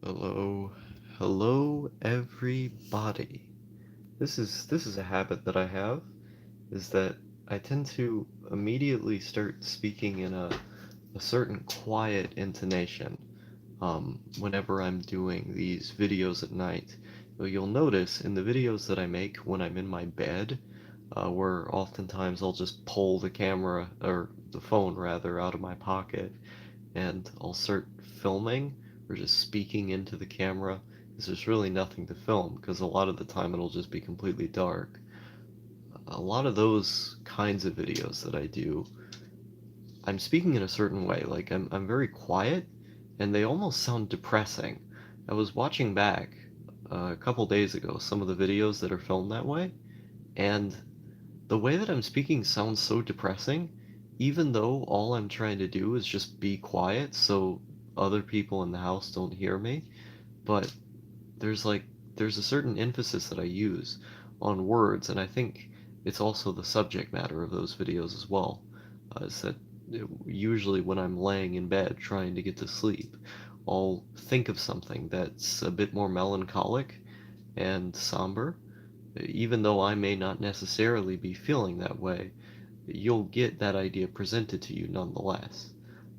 Hello, hello everybody. This is a habit that I have, is that I tend to immediately start speaking in a certain quiet intonation whenever I'm doing these videos at night. You'll notice in the videos that I make when I'm in my bed, where oftentimes I'll just pull the camera, or the phone rather, out of my pocket and I'll start filming or just speaking into the camera because there's really nothing to film because a lot of the time it'll just be completely dark. A lot of those kinds of videos that I do, I'm speaking in a certain way. Like I'm very quiet and they almost sound depressing. I was watching back a couple days ago some of the videos that are filmed that way, and the way that I'm speaking sounds so depressing, even though all I'm trying to do is just be quiet so other people in the house don't hear me. But there's like there's a certain emphasis that I use on words, and I think it's also the subject matter of those videos as well. Is that usually when I'm laying in bed trying to get to sleep, I'll think of something that's a bit more melancholic and somber, even though I may not necessarily be feeling that way, you'll get that idea presented to you nonetheless.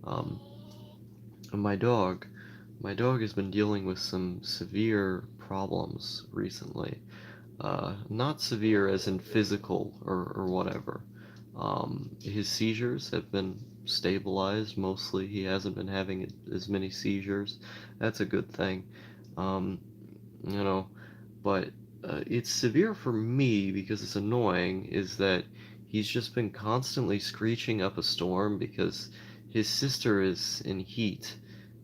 Um, my dog, my dog has been dealing with some severe problems recently. Not severe as in physical or whatever. His seizures have been stabilized mostly. He hasn't been having as many seizures. That's a good thing. Um, you know, but it's severe for me because it's annoying, is that he's just been constantly screeching up a storm because his sister is in heat,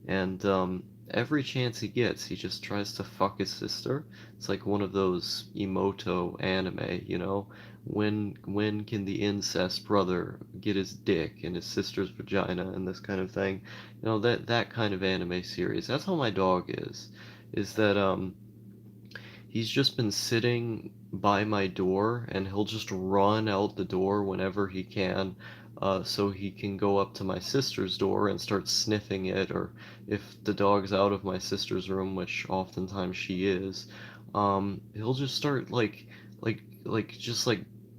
and every chance he gets, he just tries to fuck his sister. It's like one of those Emoto anime, you know? When can the incest brother get his dick in his sister's vagina and this kind of thing? You know, that kind of anime series. That's how my dog is that he's just been sitting by my door and he'll just run out the door whenever he can, so he can go up to my sister's door and start sniffing it, or if the dog's out of my sister's room, which oftentimes she is, he'll just start like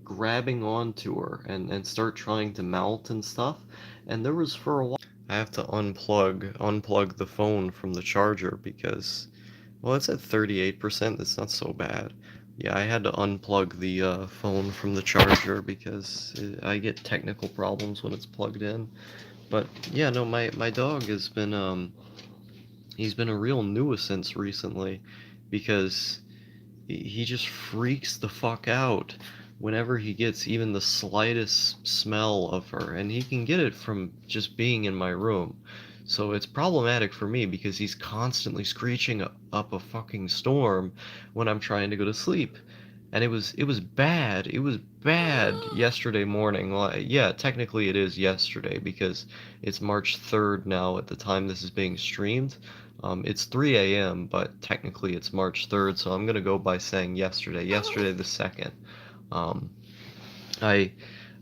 grabbing onto her and start trying to mount and stuff. And there was for a while I have to unplug the phone from the charger because, well, it's at 38%. That's not so bad. Yeah, I had to unplug the phone from the charger because I get technical problems when it's plugged in. But yeah, no, my dog has been he's been a real nuisance recently because he just freaks the fuck out whenever he gets even the slightest smell of her, and he can get it from just being in my room. So it's problematic for me because he's constantly screeching up a fucking storm when I'm trying to go to sleep. And it was bad. It was bad yesterday morning. Well, yeah, technically it is yesterday because it's March 3rd now at the time this is being streamed. It's 3 a.m., but technically it's March 3rd, so I'm gonna go by saying yesterday. Yesterday the 2nd. Um, I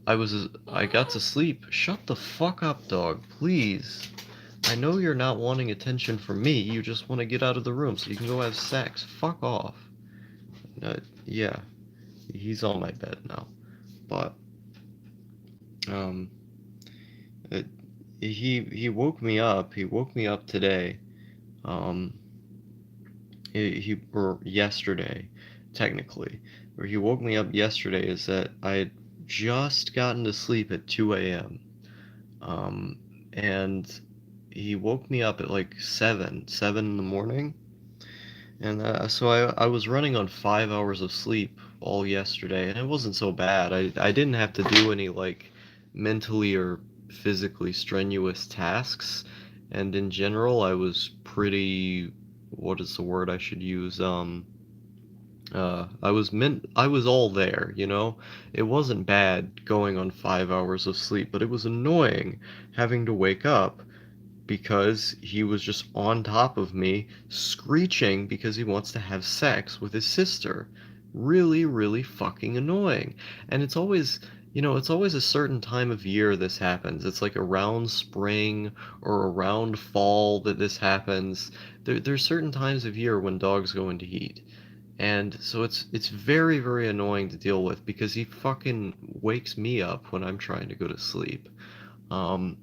I got to sleep. Shut the fuck up, dog, please. I know you're not wanting attention from me. You just want to get out of the room so you can go have sex. Fuck off. Yeah, he's on my bed now. But um, it, he woke me up. He woke me up today. Um, he or yesterday, technically, where he woke me up yesterday is that I had just gotten to sleep at 2 a.m. Um, and he woke me up at like 7 in the morning, and so I was running on 5 hours of sleep all yesterday, and it wasn't so bad. I didn't have to do any like mentally or physically strenuous tasks, and in general, I was pretty, what is the word I should use? I was all there, you know? It wasn't bad going on 5 hours of sleep, but it was annoying having to wake up because he was just on top of me, screeching because he wants to have sex with his sister. Really, really fucking annoying. And it's always, It's always a certain time of year this happens. It's like around spring or around fall that this happens. There's certain times of year when dogs go into heat. And so it's very, very annoying to deal with because he fucking wakes me up when I'm trying to go to sleep. Um,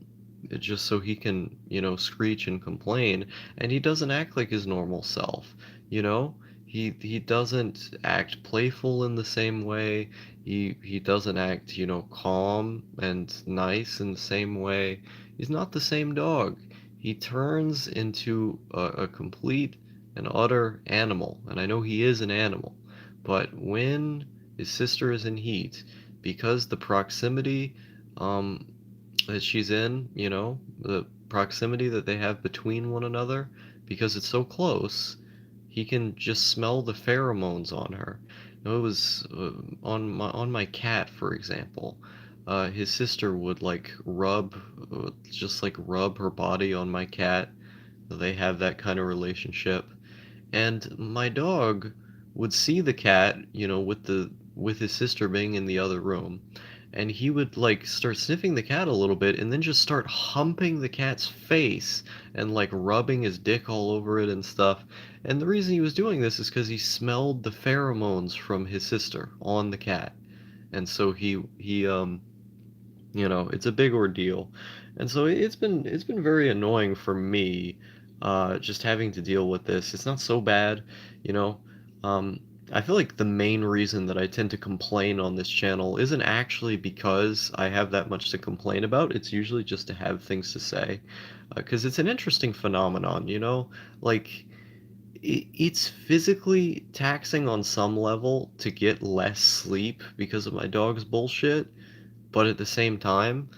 just so he can, screech and complain, and he doesn't act like his normal self, you know? He doesn't act playful in the same way. He doesn't act, calm and nice in the same way. He's not the same dog. He turns into a complete and utter animal, and I know he is an animal, but when his sister is in heat, because the proximity um, that she's in, the proximity that they have between one another, because it's so close, he can just smell the pheromones on her. It was on my cat, for example. His sister would like just like rub her body on my cat. They have that kind of relationship. And my dog would see the cat, with his sister being in the other room, and he would like start sniffing the cat a little bit and then just start humping the cat's face and like rubbing his dick all over it and stuff. And the reason he was doing this is because he smelled the pheromones from his sister on the cat. And so it's a big ordeal. And so it's been very annoying for me, just having to deal with this. It's not so bad, you know. Um, I feel like the main reason that I tend to complain on this channel isn't actually because I have that much to complain about. It's usually just to have things to say, because it's an interesting phenomenon, like it's physically taxing on some level to get less sleep because of my dog's bullshit, but at the same time,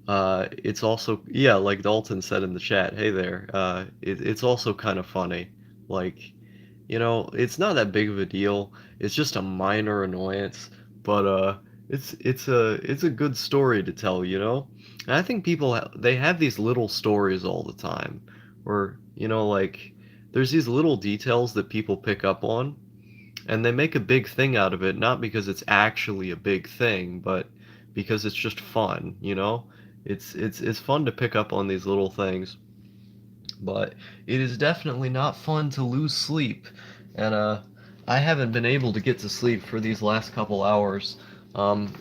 it's also, yeah, like Dalton said in the chat, hey there, it's also kind of funny. Like, it's not that big of a deal. It's just a minor annoyance, but it's a good story to tell, And I think they have these little stories all the time, where like there's these little details that people pick up on, and they make a big thing out of it, not because it's actually a big thing, but because it's just fun, It's fun to pick up on these little things, but it is definitely not fun to lose sleep. And I haven't been able to get to sleep for these last couple hours.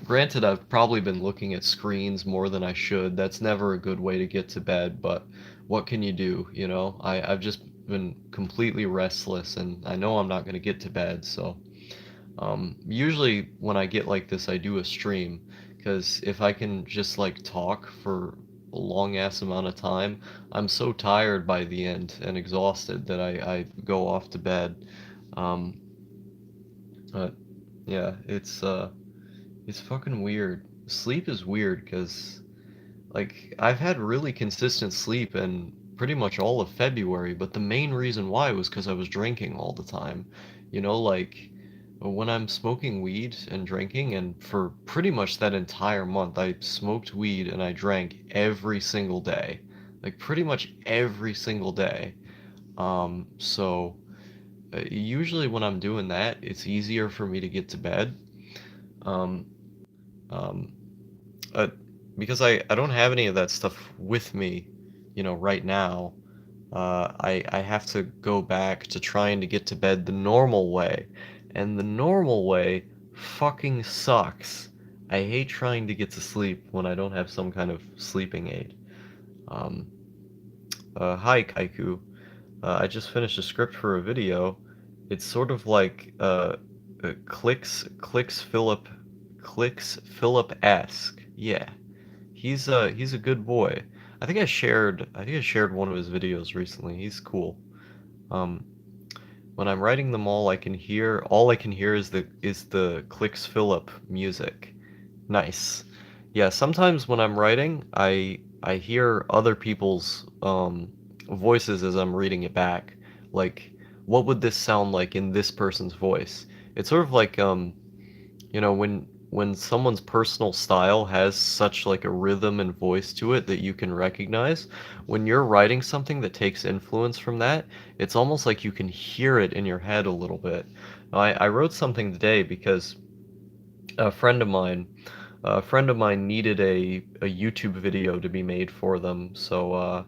Granted, I've probably been looking at screens more than I should. That's never a good way to get to bed, but what can you do, I've just been completely restless, and I know I'm not going to get to bed, so usually when I get like this, I do a stream, because if I can just like talk for a long ass amount of time, I'm so tired by the end and exhausted that I go off to bed. Um, but yeah, it's fucking weird. Sleep is weird because like I've had really consistent sleep in pretty much all of February, but the main reason why was because I was drinking all the time. Like when I'm smoking weed and drinking, and for pretty much that entire month, I smoked weed and I drank every single day, like pretty much every single day. So usually when I'm doing that, it's easier for me to get to bed. Um, um, uh, because I don't have any of that stuff with me, right now. I have to go back to trying to get to bed the normal way, and the normal way fucking sucks. I hate trying to get to sleep when I don't have some kind of sleeping aid. Um, Hi Kaiku. I just finished a script for a video. It's sort of like clicks Philip-esque. Yeah, he's a good boy. I think I shared one of his videos recently. He's cool. Um, when I'm writing them all I can hear is the Clicks Philip music. Nice. Yeah, sometimes when I'm writing, I hear other people's voices as I'm reading it back. Like, what would this sound like in this person's voice? It's sort of like when someone's personal style has such like a rhythm and voice to it that you can recognize, when you're writing something that takes influence from that, it's almost like you can hear it in your head a little bit. I wrote something today because a friend of mine, a friend of mine needed a YouTube video to be made for them, so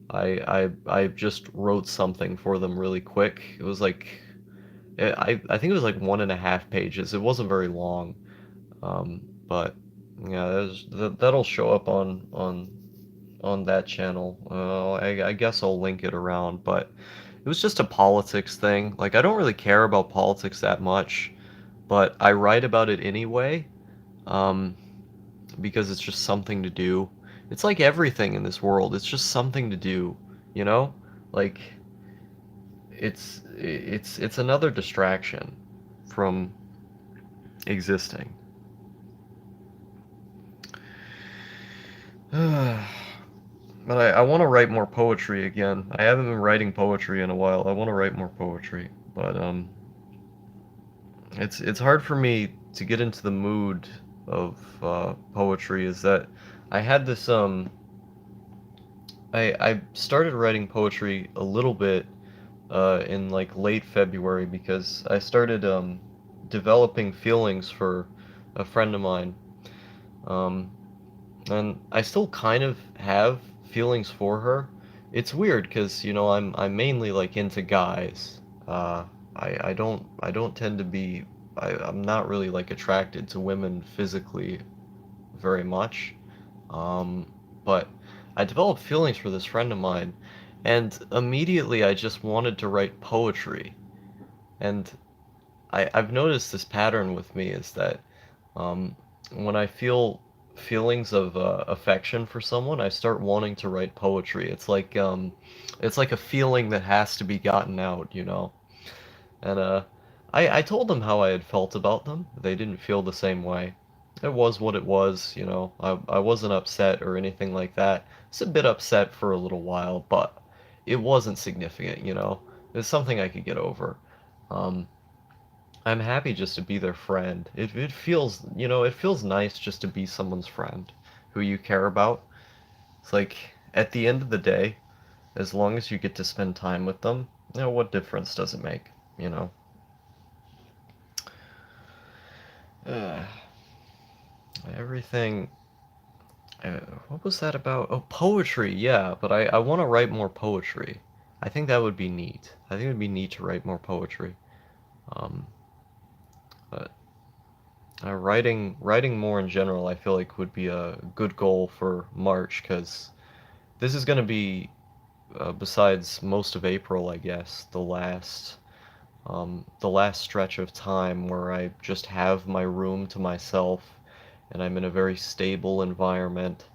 I just wrote something for them really quick. It was like I think it was like 1.5 pages. It wasn't very long, but yeah, that'll show up on that channel. I guess I'll link it around, but it was just a politics thing. Like I don't really care about politics that much, but I write about it anyway. Um, because it's just something to do. It's like everything in this world. It's just something to do, you know? Like it's another distraction from existing. But I want to write more poetry again. I haven't been writing poetry in a while. I want to write more poetry, but it's hard for me to get into the mood of poetry. Is that I had this I started writing poetry a little bit in like late February because I started developing feelings for a friend of mine. Um, and I still kind of have feelings for her. It's weird because I'm mainly like into guys. Uh, I don't tend to be I'm not really like attracted to women physically very much. But I developed feelings for this friend of mine, and immediately I just wanted to write poetry. And I've noticed this pattern with me is that when I feel feelings of affection for someone, I start wanting to write poetry. It's like a feeling that has to be gotten out, you know. And I told them how I had felt about them. They didn't feel the same way. It was what it was, you know. I wasn't upset or anything like that. I was a bit upset for a little while, but it wasn't significant, you know. It's something I could get over. Um, I'm happy just to be their friend. It feels, it feels nice just to be someone's friend who you care about. It's like at the end of the day, as long as you get to spend time with them, what difference does it make, you know? Uh, everything. What was that about? Oh, poetry, yeah, but I want to write more poetry. I think that would be neat. I think it would be neat to write more poetry. Um, but writing more in general, I feel like would be a good goal for March because this is going to be, besides most of April, I guess, the last stretch of time where I just have my room to myself and I'm in a very stable environment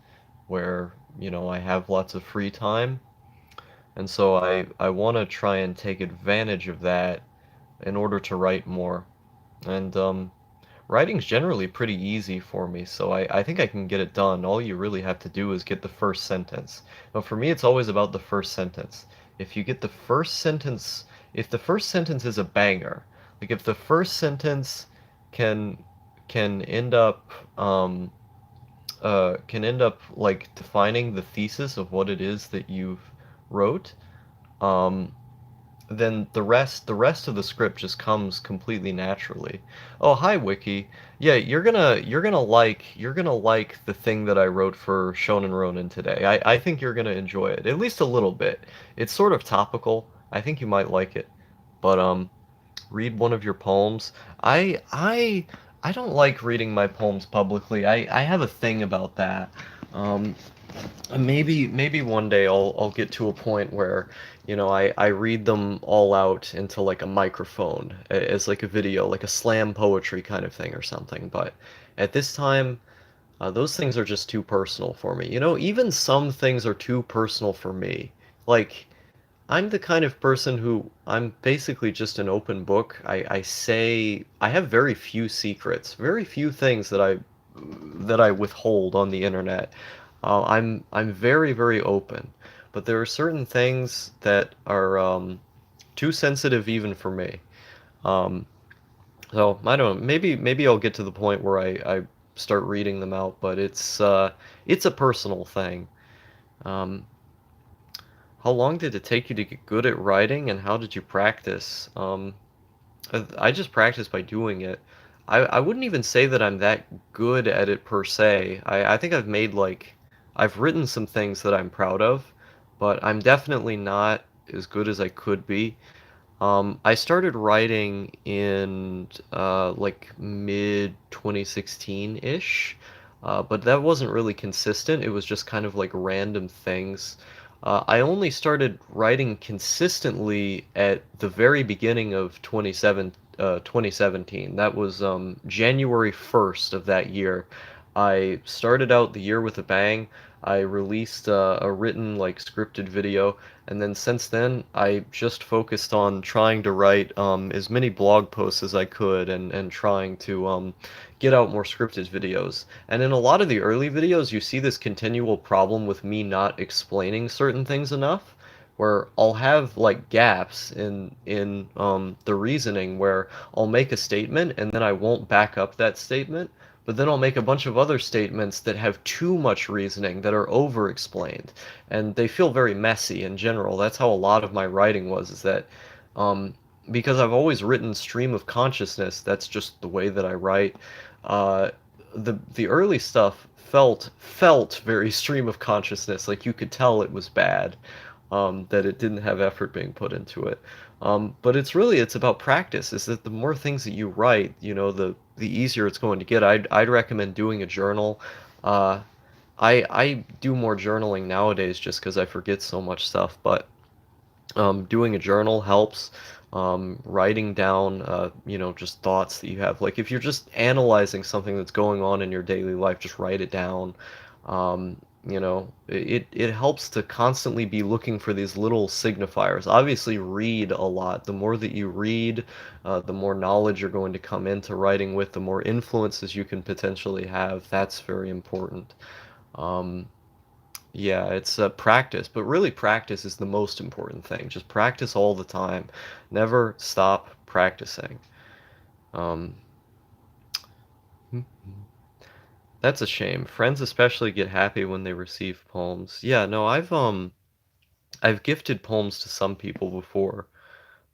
where, I have lots of free time. And so I want to try and take advantage of that in order to write more. And writing's generally pretty easy for me, so I think I can get it done. All you really have to do is get the first sentence. But for me, it's always about the first sentence. If you get the first sentence, if the first sentence is a banger, like if the first sentence can can end up like defining the thesis of what it is that you've wrote, um, then the rest of the script just comes completely naturally. Oh, hi Wiki. Yeah, you're gonna like the thing that I wrote for Shonen Ronin today. I think you're gonna enjoy it, at least a little bit. It's sort of topical. I think you might like it. But read one of your poems. I don't like reading my poems publicly. I have a thing about that. Um, maybe one day I'll get to a point where, I read them all out into like a microphone as like a video, like a slam poetry kind of thing or something. But at this time, those things are just too personal for me. Even some things are too personal for me. Like, I'm the kind of person who I'm basically just an open book. I say I have very few secrets, very few things that I withhold on the internet. I'm very, very open, but there are certain things that are too sensitive even for me. Um, so I don't know. Maybe I'll get to the point where I start reading them out, but it's a personal thing. Um, how long did it take you to get good at writing, and how did you practice? I just practice by doing it. I wouldn't even say that I'm that good at it per se. I think I've written some things that I'm proud of, but I'm definitely not as good as I could be. I started writing in like mid 2016-ish, but that wasn't really consistent. It was just kind of like random things. I only started writing consistently at the very beginning of 2017. That was January 1st of that year. I started out the year with a bang. I released a written, like, scripted video, and then since then, I just focused on trying to write as many blog posts as I could and trying to get out more scripted videos. And in a lot of the early videos, you see this continual problem with me not explaining certain things enough, where I'll have like gaps in the reasoning where I'll make a statement and then I won't back up that statement, but then I'll make a bunch of other statements that have too much reasoning that are over explained, and they feel very messy in general. That's how a lot of my writing was, is that um, because I've always written stream of consciousness, that's just the way that I write. Uh, the early stuff felt very stream of consciousness, like you could tell it was bad, that it didn't have effort being put into it. But it's about practice. Is that the more things that you write, the easier it's going to get. I'd recommend doing a journal. Uh, I do more journaling nowadays just because I forget so much stuff, but doing a journal helps. Writing down, just thoughts that you have. Like if you're just analyzing something that's going on in your daily life, just write it down. It helps to constantly be looking for these little signifiers. Obviously, read a lot. The more that you read, the more knowledge you're going to come into writing with, the more influences you can potentially have. That's very important. Um, yeah, it's practice, but really practice is the most important thing. Just practice all the time. Never stop practicing. Um, that's a shame. Friends especially get happy when they receive poems. Yeah, no, I've gifted poems to some people before,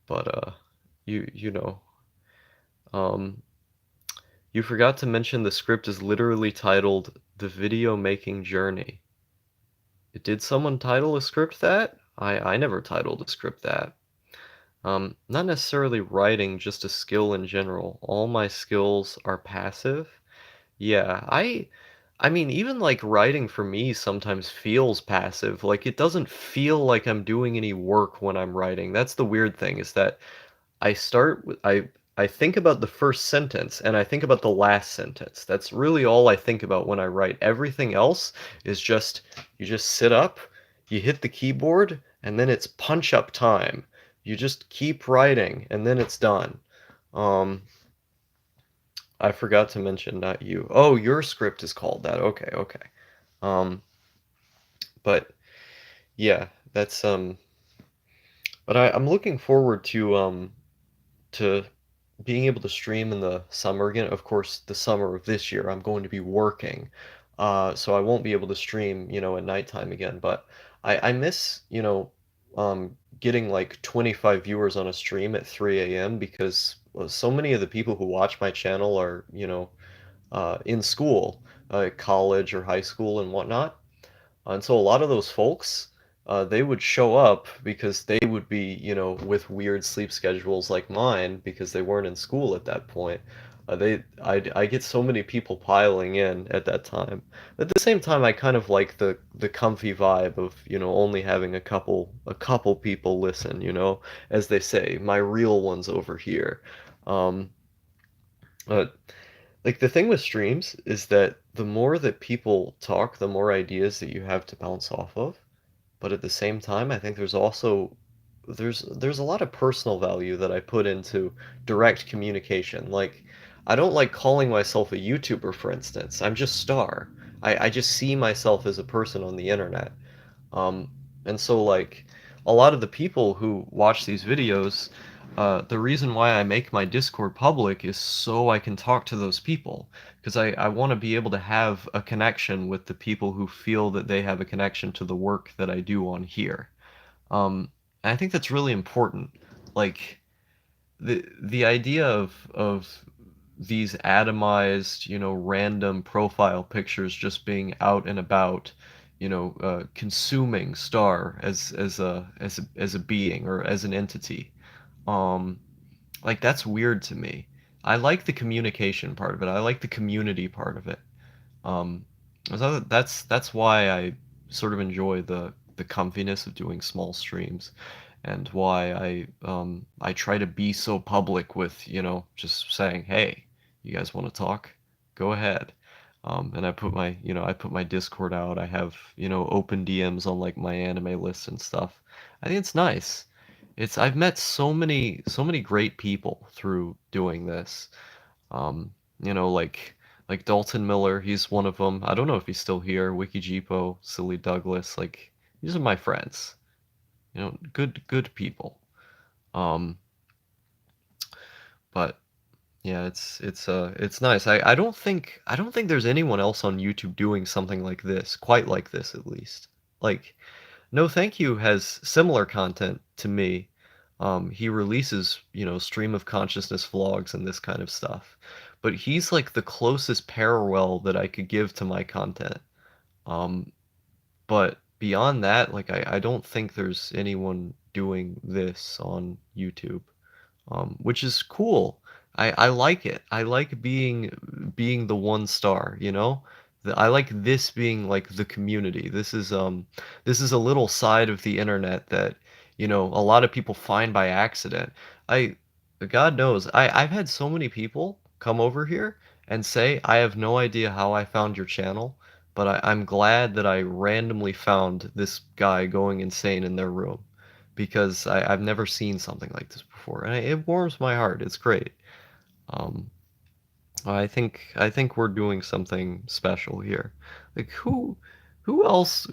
but you know, um you forgot to mention the script is literally titled The Video Making Journey. Did someone title a script that? I never titled a script that. Not necessarily writing, just a skill in general. All my skills are passive. Yeah, I mean, even like writing for me sometimes feels passive. Like it doesn't feel like I'm doing any work when I'm writing. That's the weird thing, is that I think about the first sentence and I think about the last sentence. That's really all I think about when I write. Everything else is just you just sit up, you hit the keyboard, and then it's punch up time. You just keep writing and then it's done. Um, I forgot to mention, not you. Oh, your script is called that. Okay, okay. Um, but yeah, that's but I'm looking forward to being able to stream in the summer again. Of course, the summer of this year, I'm going to be working, so I won't be able to stream, at nighttime again. But I miss, getting like 25 viewers on a stream at 3 a.m. because so many of the people who watch my channel are, in school, college or high school and whatnot. And so a lot of those folks, they would show up because they would be, with weird sleep schedules like mine because they weren't in school at that point. I get so many people piling in at that time. At the same time, I kind of like the comfy vibe of, only having a couple people listen, as they say, my real ones over here. Um, but like the thing with streams is that the more that people talk, the more ideas that you have to bounce off of. But at the same time, I think there's a lot of personal value that I put into direct communication. Like I don't like calling myself a YouTuber, for instance. I'm just Star. I just see myself as a person on the internet. Um, and so like a lot of the people who watch these videos, the reason why I make my Discord public is so I can talk to those people. Because I want to be able to have a connection with the people who feel that they have a connection to the work that I do on here. And I think that's really important. Like the idea of these atomized, random profile pictures just being out and about, consuming Star as a being or as an entity. Um, like that's weird to me. I like the communication part of it. I like the community part of it. Um, so that's why I sort of enjoy the comfiness of doing small streams, and why I try to be so public with, just saying, hey, you guys want to talk? Go ahead. And I put my Discord out. I have, open DMs on like my anime list and stuff. I think it's nice. I've met so many great people through doing this. Like Dalton Miller, he's one of them. I don't know if he's still here. WikiGeepo, Silly Douglas, like these are my friends. Good people. Um, but yeah, it's nice. I don't think there's anyone else on YouTube doing something like this, quite like this at least. Like No Thank You has similar content to me. He releases, stream of consciousness vlogs and this kind of stuff. But he's like the closest parallel that I could give to my content. Um, but beyond that, like I don't think there's anyone doing this on YouTube, which is cool. I like it. I like being the one star, you know? I like this being like the community. This is a little side of the internet that, a lot of people find by accident. I God knows, I've had so many people come over here and say, I have no idea how I found your channel, but I'm glad that I randomly found this guy going insane in their room because I've never seen something like this before, and it warms my heart. It's great. Um, I think we're doing something special here. Like who else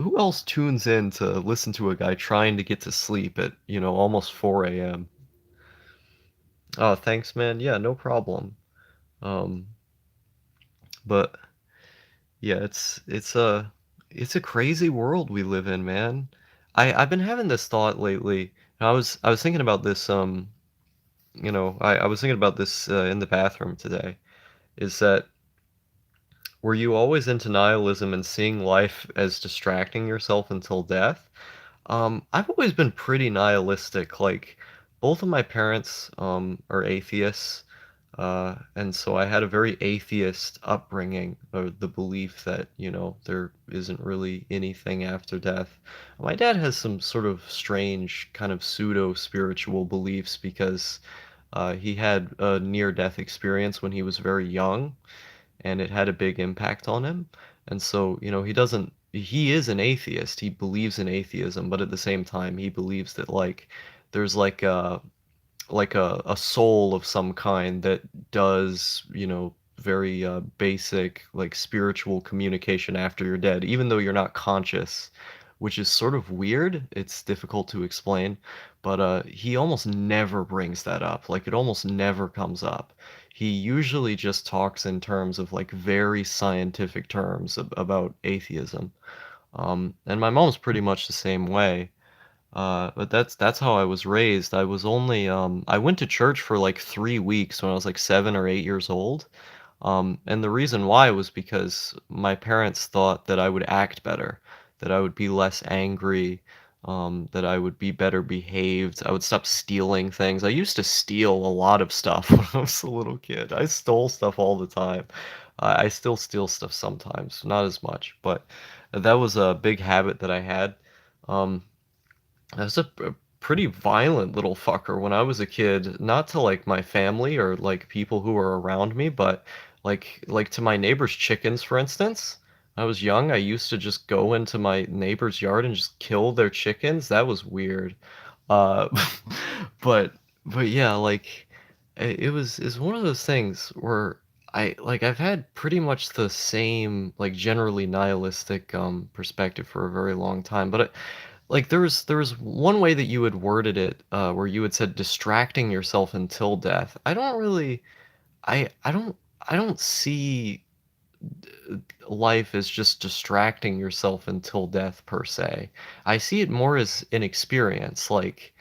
tunes in to listen to a guy trying to get to sleep at, almost 4 a.m.? Oh, thanks, man. Yeah, no problem. Um, but yeah, it's a crazy world we live in, man. I've been having this thought lately. And I was thinking about this. I was thinking about this in the bathroom today. Is that were you always into nihilism and seeing life as distracting yourself until death? I've always been pretty nihilistic. Like, both of my parents are atheists, and so I had a very atheist upbringing, or the belief that, there isn't really anything after death. My dad has some sort of strange kind of pseudo-spiritual beliefs because he had a near-death experience when he was very young, and it had a big impact on him. And so, he is an atheist. He believes in atheism, but at the same time, he believes that like there's like a soul of some kind that does, very basic like spiritual communication after you're dead, even though you're not conscious, which is sort of weird. It's difficult to explain, but he almost never brings that up. Like it almost never comes up. He usually just talks in terms of like very scientific terms about atheism. And my mom's pretty much the same way. But that's how I was raised. I went to church for like 3 weeks when I was like 7 or 8 years old. And the reason why was because my parents thought that I would act better, that I would be less angry, that I would be better behaved. I would stop stealing things. I used to steal a lot of stuff when I was a little kid. I stole stuff all the time. I still steal stuff sometimes, not as much, but that was a big habit that I had. Um, I was a pretty violent little fucker when I was a kid, not to like my family or like people who were around me, but like to my neighbor's chickens, for instance. When I was young, I used to just go into my neighbor's yard and just kill their chickens. That was weird. Uh, but but yeah, like it's one of those things where I've had pretty much the same like generally nihilistic perspective for a very long time, but like there was one way that you had worded it, where you had said distracting yourself until death. I don't see life as just distracting yourself until death per se. I see it more as an experience, like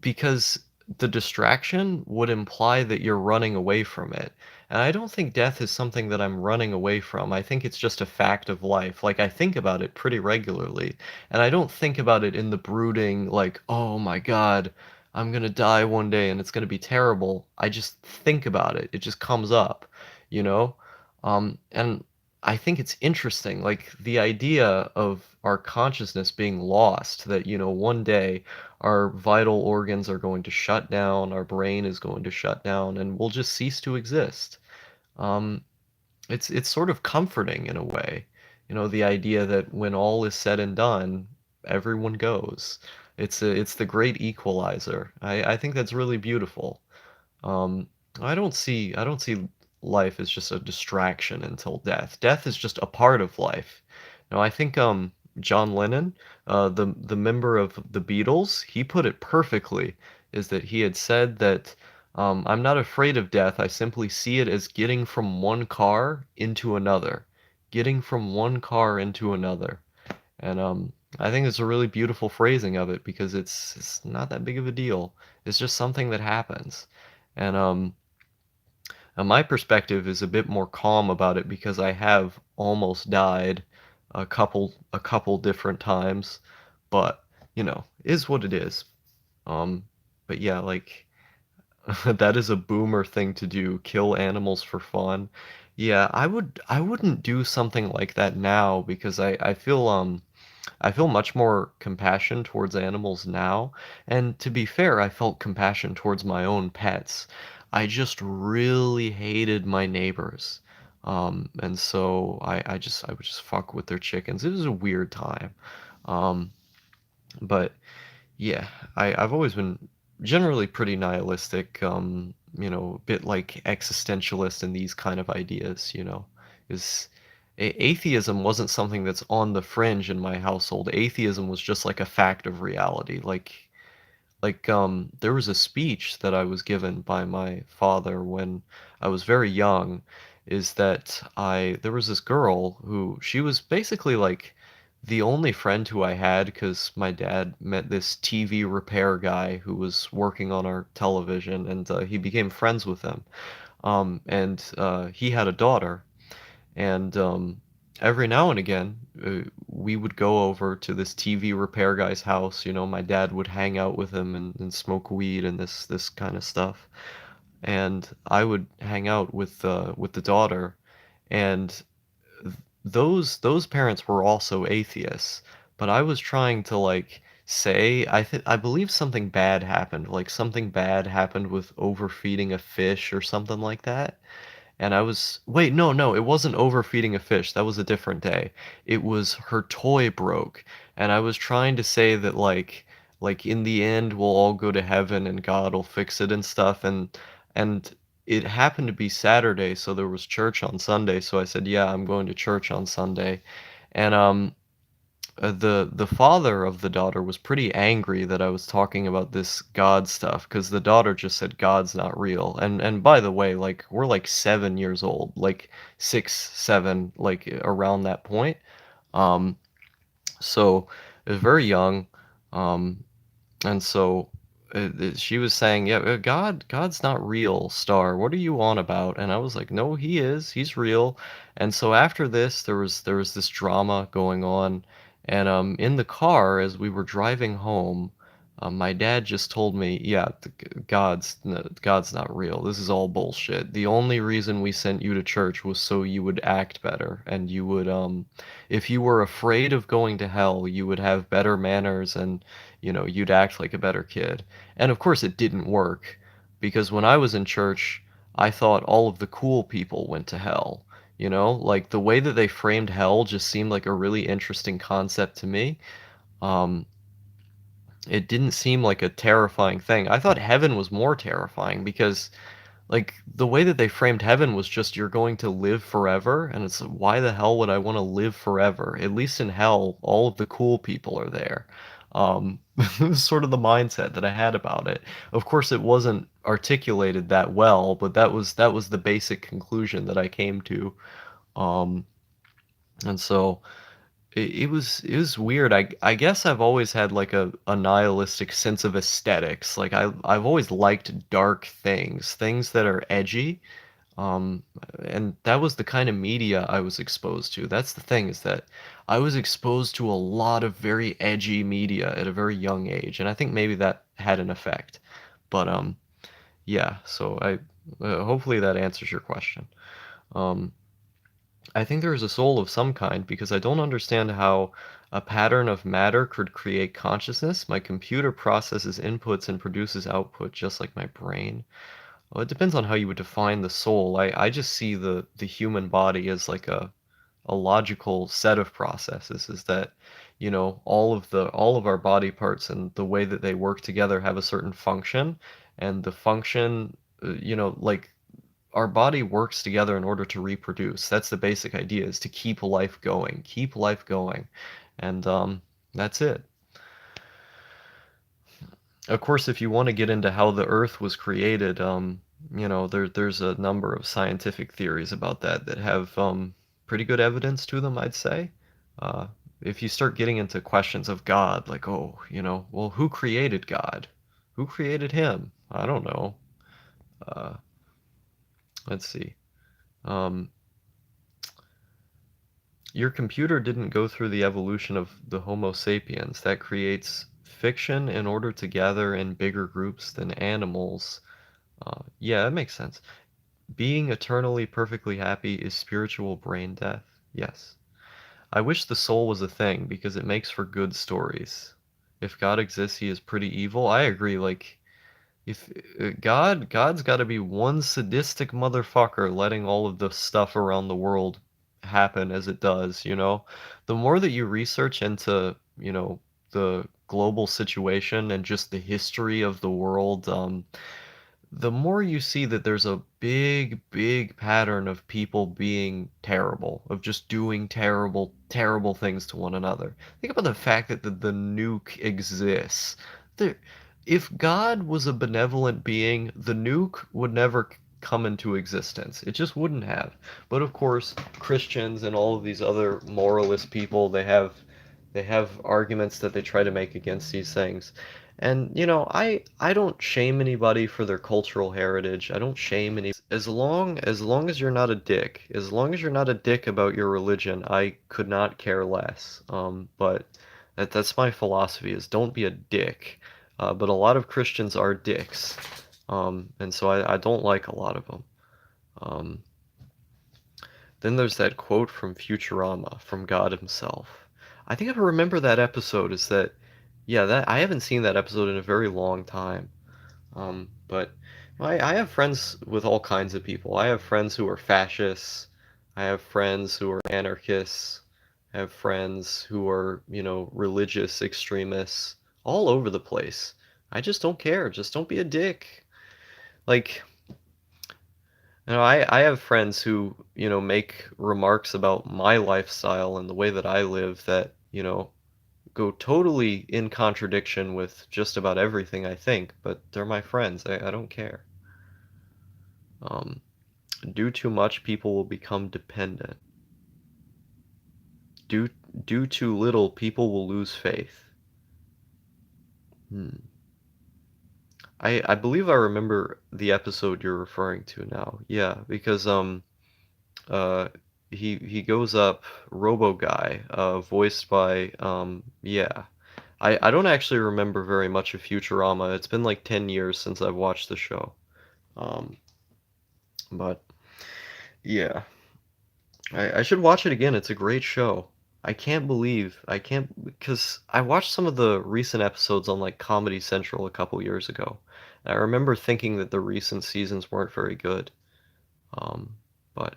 because the distraction would imply that you're running away from it. And I don't think death is something that I'm running away from. I think it's just a fact of life. Like, I think about it pretty regularly. And I don't think about it in the brooding, like, oh my God, I'm gonna die one day and it's gonna be terrible. I just think about it. It just comes up, you know? And I think it's interesting, like the idea of our consciousness being lost, that, one day our vital organs are going to shut down, our brain is going to shut down, and we'll just cease to exist. Um, it's sort of comforting in a way, the idea that when all is said and done, everyone goes. It's the great equalizer. I think that's really beautiful. Um, I don't see life as just a distraction until death. Death is just a part of life. I think John Lennon, the member of the Beatles, he put it perfectly, is that he had said that I'm not afraid of death. I simply see it as getting from one car into another, getting from one car into another. And I think it's a really beautiful phrasing of it because it's not that big of a deal. It's just something that happens. And my perspective is a bit more calm about it because I have almost died a couple different times, but is what it is. Um, but yeah, like that is a boomer thing to do, kill animals for fun. Yeah, I wouldn't do something like that now because I feel much more compassion towards animals now, and to be fair, I felt compassion towards my own pets. I just really hated my neighbors. And so I would just fuck with their chickens. It was a weird time. Um, but yeah, I've always been generally pretty nihilistic, a bit like existentialist in these kind of ideas, is atheism wasn't something that's on the fringe in my household. Atheism was just like a fact of reality. Like there was a speech that I was given by my father when I was very young, is that I there was this girl who she was basically like the only friend who I had because my dad met this TV repair guy who was working on our television, and he became friends with him. And he had a daughter, and every now and again, we would go over to this TV repair guy's house. My dad would hang out with him and smoke weed and this kind of stuff. And I would hang out with the daughter, and those parents were also atheists. But I was trying to like say I believe something bad happened, like something bad happened with overfeeding a fish or something like that. And I was, wait, no, no, it wasn't overfeeding a fish. That was a different day. It was her toy broke. And I was trying to say that like in the end we'll all go to heaven and God will fix it and stuff. And it happened to be Saturday, so there was church on Sunday. So I said, yeah, I'm going to church on Sunday. And the father of the daughter was pretty angry that I was talking about this God stuff because the daughter just said God's not real. And by the way, like we're like 7 years old, like 6, 7, like around that point. Um, so it was very young. Um, and so she was saying, "Yeah, God's not real, Star. What are you on about?" And I was like, "No, he is. He's real." And so after this, there was this drama going on, and in the car as we were driving home, my dad just told me, "Yeah, God's not real. This is all bullshit. The only reason we sent you to church was so you would act better, and you would if you were afraid of going to hell, you would have better manners and." You'd act like a better kid. And of course, it didn't work because when I was in church, I thought all of the cool people went to hell. Like the way that they framed hell just seemed like a really interesting concept to me. Um, it didn't seem like a terrifying thing. I thought heaven was more terrifying because like the way that they framed heaven was just you're going to live forever, and it's why the hell would I want to live forever? At least in hell, all of the cool people are there. Sort of the mindset that I had about it. Of course, it wasn't articulated that well, but that was the basic conclusion that I came to. Um, and so it was weird. I guess I've always had like a nihilistic sense of aesthetics. Like I've always liked dark things, things that are edgy. Um, and that was the kind of media I was exposed to. That's the thing, is that I was exposed to a lot of very edgy media at a very young age, and I think maybe that had an effect. But yeah. So hopefully that answers your question. Um, I think there is a soul of some kind because I don't understand how a pattern of matter could create consciousness. My computer processes inputs and produces output just like my brain. Well, it depends on how you would define the soul. I just see the human body as like a logical set of processes. Is that, all of our body parts and the way that they work together have a certain function, and the function, like our body works together in order to reproduce. That's the basic idea, is to keep life going, and that's it. Of course, if you want to get into how the Earth was created, there's a number of scientific theories about that that have pretty good evidence to them, I'd say. Uh, if you start getting into questions of God, like, oh, well, who created God? Who created him? I don't know. Uh, let's see. Um, your computer didn't go through the evolution of the Homo sapiens. That creates fiction in order to gather in bigger groups than animals. Yeah, that makes sense. Being eternally perfectly happy is spiritual brain death. Yes. I wish the soul was a thing because it makes for good stories. If God exists, he is pretty evil. I agree. Like, if God's got to be one sadistic motherfucker letting all of the stuff around the world happen as it does. The more that you research into, the global situation and just the history of the world, the more you see that there's a big, big pattern of people being terrible, of just doing terrible, terrible things to one another. Think about the fact that the nuke exists. There, if God was a benevolent being, the nuke would never come into existence. It just wouldn't have. But of course, Christians and all of these other moralist people, they have arguments that they try to make against these things. And I don't shame anybody for their cultural heritage. I don't shame any, as long as you're not a dick. As long as you're not a dick about your religion, I could not care less. But that's my philosophy, is don't be a dick. But a lot of Christians are dicks. And so I don't like a lot of them. Um, then there's that quote from Futurama, from God himself. I think I remember that episode, is that, yeah, that I haven't seen that episode in a very long time. But I have friends with all kinds of people. I have friends who are fascists. I have friends who are anarchists. I have friends who are, religious extremists, all over the place. I just don't care. Just don't be a dick. Like, I have friends who, make remarks about my lifestyle and the way that I live that, go totally in contradiction with just about everything I think, but they're my friends. I don't care. Um, do too much, people will become dependent. Do do too little, people will lose faith. Hmm. I believe I remember the episode you're referring to now. Yeah, because uh he goes up, Robo Guy, voiced by yeah. I don't actually remember very much of Futurama. It's been like 10 years since I've watched the show. Um but yeah. I should watch it again. It's a great show. I can't, because I watched some of the recent episodes on like Comedy Central a couple years ago. And I remember thinking that the recent seasons weren't very good. But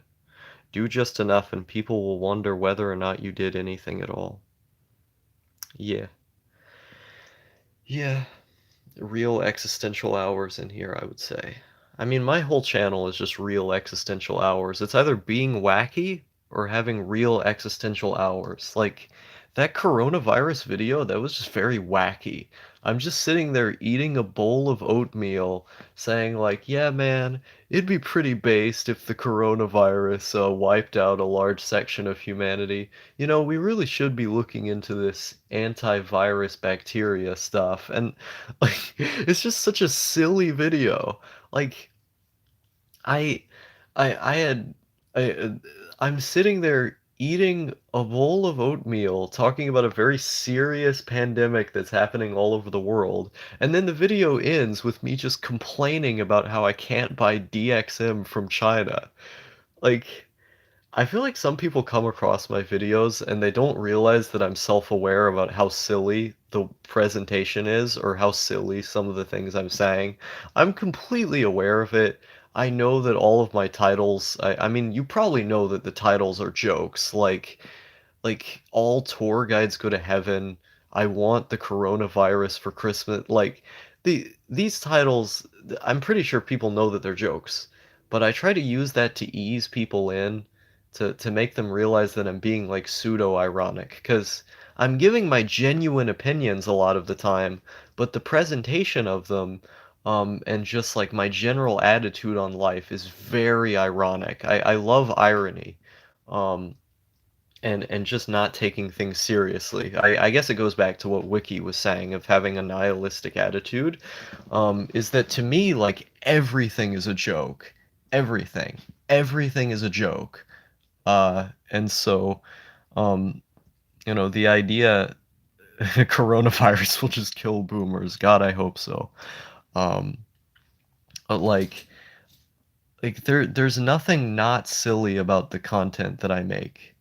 do just enough and people will wonder whether or not you did anything at all. Yeah. Yeah. Real existential hours in here, I would say. I mean, my whole channel is just real existential hours. It's either being wacky or having real existential hours. Like, that coronavirus video, that was just very wacky. I'm just sitting there eating a bowl of oatmeal, saying like, "Yeah, man, it'd be pretty based if the coronavirus wiped out a large section of humanity. You know, we really should be looking into this antivirus bacteria stuff." And like, it's just such a silly video. Like, I I had I I'm sitting there eating a bowl of oatmeal, talking about a very serious pandemic that's happening all over the world, and then the video ends with me just complaining about how I can't buy DXM from China. Like, I feel like some people come across my videos and they don't realize that I'm self-aware about how silly the presentation is or how silly some of the things I'm saying. I'm completely aware of it. I know that all of my titles, I mean, you probably know that the titles are jokes, like all tour guides go to heaven. I want the coronavirus for Christmas. Like these titles, I'm pretty sure people know that they're jokes, but I try to use that to ease people in, to make them realize that I'm being like pseudo ironic because I'm giving my genuine opinions a lot of the time, but the presentation of them and just like my general attitude on life is very ironic. I love irony. Um, and just not taking things seriously. I guess it goes back to what Wiki was saying of having a nihilistic attitude. Is that to me, like, everything is a joke. Everything. Everything is a joke. And so, um, the idea coronavirus will just kill boomers. God, I hope so. Um, but there's nothing not silly about the content that I make.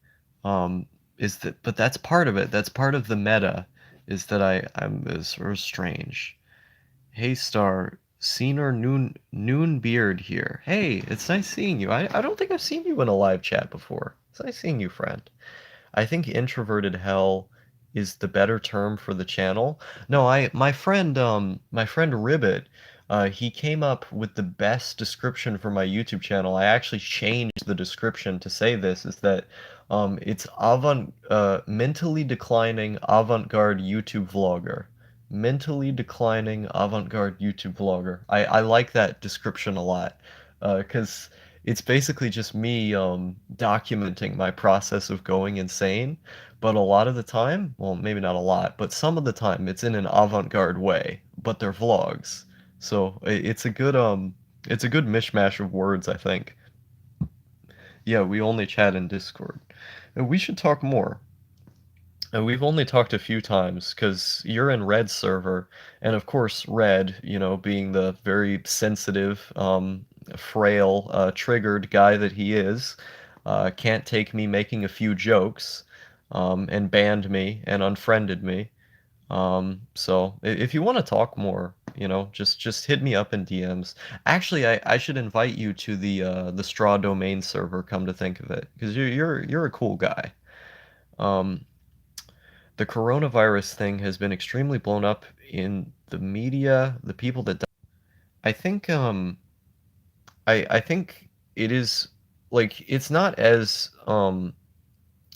Um, is that but that's part of it. That's part of the meta is that I'm sort of strange. Hey Star, Senior Noon Beard here. Hey, it's nice seeing you. I don't think I've seen you in a live chat before. It's nice seeing you, friend. I think introverted hell is the better term for the channel. No, my friend Ribbit, he came up with the best description for my YouTube channel. I actually changed the description to say this is that it's mentally declining avant-garde YouTube vlogger. Mentally declining avant-garde YouTube vlogger. I like that description a lot. Because it's basically just me documenting my process of going insane, but a lot of the time, well, maybe not a lot, but some of the time it's in an avant-garde way, but they're vlogs. So it's a good mishmash of words, I think. Yeah, we only chat in Discord. We should talk more. We've only talked a few times because you're in Red's server, and of course, Red, being the very sensitive, frail, triggered guy that he is, can't take me making a few jokes, and banned me and unfriended me. So if you want to talk more, just hit me up in DMs. Actually, I should invite you to the Straw Domain server. Come to think of it, because you're a cool guy. Um, the coronavirus thing has been extremely blown up in the media, the people that I think I think it is like it's not as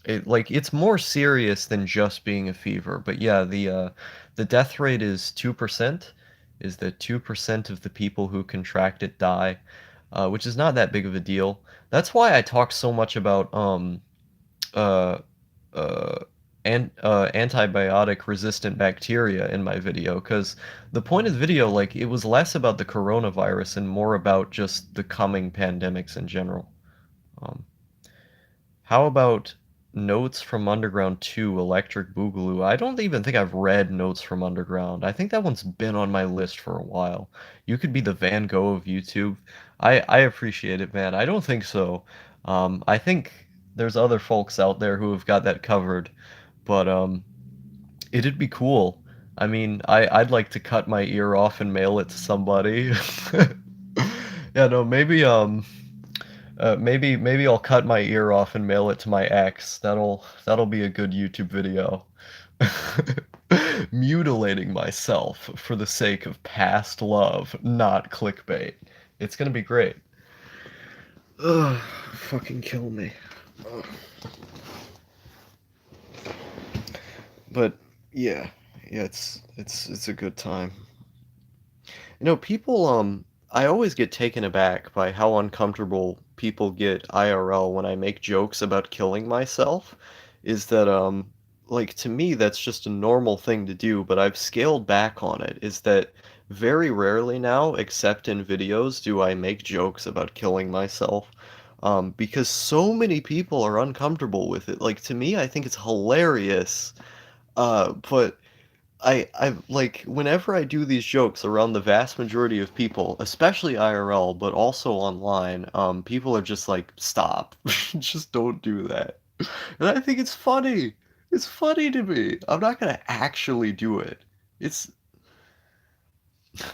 it's more serious than just being a fever. But yeah, the death rate is 2%, is that 2% of the people who contract it die, which is not that big of a deal. That's why I talk so much about uh uh, antibiotic resistant bacteria in my video because the point of the video, like, it was less about the coronavirus and more about just the coming pandemics in general. Um, how about Notes from Underground 2 Electric Boogaloo? I don't even think I've read Notes from Underground. I think that one's been on my list for a while. You could be the Van Gogh of YouTube. I appreciate it, man. I don't think so. I think there's other folks out there who have got that covered, but it'd be cool. I mean, I'd like to cut my ear off and mail it to somebody. Yeah, no, maybe I'll cut my ear off and mail it to my ex. That'll be a good YouTube video. Mutilating myself for the sake of past love, not clickbait. It's gonna be great. Ugh, fucking kill me. Ugh. But yeah, yeah, it's a good time. People I always get taken aback by how uncomfortable people get IRL when I make jokes about killing myself. Is that like to me that's just a normal thing to do, but I've scaled back on it. Is that very rarely now, except in videos, do I make jokes about killing myself. Because so many people are uncomfortable with it. Like to me, I think it's hilarious. But I like whenever I do these jokes around the vast majority of people, especially IRL, but also online, people are just like, stop. Just don't do that. And I think it's funny. It's funny to me. I'm not gonna actually do it. It's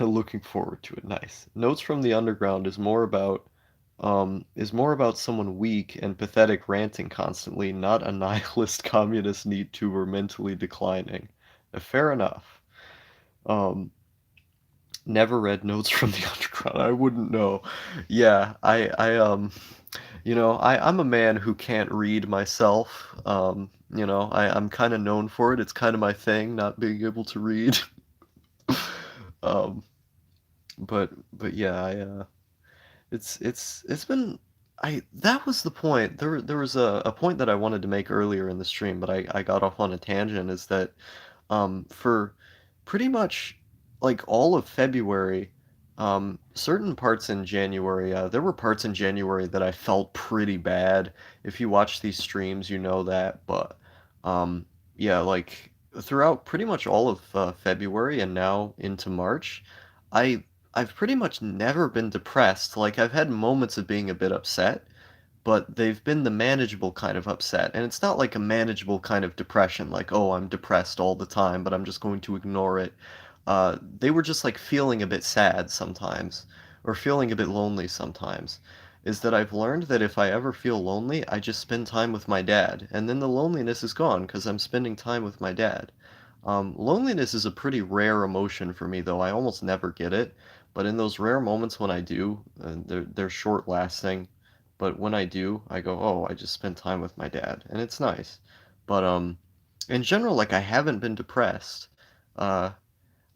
looking forward to it. Nice. Notes from the Underground is more about someone weak and pathetic ranting constantly, not a nihilist communist need to or mentally declining. Fair enough. Um, Never read Notes from the Underground. I wouldn't know. Yeah, I'm a man who can't read myself. I'm kind of known for it. It's kind of my thing, not being able to read. Um, but yeah, it's been I that was the point. There was a point that I wanted to make earlier in the stream, but I got off on a tangent. Is that for pretty much like all of February, certain parts in January, there were parts in January that I felt pretty bad. If you watch these streams, you know that. But um, yeah, like throughout pretty much all of February and now into March, I I've pretty much never been depressed. Like I've had moments of being a bit upset, but they've been the manageable kind of upset. And it's not like a manageable kind of depression, like, oh, I'm depressed all the time, but I'm just going to ignore it. They were just like feeling a bit sad sometimes, or feeling a bit lonely sometimes. Is that I've learned that if I ever feel lonely, I just spend time with my dad, and then the loneliness is gone because I'm spending time with my dad. Loneliness is a pretty rare emotion for me, though. I almost never get it, but in those rare moments when I do, they're short lasting. But when I do, I go, oh, I just spent time with my dad, and it's nice. But in general, like I haven't been depressed. Uh,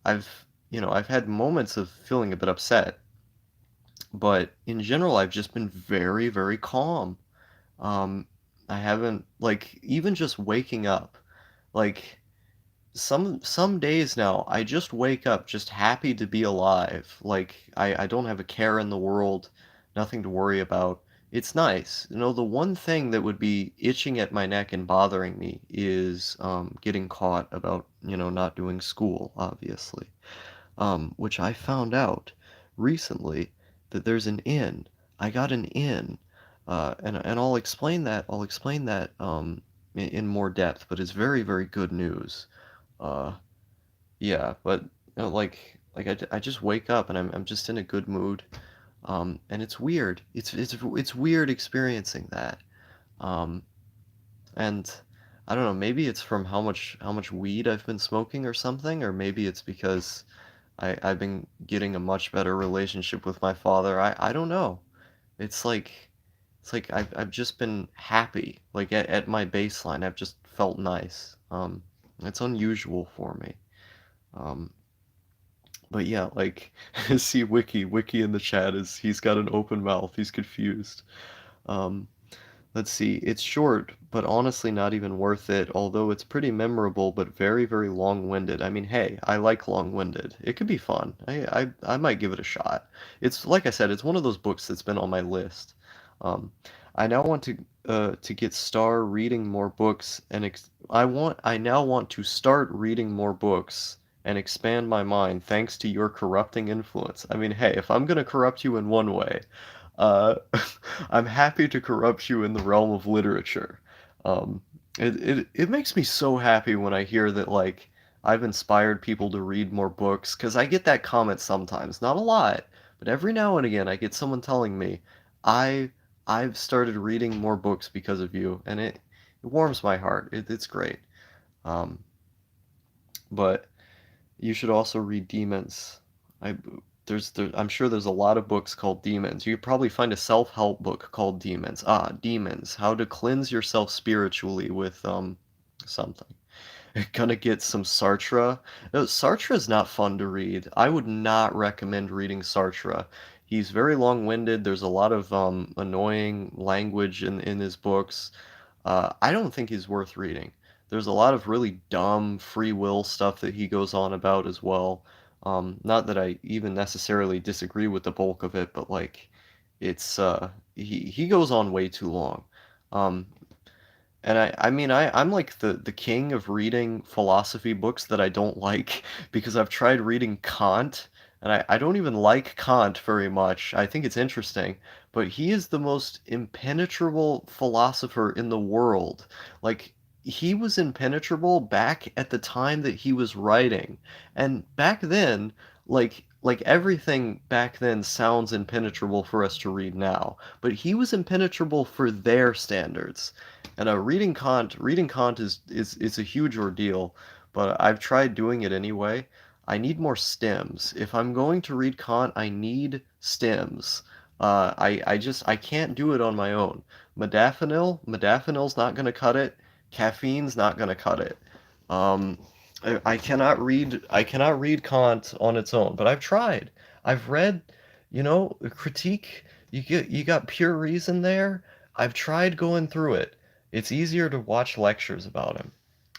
I've had moments of feeling a bit upset, but in general, I've just been very, very calm. Um, I haven't like even just waking up, like some days now, I just wake up just happy to be alive. Like I don't have a care in the world, nothing to worry about. It's nice. The one thing that would be itching at my neck and bothering me is getting caught about, not doing school, obviously. Which I found out recently that there's an in. I got an in. And I'll explain that in more depth, but it's very, very good news. Uh, yeah, but I just wake up and I'm just in a good mood. And it's weird. It's weird experiencing that. Um, and I don't know, maybe it's from how much weed I've been smoking or something, or maybe it's because I've been getting a much better relationship with my father. I don't know. It's like I've just been happy. Like at my baseline, I've just felt nice. It's unusual for me. Um, But yeah, like see Wiki in the chat is he's got an open mouth. He's confused. Um, let's see. It's short, but honestly not even worth it, although it's pretty memorable but very, very long-winded. I mean, hey, I like long-winded. It could be fun. I might give it a shot. It's like I said, it's one of those books that's been on my list. Um, I now want to get star reading more books and I now want to start reading more books and expand my mind thanks to your corrupting influence. I mean, hey, if I'm gonna corrupt you in one way, uh, I'm happy to corrupt you in the realm of literature. Um, it makes me so happy when I hear that like I've inspired people to read more books because I get that comment sometimes, not a lot, but every now and again I get someone telling me I I've started reading more books because of you, and it warms my heart. It's great. Um, but you should also read Demons. I I'm sure there's a lot of books called Demons. You could probably find a self-help book called Demons. Demons. How to cleanse yourself spiritually with something. Gonna get some Sartre. No, Sartre is not fun to read. I would not recommend reading Sartre. He's very long-winded. There's a lot of annoying language in his books. I don't think he's worth reading. There's a lot of really dumb free will stuff that he goes on about as well. Not that I even necessarily disagree with the bulk of it, but like, he goes on way too long. Um, and I mean I'm like the king of reading philosophy books that I don't like because I've tried reading Kant and I don't even like Kant very much. I think it's interesting, but he is the most impenetrable philosopher in the world. Like he was impenetrable back at the time that he was writing. And back then, like everything back then sounds impenetrable for us to read now, but he was impenetrable for their standards. And reading Kant is a huge ordeal, but I've tried doing it anyway. I need more stems. If I'm going to read Kant, I need stems. I can't do it on my own. Modafinil's not gonna cut it. Caffeine's not gonna cut it. Um, I cannot read Kant on its own, but I've tried. I've read, critique. You got pure reason there. I've tried going through it. It's easier to watch lectures about him.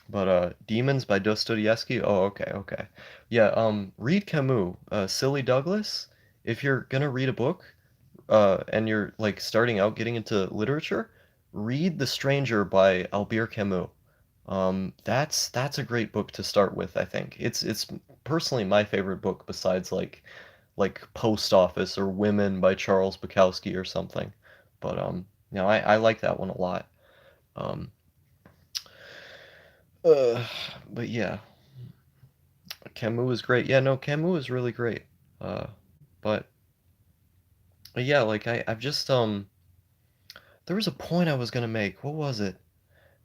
But Demons by Dostoevsky. Oh, okay, okay. Yeah, read Camus. Silly Douglas. If you're gonna read a book, and you're like starting out getting into literature, read The Stranger by Albert Camus. That's a great book to start with, I think. It's personally my favorite book besides like Post Office or Women by Charles Bukowski or something. But I like that one a lot. Um, uh, but yeah, Camus is great. Yeah, no, Camus is really great. Uh, but yeah, like I've just there was a point I was gonna make. What was it?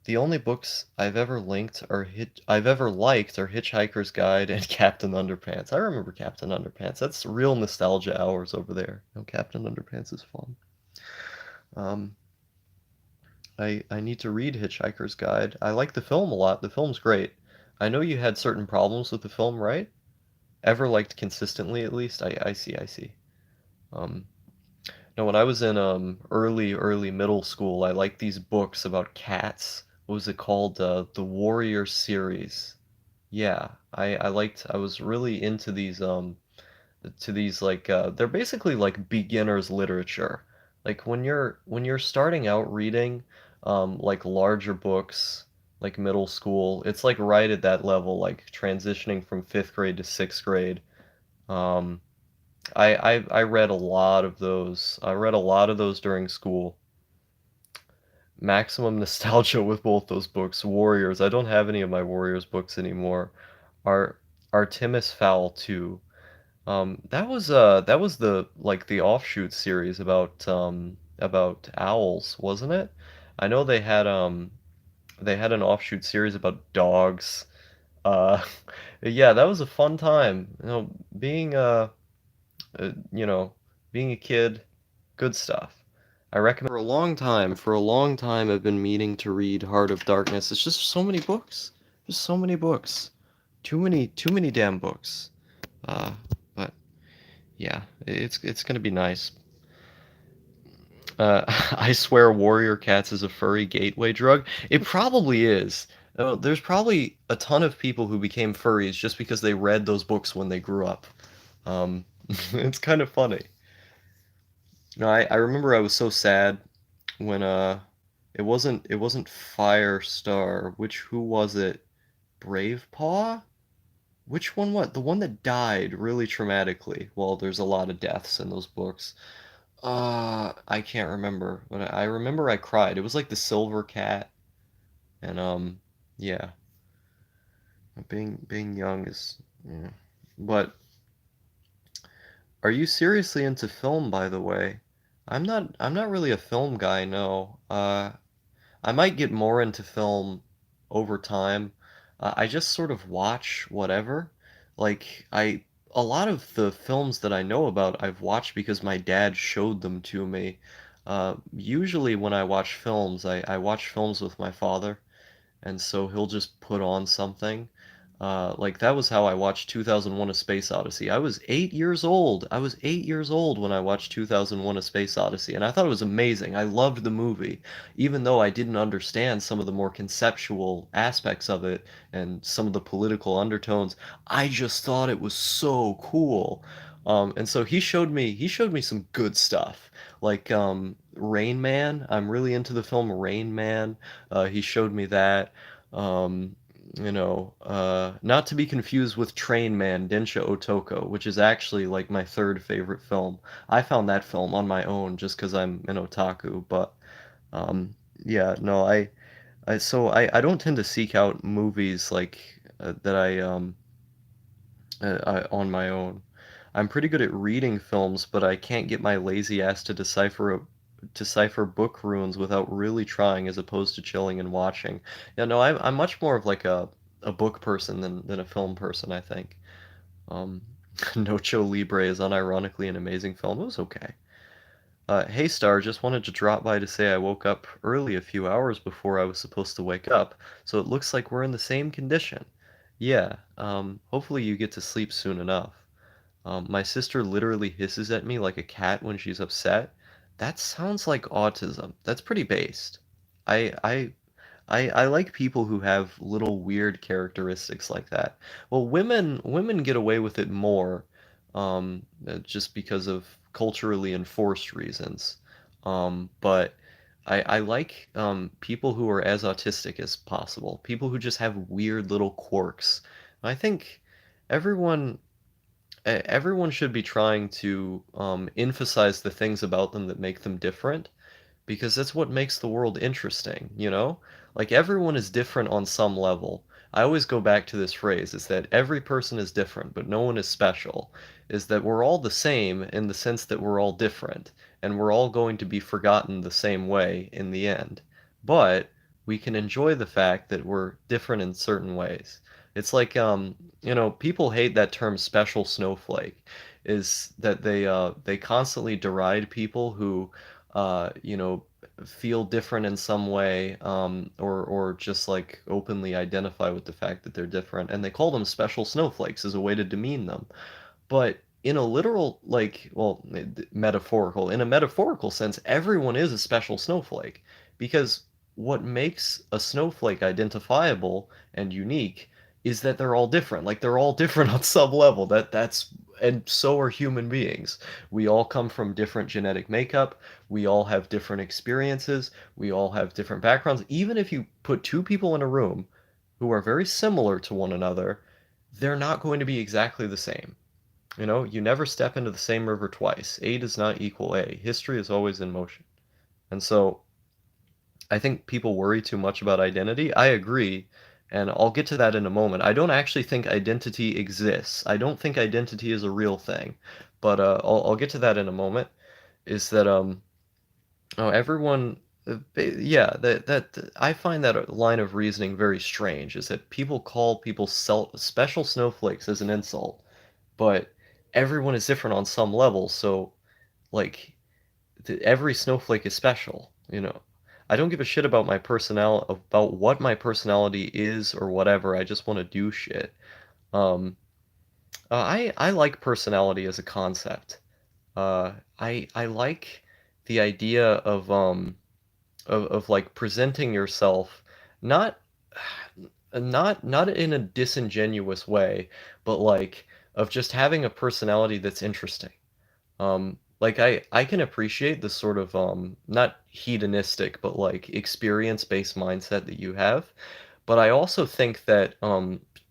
The only books I've ever liked are Hitchhiker's Guide and Captain Underpants. I remember Captain Underpants. That's real nostalgia hours over there. No, Captain Underpants is fun. Um, I need to read Hitchhiker's Guide. I like the film a lot. The film's great. I know you had certain problems with the film, right? Ever liked consistently at least? I see, I see. Um, no, when I was in early middle school, I liked these books about cats. What was it called? The Warrior series. Yeah, I was really into these like they're basically like beginner's literature. Like when you're starting out reading like larger books, like middle school, it's like right at that level, like transitioning from fifth grade to sixth grade. Um, I read a lot of those. I read a lot of those during school. Maximum nostalgia with both those books. Warriors. I don't have any of my Warriors books anymore. Ar Artemis Fowl 2. That was the like the offshoot series about owls, wasn't it? I know they had an offshoot series about dogs. Uh yeah, that was a fun time. Being you know, being a kid, good stuff. I recommend for a long time I've been meaning to read Heart of Darkness. It's just so many books. Just so many books. Too many damn books. But yeah, it's gonna be nice. I swear Warrior Cats is a furry gateway drug. It probably is. There's probably a ton of people who became furries just because they read those books when they grew up. Um, it's kind of funny. I remember I was so sad when it wasn't Firestar. Who was it? Brave Paw? Which one what? The one that died really traumatically. Well, there's a lot of deaths in those books. I can't remember, but I remember I cried. It was like the Silver Cat, and yeah, being young is yeah. But are you seriously into film, by the way? I'm not really a film guy, no. I might get more into film over time. I just sort of watch whatever. A lot of the films that I know about, I've watched because my dad showed them to me. Usually when I watch films, I watch films with my father, and so he'll just put on something. Like that was how I watched 2001: A Space Odyssey. I was 8 years old. I was 8 years old when I watched 2001: A Space Odyssey, and I thought it was amazing. I loved the movie, even though I didn't understand some of the more conceptual aspects of it and some of the political undertones. I just thought it was so cool. And so he showed me some good stuff, like Rain Man. I'm really into the film Rain Man. He showed me that. Um, not to be confused with Train Man, Densha Otoko, which is actually like my third favorite film. I found that film on my own just because I'm an otaku, but um, yeah, no, I don't tend to seek out movies like that on my own. I'm pretty good at reading films, but I can't get my lazy ass to decipher book runes without really trying, as opposed to chilling and watching. Yeah, no, I'm much more of like a book person than a film person, I think. Um, Nocho Libre is unironically an amazing film. It was okay. Hey Star, just wanted to drop by to say I woke up early a few hours before I was supposed to wake up, so it looks like we're in the same condition. Yeah, hopefully you get to sleep soon enough. My sister literally hisses at me like a cat when she's upset. That sounds like autism. That's pretty based. I I I like people who have little weird characteristics like that. Well, women get away with it more, just because of culturally enforced reasons. But I like people who are as autistic as possible. People who just have weird little quirks. I think everyone everyone should be trying to emphasize the things about them that make them different, because that's what makes the world interesting, you know? Like everyone is different on some level. I always go back to this phrase, is that every person is different, but no one is special. Is that we're all the same in the sense that we're all different, and we're all going to be forgotten the same way in the end. But we can enjoy the fact that we're different in certain ways. It's like people hate that term special snowflake, is that they constantly deride people who uh, you know, feel different in some way, or just like openly identify with the fact that they're different, and they call them special snowflakes as a way to demean them. But in a literal, like, well, metaphorical, in a metaphorical sense, everyone is a special snowflake, because what makes a snowflake identifiable and unique is that they're all different. Like they're all different on some level. And so are human beings. We all come from different genetic makeup. We all have different experiences. We all have different backgrounds. Even if you put two people in a room who are very similar to one another, they're not going to be exactly the same. You never step into the same river twice. A does not equal A. History is always in motion. And so I think people worry too much about identity. I agree, and I'll get to that in a moment. I don't actually think identity exists. I don't think identity is a real thing, but I'll get to that in a moment. Is that oh, everyone, yeah, that I find that line of reasoning very strange. Is that people call people special snowflakes as an insult, but everyone is different on some level. So like every snowflake is special. I don't give a shit about what my personality is or whatever. I just want to do shit. Um, I like personality as a concept. I like the idea of like presenting yourself, not not in a disingenuous way, but like of just having a personality that's interesting. Like I can appreciate the sort of not hedonistic but like experience-based mindset that you have, but I also think that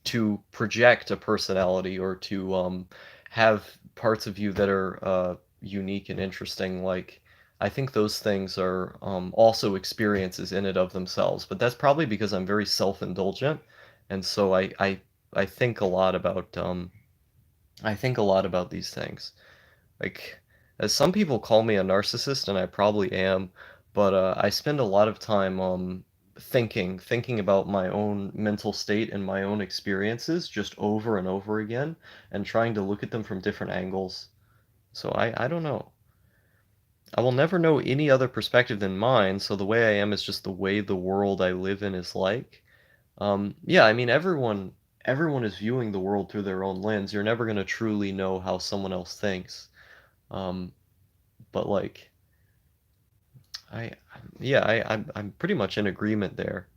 to project a personality or to have parts of you that are unique and interesting, like I think those things are also experiences in and of themselves. But that's probably because I'm very self-indulgent, and so I think a lot about these things. Like, as some people call me a narcissist, and I probably am, but I spend a lot of time thinking about my own mental state and my own experiences just over and over again, and trying to look at them from different angles. So I don't know. I will never know any other perspective than mine, so the way I am is just the way the world I live in is like. Yeah, I mean everyone is viewing the world through their own lens. You're never gonna truly know how someone else thinks. Um, but like I yeah, I'm pretty much in agreement there.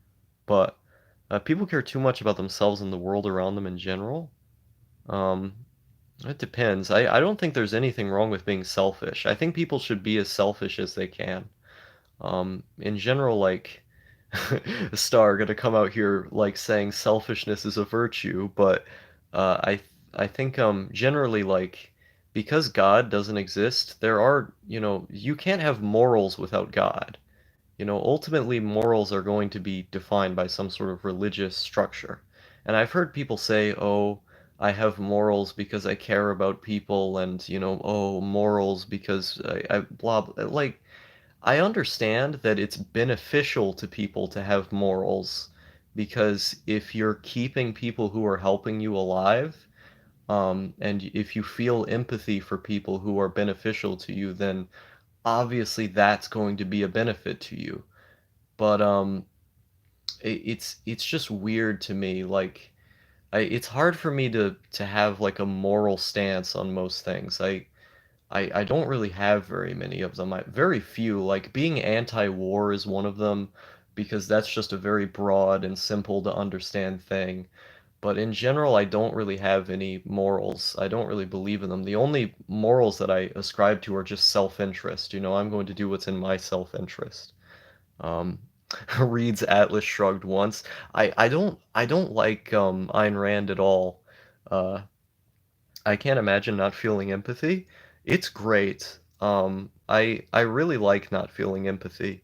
But people care too much about themselves and the world around them in general. Um, it depends. I don't think there's anything wrong with being selfish. I think people should be as selfish as they can. In general, like Star gonna come out here like saying selfishness is a virtue, but I think generally like because God doesn't exist, there are, you can't have morals without God. Ultimately morals are going to be defined by some sort of religious structure. And I've heard people say, "Oh, I have morals because I care about people," and "Oh, morals because I blah blah." Like I understand that it's beneficial to people to have morals because if you're keeping people who are helping you alive, and if you feel empathy for people who are beneficial to you, then obviously that's going to be a benefit to you. But it's just weird to me. Like it's hard for me to have like a moral stance on most things. I don't really have very many of them. Very few. Like being anti-war is one of them because that's just a very broad and simple to understand thing. But in general, I don't really have any morals. I don't really believe in them. The only morals that I ascribe to are just self-interest. I'm going to do what's in my self-interest. Um, reads Atlas Shrugged once. I don't like Ayn Rand at all. Uh, I can't imagine not feeling empathy. It's great. I really like not feeling empathy,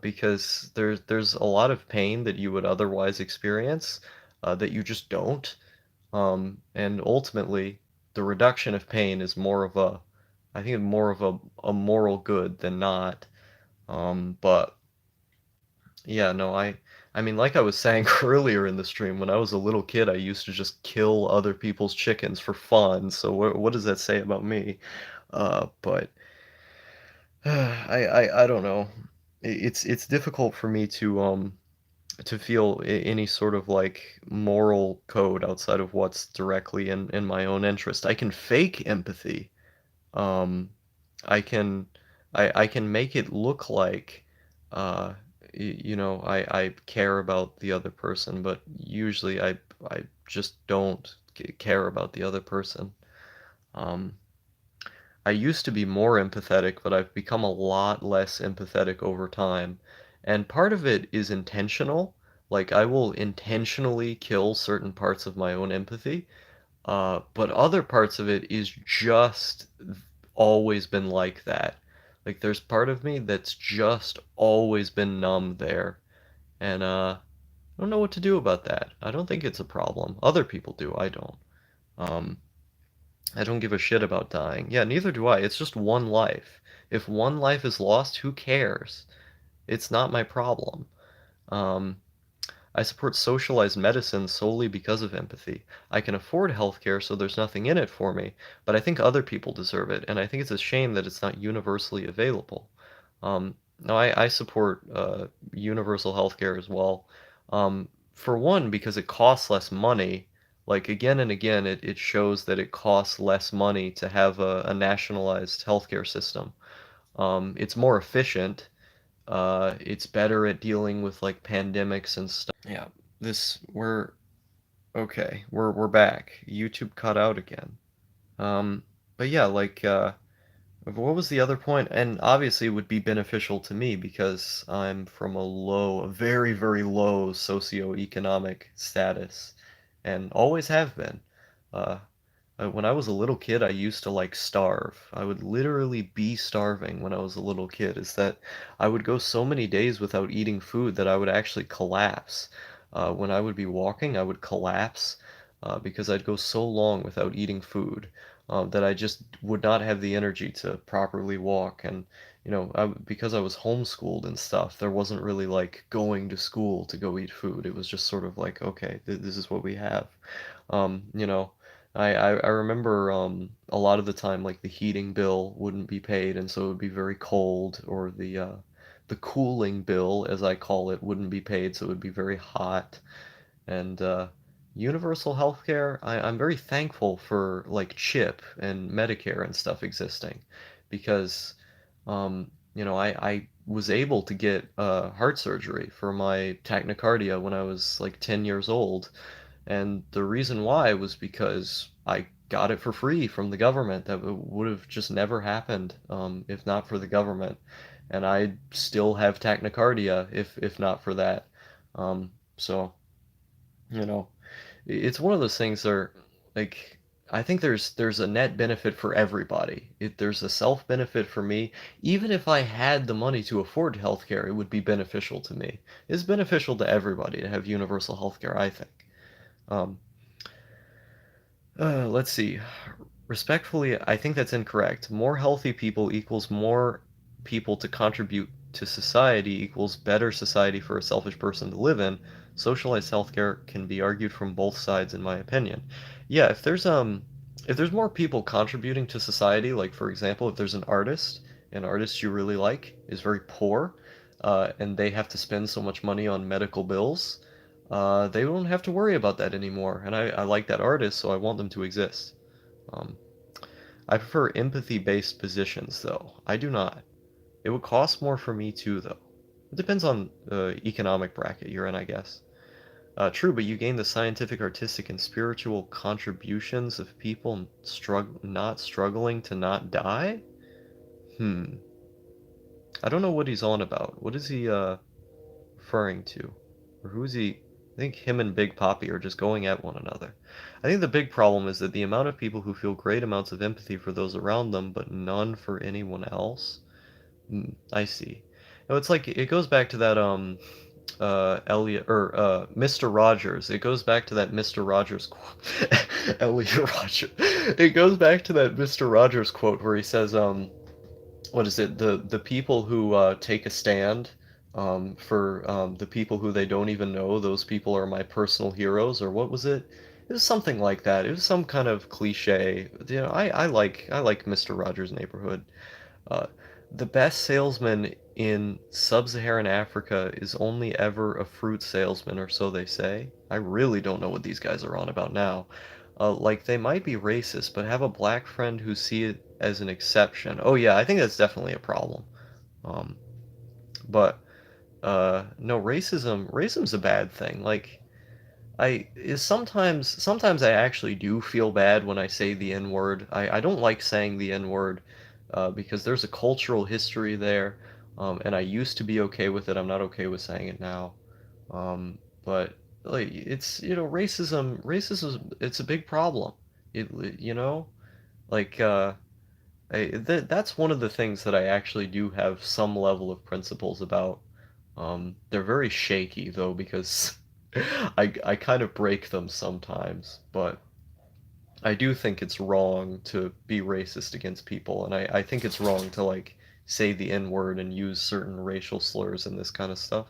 because there's a lot of pain that you would otherwise experience, that you just don't. And ultimately, the reduction of pain is I think more of a moral good than not. But yeah, no, I mean, like I was saying earlier in the stream, when I was a little kid, I used to just kill other people's chickens for fun. So what does that say about me? But I don't know. It's difficult for me to feel any sort of like moral code outside of what's directly in my own interest. I can fake empathy. Um, I can I can make it look like uh I care about the other person, but usually I just don't care about the other person. Um, I used to be more empathetic, but I've become a lot less empathetic over time. And part of it is intentional. Like I will intentionally kill certain parts of my own empathy, but other parts of it is just always been like that. Like there's part of me that's just always been numb there. And I don't know what to do about that. I don't think it's a problem. Other people do. I don't. Um, I don't give a shit about dying. Yeah, neither do I. It's just one life. If one life is lost, who cares? It's not my problem. Um, I support socialized medicine solely because of empathy. I can afford healthcare, so there's nothing in it for me, but I think other people deserve it, and I think it's a shame that it's not universally available. No, I support universal healthcare as well. For one, because it costs less money. Like again and again, it shows that it costs less money to have a nationalized healthcare system. It's more efficient, it's better at dealing with like pandemics and stuff. Yeah, we're okay. We're back. YouTube cut out again. Um, but yeah, like what was the other point? And obviously it would be beneficial to me because I'm from a very, very low socioeconomic status and always have been. Uh, when I was a little kid, I used to like starve. I would literally be starving when I was a little kid. Is that I would go so many days without eating food that I would actually collapse. When I would be walking, I would collapse because I'd go so long without eating food that I just would not have the energy to properly walk. And because I was homeschooled and stuff, there wasn't really like going to school to go eat food. It was just sort of like, okay, this is what we have. Um, you know. I remember a lot of the time like the heating bill wouldn't be paid and so it would be very cold or the cooling bill, as I call it, wouldn't be paid, so it would be very hot. And universal healthcare, I'm very thankful for like CHIP and Medicare and stuff existing because I was able to get heart surgery for my tachycardia when I was like 10 years old. And the reason why was because I got it for free from the government. That would have just never happened if not for the government. And I still have tachycardia if not for that. So, you know, it's one of those things where, like, I think there's a net benefit for everybody. There's a self benefit for me. Even if I had the money to afford healthcare, it would be beneficial to me. It's beneficial to everybody to have universal healthcare, I think. Um, let's see. Respectfully, I think that's incorrect. More healthy people equals more people to contribute to society equals better society for a selfish person to live in. Socialized healthcare can be argued from both sides, in my opinion. Yeah, if there's more people contributing to society, like for example, if there's an artist you really like is very poor, and they have to spend so much money on medical bills, they don't have to worry about that anymore. And I like that artist, so I want them to exist. Um, I prefer empathy-based positions, though. I do not. It would cost more for me too, though. It depends on the economic bracket you're in, I guess. True, but you gain the scientific, artistic, and spiritual contributions of people not struggling to not die? Hmm. I don't know what he's on about. What is he referring to? Or who's he? I think him and Big Poppy are just going at one another. I think the big problem is that the amount of people who feel great amounts of empathy for those around them, but none for anyone else. I see. No, it's like it goes back to that Elliot or Mr. Rogers. It goes back to that Mr. Rogers quote. Elliot Rogers. It goes back to that Mr. Rogers quote where he says what is it? The people who take a stand for the people who they don't even know, those people are my personal heroes, or what was it? It was something like that. It was some kind of cliche. I like Mr. Rogers' Neighborhood. Uh, the best salesman in sub-Saharan Africa is only ever a fruit salesman, or so they say. I really don't know what these guys are on about now. Like, they might be racist, but have a black friend who see it as an exception. Oh yeah, I think that's definitely a problem. Um, but no, racism's a bad thing. Like, sometimes I actually do feel bad when I say the N-word. I don't like saying the N-word because there's a cultural history there, and I used to be okay with it. I'm not okay with saying it now. But like it's racism it's a big problem. It you know like that's one of the things that I actually do have some level of principles about. They're very shaky though because I kind of break them sometimes, but I do think it's wrong to be racist against people, and I think it's wrong to like say the N-word and use certain racial slurs and this kind of stuff.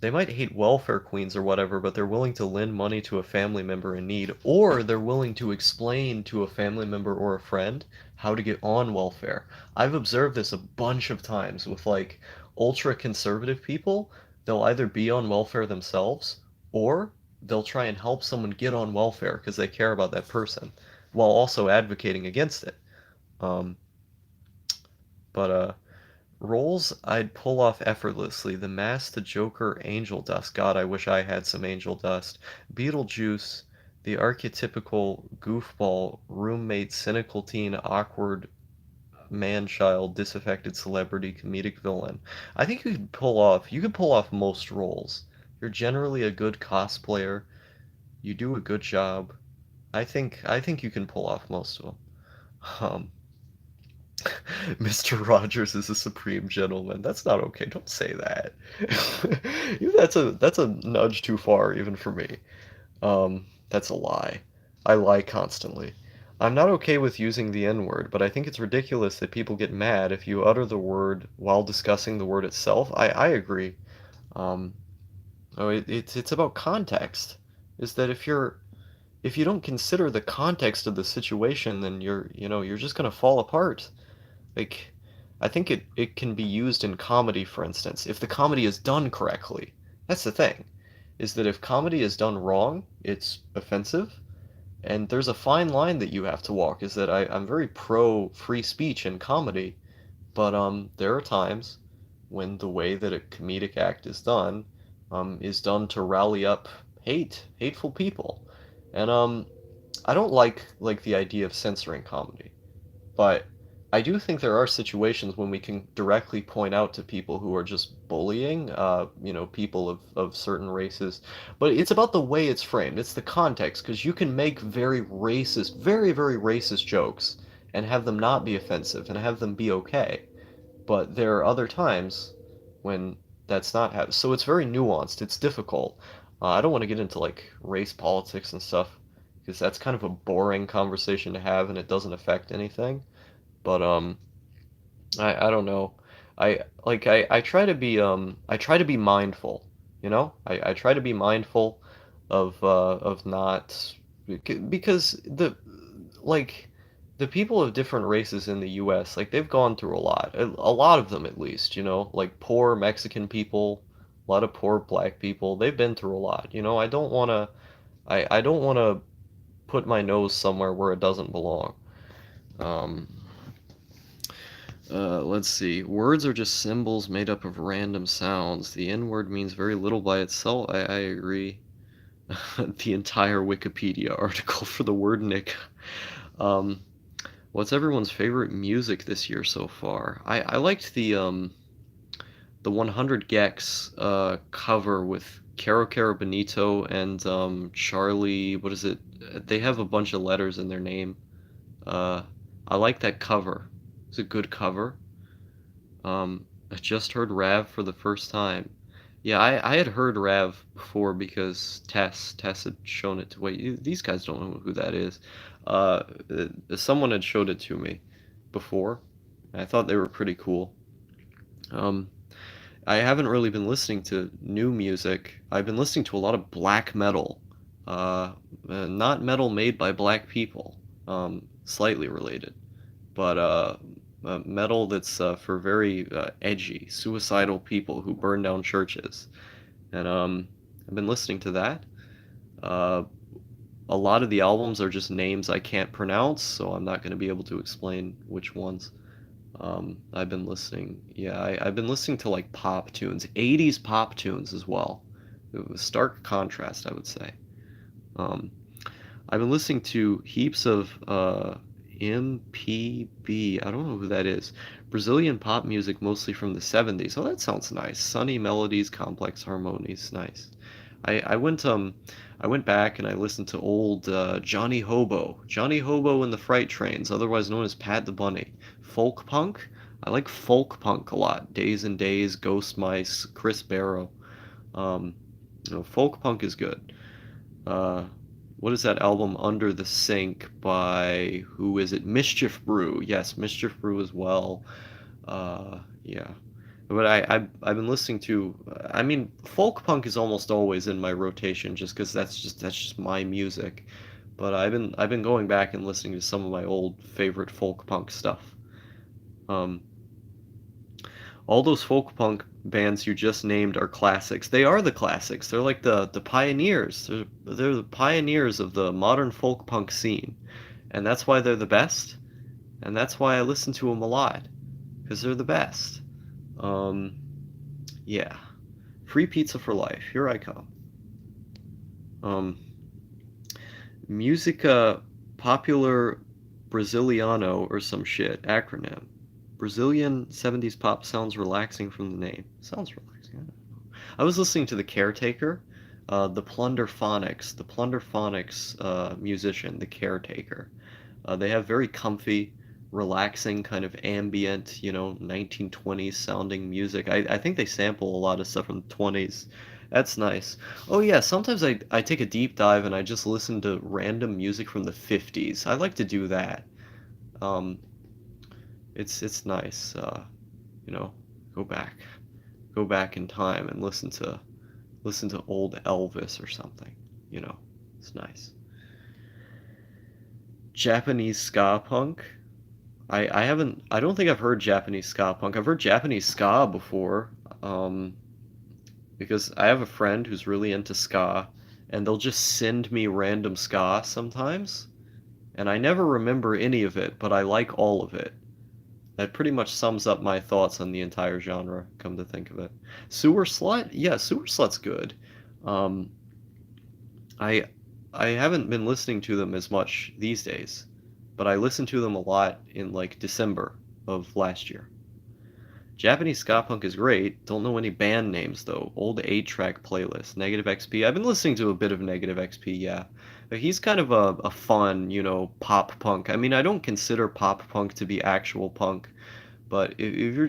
They might hate welfare queens or whatever, but they're willing to lend money to a family member in need, or they're willing to explain to a family member or a friend how to get on welfare. I've observed this a bunch of times with like ultra conservative people. They'll either be on welfare themselves, or they'll try and help someone get on welfare because they care about that person, while also advocating against it. Um, but roles I'd pull off effortlessly. The Mask, the Joker, Angel Dust. God, I wish I had some Angel Dust. Beetlejuice, the archetypical goofball, roommate, cynical teen, awkward man-child, disaffected celebrity, comedic villain. I think you could pull off most roles. You're generally a good cosplayer. You do a good job. I think you can pull off most of them. Um, Mr. Rogers is a supreme gentleman. That's not okay. Don't say that. That's a nudge too far even for me. That's a lie. I lie constantly. I'm not okay with using the N-word, but I think it's ridiculous that people get mad if you utter the word while discussing the word itself. I agree. Um, it's about context. Is that if you don't consider the context of the situation, then you're just gonna fall apart. Like, I think it can be used in comedy, for instance, if the comedy is done correctly. That's the thing, is that if comedy is done wrong, it's offensive. And there's a fine line that you have to walk, is that I'm very pro free speech in comedy, but there are times when the way that a comedic act is done to rally up hateful people. And I don't like the idea of censoring comedy. But I do think there are situations when we can directly point out to people who are just bullying, people of certain races. But it's about the way it's framed. It's the context, because you can make very racist, very, very racist jokes and have them not be offensive and have them be okay. But there are other times when that's not so it's very nuanced. It's difficult. I don't want to get into like race politics and stuff because that's kind of a boring conversation to have and it doesn't affect anything. But I don't know. I try to be mindful, you know? I try to be mindful of not because like the people of different races in the US, like they've gone through a lot of them at least, like poor Mexican people, a lot of poor black people, they've been through a lot, I don't want to put my nose somewhere where it doesn't belong. Um, let's see. Words are just symbols made up of random sounds. The N word means very little by itself. I agree. The entire Wikipedia article for the word Nick. Um, what's everyone's favorite music this year so far? I liked the 100 gecs cover with Caro Caro Benito and Charlie. What is it? They have a bunch of letters in their name. Uh, I like that cover. It's a good cover. I just heard Rav for the first time. Yeah, I had heard Rav before because Tess had shown it to. Wait, these guys don't know who that is. Someone had showed it to me before. I thought they were pretty cool. Um, I haven't really been listening to new music. I've been listening to a lot of black metal. Not metal made by black people. Slightly related, but metal that's for very edgy, suicidal people who burn down churches. And I've been listening to that. Uh, a lot of the albums are just names I can't pronounce, so I'm not going to be able to explain which ones. I've been listening. Yeah, I've been listening to like pop tunes, 80s pop tunes as well. It was stark contrast, I would say. Um, I've been listening to heaps of MPB. I don't know who that is. Brazilian pop music, mostly from the 70s. Oh, that sounds nice. Sunny melodies, complex harmonies. Nice. I went back and I listened to old Johnny Hobo and the Fright Trains, otherwise known as Pat the Bunny. Folk punk. I like folk punk a lot. Days and Days, Ghost Mice, Chris Barrow. Um, folk punk is good. Uh, what is that album Under the Sink by who is it? Mischief Brew. Yes, Mischief Brew as well. Yeah. But I've been listening to I mean folk punk is almost always in my rotation just because that's just my music. But I've been going back and listening to some of my old favorite folk punk stuff. Um, all those folk punk bands you just named are classics. They are the classics. They're like the pioneers. They're the pioneers of the modern folk punk scene, and that's why they're the best. And that's why I listen to them a lot, because they're the best. Um, yeah. Free pizza for life. Here I come. Um, Musica Popular Brasiliano or some shit acronym. Brazilian 70s pop sounds relaxing from the name. Sounds relaxing. I don't know. I was listening to The Caretaker, the Plunderphonics musician, The Caretaker. They have very comfy, relaxing, kind of ambient, 1920s sounding music. I think they sample a lot of stuff from the 20s. That's nice. Oh yeah, sometimes I take a deep dive and I just listen to random music from the 50s. I like to do that. Um, it's nice, you know, go back, go back in time and listen to old Elvis or something. You know, it's nice. Japanese ska punk. I don't think I've heard Japanese ska punk. I've heard Japanese ska before, um, because I have a friend who's really into ska, and they'll just send me random ska sometimes, and I never remember any of it, but I like all of it. That pretty much sums up my thoughts on the entire genre, come to think of it. Sewer Slut? Yeah, Sewer Slut's good. Um, I I haven't been listening to them as much these days, but I listened to them a lot in like December of last year. Japanese ska punk is great. Don't know any band names though. Old 8-track playlist. Negative XP. I've been listening to a bit of Negative XP, yeah. But he's kind of a fun, pop punk. I mean, I don't consider pop punk to be actual punk, but if you're,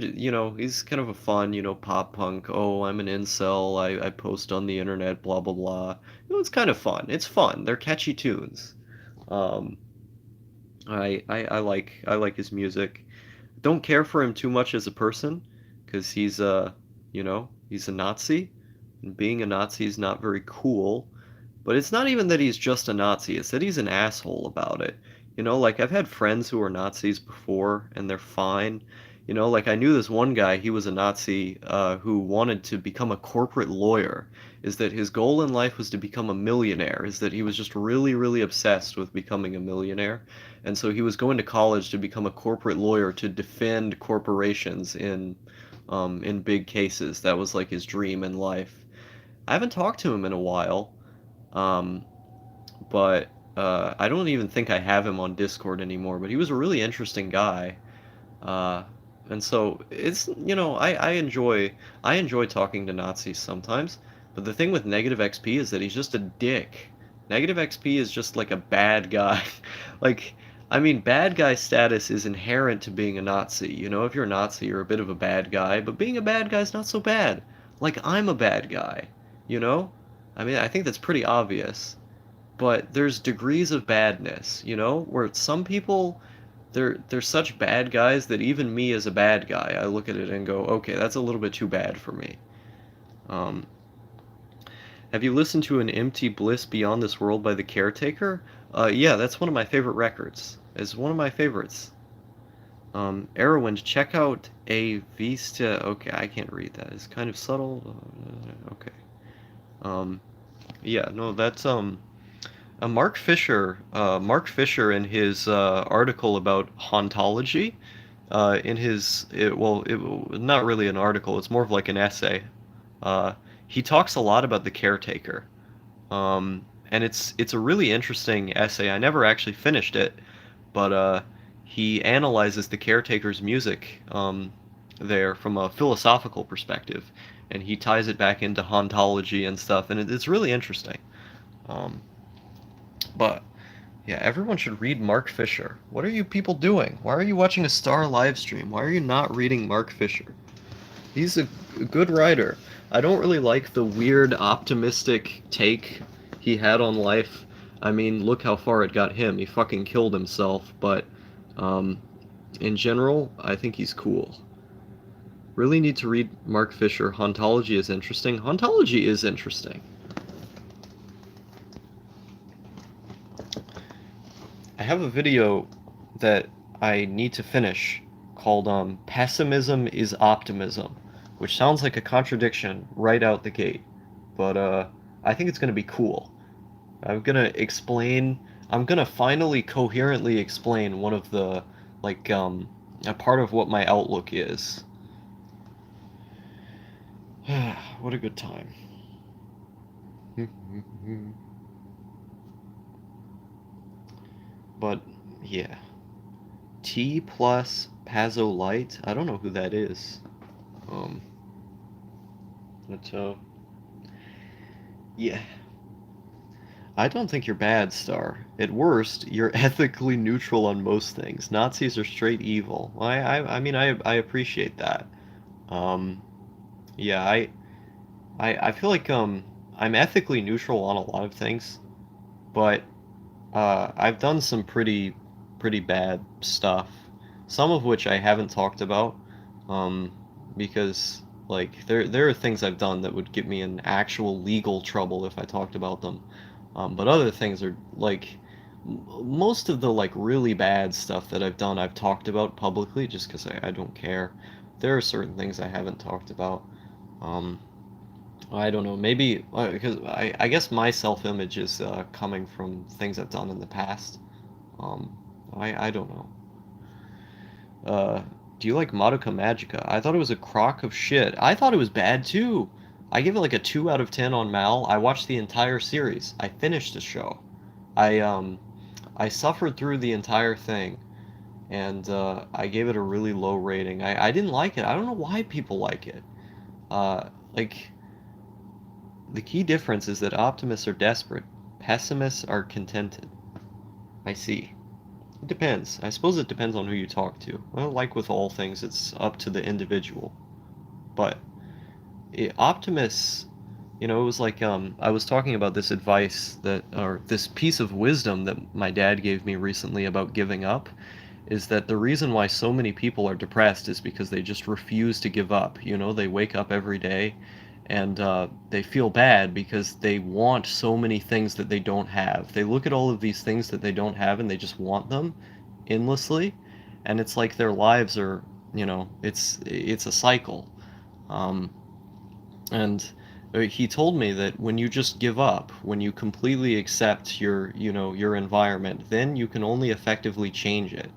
he's kind of a fun, pop punk. Oh, I'm an incel. I post on the internet, blah, blah, blah. It's kind of fun. It's fun. They're catchy tunes. Um, I like his music. Don't care for him too much as a person, because he's a Nazi, and being a Nazi is not very cool. But it's not even that he's just a Nazi, it's that he's an asshole about it. Like I've had friends who were Nazis before, and they're fine. Like I knew this one guy, he was a Nazi who wanted to become a corporate lawyer. Is that his goal in life was to become a millionaire, is that he was just really, really obsessed with becoming a millionaire. And so he was going to college to become a corporate lawyer to defend corporations in big cases. That was like his dream in life. I haven't talked to him in a while. Um, but I don't even think I have him on Discord anymore. But he was a really interesting guy, uh, and so it's I enjoy talking to Nazis sometimes. But the thing with Negative XP is that he's just a dick. Negative XP is just like a bad guy. Like, I mean, bad guy status is inherent to being a Nazi. If you're a Nazi, you're a bit of a bad guy, but being a bad guy is not so bad. Like, I'm a bad guy, you know? I mean, I think that's pretty obvious, but there's degrees of badness, where some people they're such bad guys that even me as a bad guy, I look at it and go, okay, that's a little bit too bad for me. Um, have you listened to An Empty Bliss Beyond This World by The Caretaker? Yeah, that's one of my favorite records. It's one of my favorites. Erwin, check out A Vista. Okay, I can't read that. It's kind of subtle. Okay. Um, yeah, no, that's Mark Fisher in his article about hauntology, not really an article, it's more of like an essay. Uh, he talks a lot about the caretaker, and it's a really interesting essay. I never actually finished it, but he analyzes the caretaker's music there from a philosophical perspective, and he ties it back into hauntology and stuff, and it's really interesting. Um, but yeah, everyone should read Mark Fisher. What are you people doing? Why are you watching a Star live stream? Why are you not reading Mark Fisher? He's a good writer. I don't really like the weird optimistic take he had on life. I mean, look how far it got him. He fucking killed himself, but um, in general, I think he's cool. Really need to read Mark Fisher. Hauntology is interesting. Hauntology is interesting. I have a video that I need to finish called Pessimism is Optimism, which sounds like a contradiction right out the gate, but I think it's going to be cool. I'm going to finally coherently explain one of the, like, a part of what my outlook is. What a good time. But, yeah. T plus Pazzo Light? I don't know who that is. Um, but, yeah. I don't think you're bad, Star. At worst, you're ethically neutral on most things. Nazis are straight evil. I mean, I appreciate that. Um, yeah, I feel like, I'm ethically neutral on a lot of things, but I've done some pretty bad stuff. Some of which I haven't talked about, um, because like there are things I've done that would get me in actual legal trouble if I talked about them. But other things are like most of the like really bad stuff that I've done, I've talked about publicly just because I don't care. There are certain things I haven't talked about. Um, I don't know, maybe because I guess my self-image is coming from things I've done in the past. Um, I don't know. Uh, do you like Madoka Magica? I thought it was a crock of shit. I thought it was bad too. I give it like a 2 out of 10 on Mal. I watched the entire series. I finished the show. I um I suffered through the entire thing, and I gave it a really low rating. I didn't like it. I don't know why people like it. Like the key difference is that optimists are desperate, pessimists are contented. I see. It depends. I suppose it depends on who you talk to. Well, like with all things, it's up to the individual. But optimists, it was like I was talking about this advice that, or this piece of wisdom that my dad gave me recently about giving up, is that the reason why so many people are depressed is because they just refuse to give up. They wake up every day and they feel bad because they want so many things that they don't have. They look at all of these things that they don't have and they just want them endlessly, and it's like their lives are, it's a cycle. Um, and he told me that when you just give up, when you completely accept your environment, then you can only effectively change it.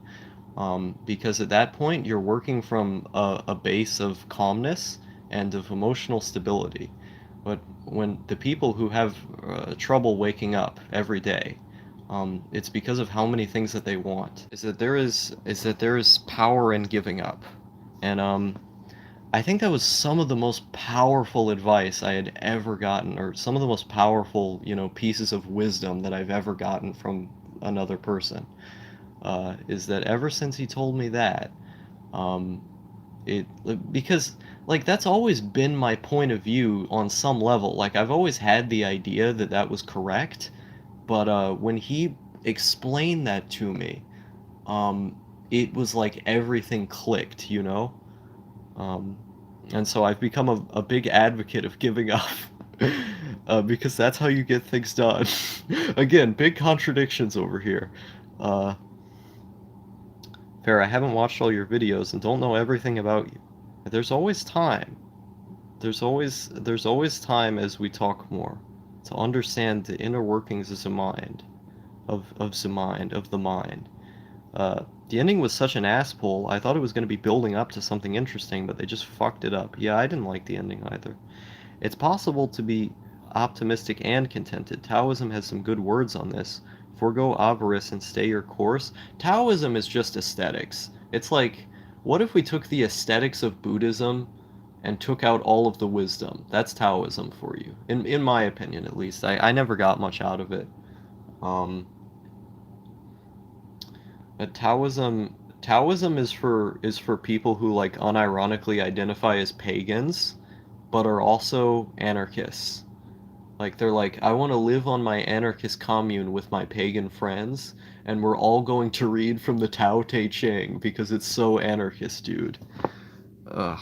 Because at that point you're working from a base of calmness and of emotional stability. But when the people who have trouble waking up every day, it's because of how many things that they want. Is that there is power in giving up, and I think that was some of the most powerful advice I had ever gotten, or some of the most powerful, pieces of wisdom that I've ever gotten from another person. Is that ever since he told me that, um, it because like that's always been my point of view on some level. Like I've always had the idea that that was correct, but when he explained that to me, um, it was like everything clicked. Um, and so I've become a big advocate of giving up. Because that's how you get things done. Again, big contradictions over here. Uh, Fair, I haven't watched all your videos and don't know everything about you. There's always time. There's always time as we talk more to understand the inner workings of the mind, of the mind. The ending was such an asspull. I thought it was going to be building up to something interesting, but they just fucked it up. Yeah, I didn't like the ending either. It's possible to be optimistic and contented. Taoism has some good words on this. Forgo avarice and stay your course. Taoism is just aesthetics. It's like, what if we took the aesthetics of Buddhism and took out all of the wisdom? That's Taoism for you. In my opinion, at least. I never got much out of it. Um, Taoism is for people who like unironically identify as pagans, but are also anarchists. Like they're like, I want to live on my anarchist commune with my pagan friends, and we're all going to read from the Tao Te Ching because it's so anarchist, dude. Ugh.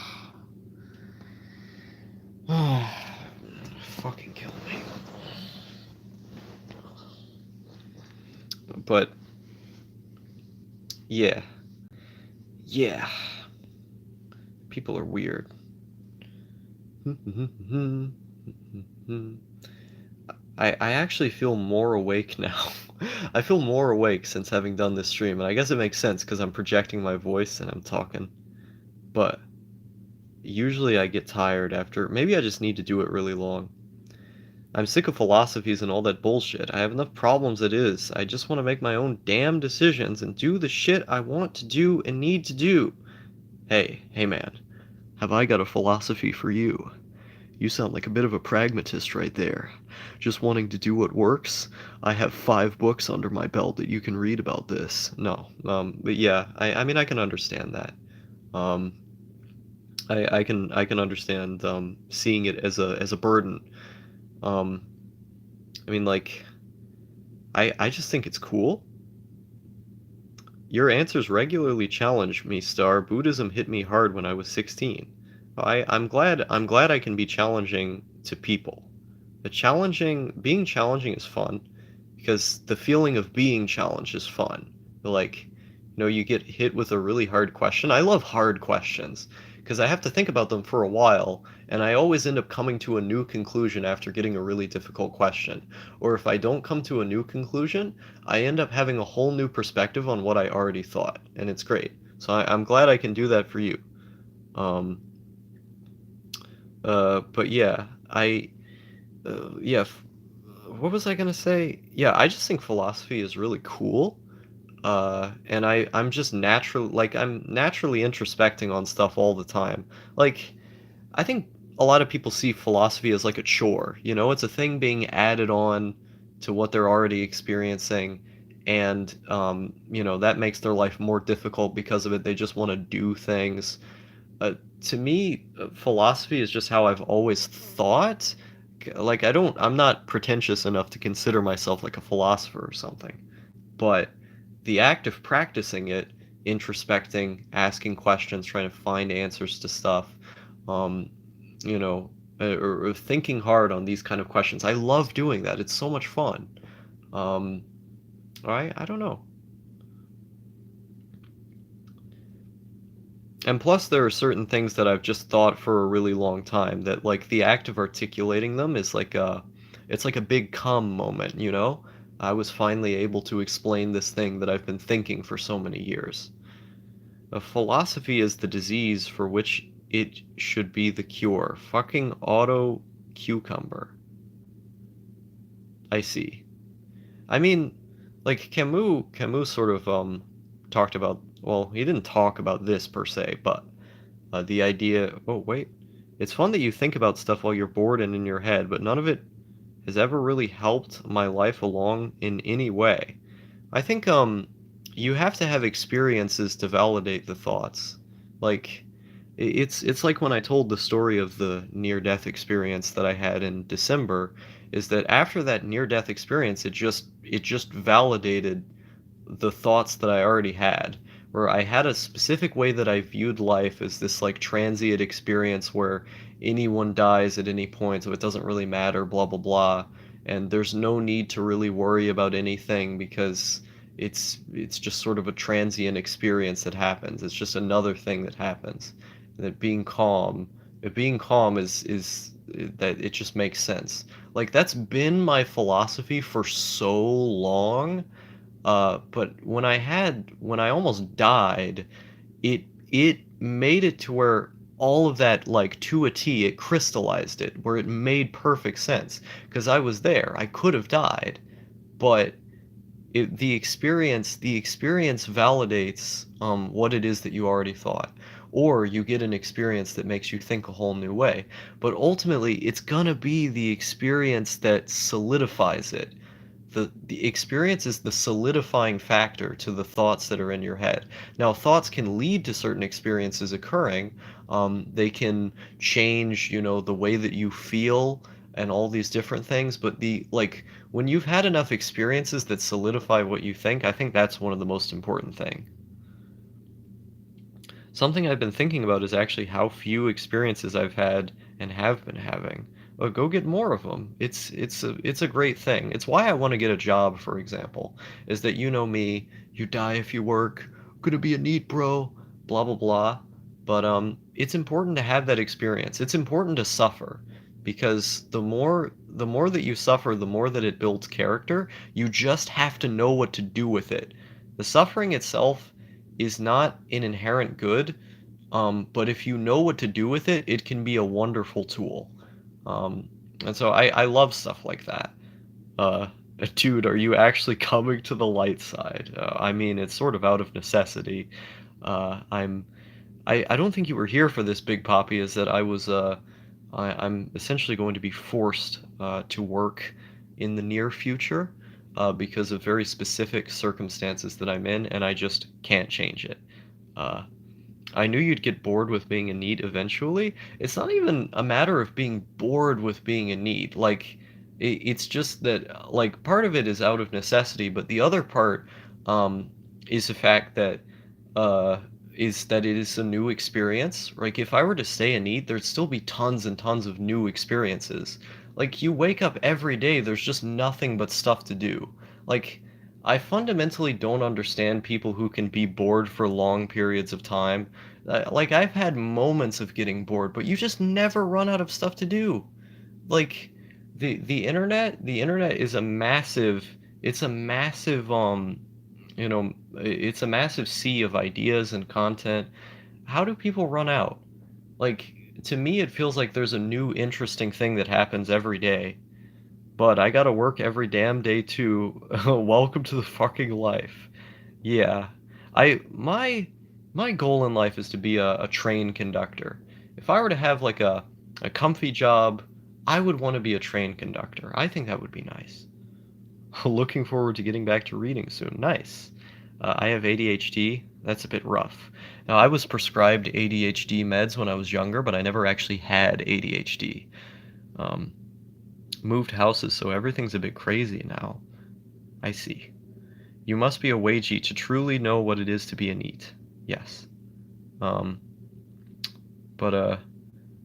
Fucking kill me. But yeah, yeah, people are weird. I actually feel more awake now. I feel more awake since having done this stream, and I guess it makes sense because I'm projecting my voice and I'm talking. But usually I get tired after. Maybe I just need to do it really long. I'm sick of philosophies and all that bullshit. I have enough problems as is. I just want to make my own damn decisions and do the shit I want to do and need to do. Hey man, have I got a philosophy for you? You sound like a bit of a pragmatist right there. Just wanting to do what works? I have 5 books under my belt that you can read about this. No, but yeah, I mean, I can understand that. Um, I can understand seeing it as a burden. Um, I mean, like, I just think it's cool. Your answers regularly challenge me, Star. Buddhism hit me hard when I was 16. I'm glad I can be challenging to people. Being challenging is fun because the feeling of being challenged is fun. Like, you get hit with a really hard question. I love hard questions because I have to think about them for a while, and I always end up coming to a new conclusion after getting a really difficult question. Or if I don't come to a new conclusion, I end up having a whole new perspective on what I already thought, and it's great. So I'm glad I can do that for you. Um, but yeah, yeah, what was I gonna say? Yeah, I just think philosophy is really cool. And I'm naturally introspecting on stuff all the time. Like, I think a lot of people see philosophy as like a chore. It's a thing being added on to what they're already experiencing, and that makes their life more difficult because of it. They just want to do things. To me, philosophy is just how I've always thought. Like, I'm not pretentious enough to consider myself like a philosopher or something. But the act of practicing it, introspecting, asking questions, trying to find answers to stuff, um, you know, or thinking hard on these kind of questions, I love doing that. It's so much fun. Um, I don't know. And plus, there are certain things that I've just thought for a really long time that, like, the act of articulating them is it's like a big calm moment. I was finally able to explain this thing that I've been thinking for so many years. A philosophy is the disease for which it should be the cure. Fucking auto cucumber. I see. I mean, like Camus sort of talked about. Well, he didn't talk about this per se, but the idea. Oh wait, it's fun that you think about stuff while you're bored and in your head, but none of it has ever really helped my life along in any way. I think you have to have experiences to validate the thoughts. Like it's like when I told the story of the near death experience that I had in December, is that after that near death experience it just validated the thoughts that I already had, where I had a specific way that I viewed life as this like transient experience where anyone dies at any point, so it doesn't really matter, blah blah blah, and there's no need to really worry about anything because it's just sort of a transient experience that happens. It's just another thing that happens. And that being calm is that it just makes sense. Like that's been my philosophy for so long, but when I almost died, it made it to where all of that, like to a T, it crystallized it, where it made perfect sense. Because I was there, I could have died, but the experience validates what it is that you already thought, or you get an experience that makes you think a whole new way. But ultimately, it's gonna be the experience that solidifies it. The experience is the solidifying factor to the thoughts that are in your head. Now, thoughts can lead to certain experiences occurring. They can change, the way that you feel and all these different things. But when you've had enough experiences that solidify what you think, I think that's one of the most important thing. Something I've been thinking about is actually how few experiences I've had and have been having. Well, go get more of them. It's a great thing. It's why I want to get a job, for example, is that me, you die if you work, gonna be a neat bro, blah blah blah. But it's important to have that experience. It's important to suffer because the more that you suffer, the more that it builds character. You just have to know what to do with it. The suffering itself is not an inherent good, but if you know what to do with it, it can be a wonderful tool. Um, and so I love stuff like that. Uh, Dude, are you actually coming to the light side? I mean, it's sort of out of necessity. I don't think you were here for this, Big Poppy, is that I'm essentially going to be forced to work in the near future because of very specific circumstances that I'm in, and I just can't change it. Uh, I knew you'd get bored with being a NEET eventually. It's not even a matter of being bored with being a NEET. Like, it's just that, like, part of it is out of necessity, but the other part um, is the fact that uh, it is a new experience. Like, if I were to stay a NEET, there'd still be tons and tons of new experiences. Like, you wake up every day, there's just nothing but stuff to do. Like, I fundamentally don't understand people who can be bored for long periods of time. Like, I've had moments of getting bored, but you just never run out of stuff to do. Like, the internet is a massive it's a massive, it's a massive sea of ideas and content. How do people run out? Like, to me, it feels like there's a new interesting thing that happens every day, but I gotta work every damn day too. Welcome to the fucking life. Yeah. My goal in life is to be a train conductor. If I were to have like a comfy job, I would want to be a train conductor. I think that would be nice. Looking forward to getting back to reading soon. Nice. I have ADHD. That's a bit rough. Now, I was prescribed ADHD meds when I was younger, but I never actually had ADHD. Um, Moved houses, so everything's a bit crazy now. I see. You must be a wagey to truly know what it is to be a neat. Yes. Um, but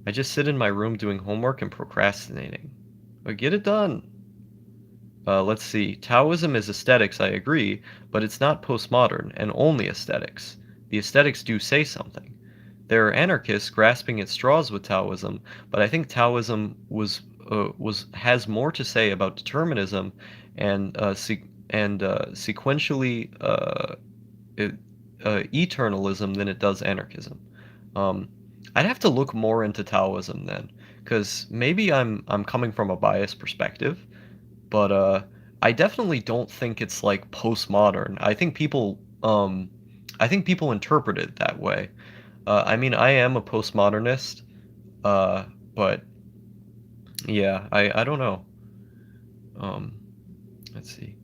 I just sit in my room doing homework and procrastinating. But get it done. Let's see. Taoism is aesthetics, I agree, but it's not postmodern and only aesthetics. The aesthetics do say something. There are anarchists grasping at straws with Taoism, but I think Taoism was has more to say about determinism and sequentially it, eternalism than it does anarchism. Um, I'd have to look more into Taoism then, because maybe I'm coming from a biased perspective, but I definitely don't think it's like postmodern. I think people interpret it that way. I mean, I am a postmodernist, uh, but yeah, I don't know. Um, let's see.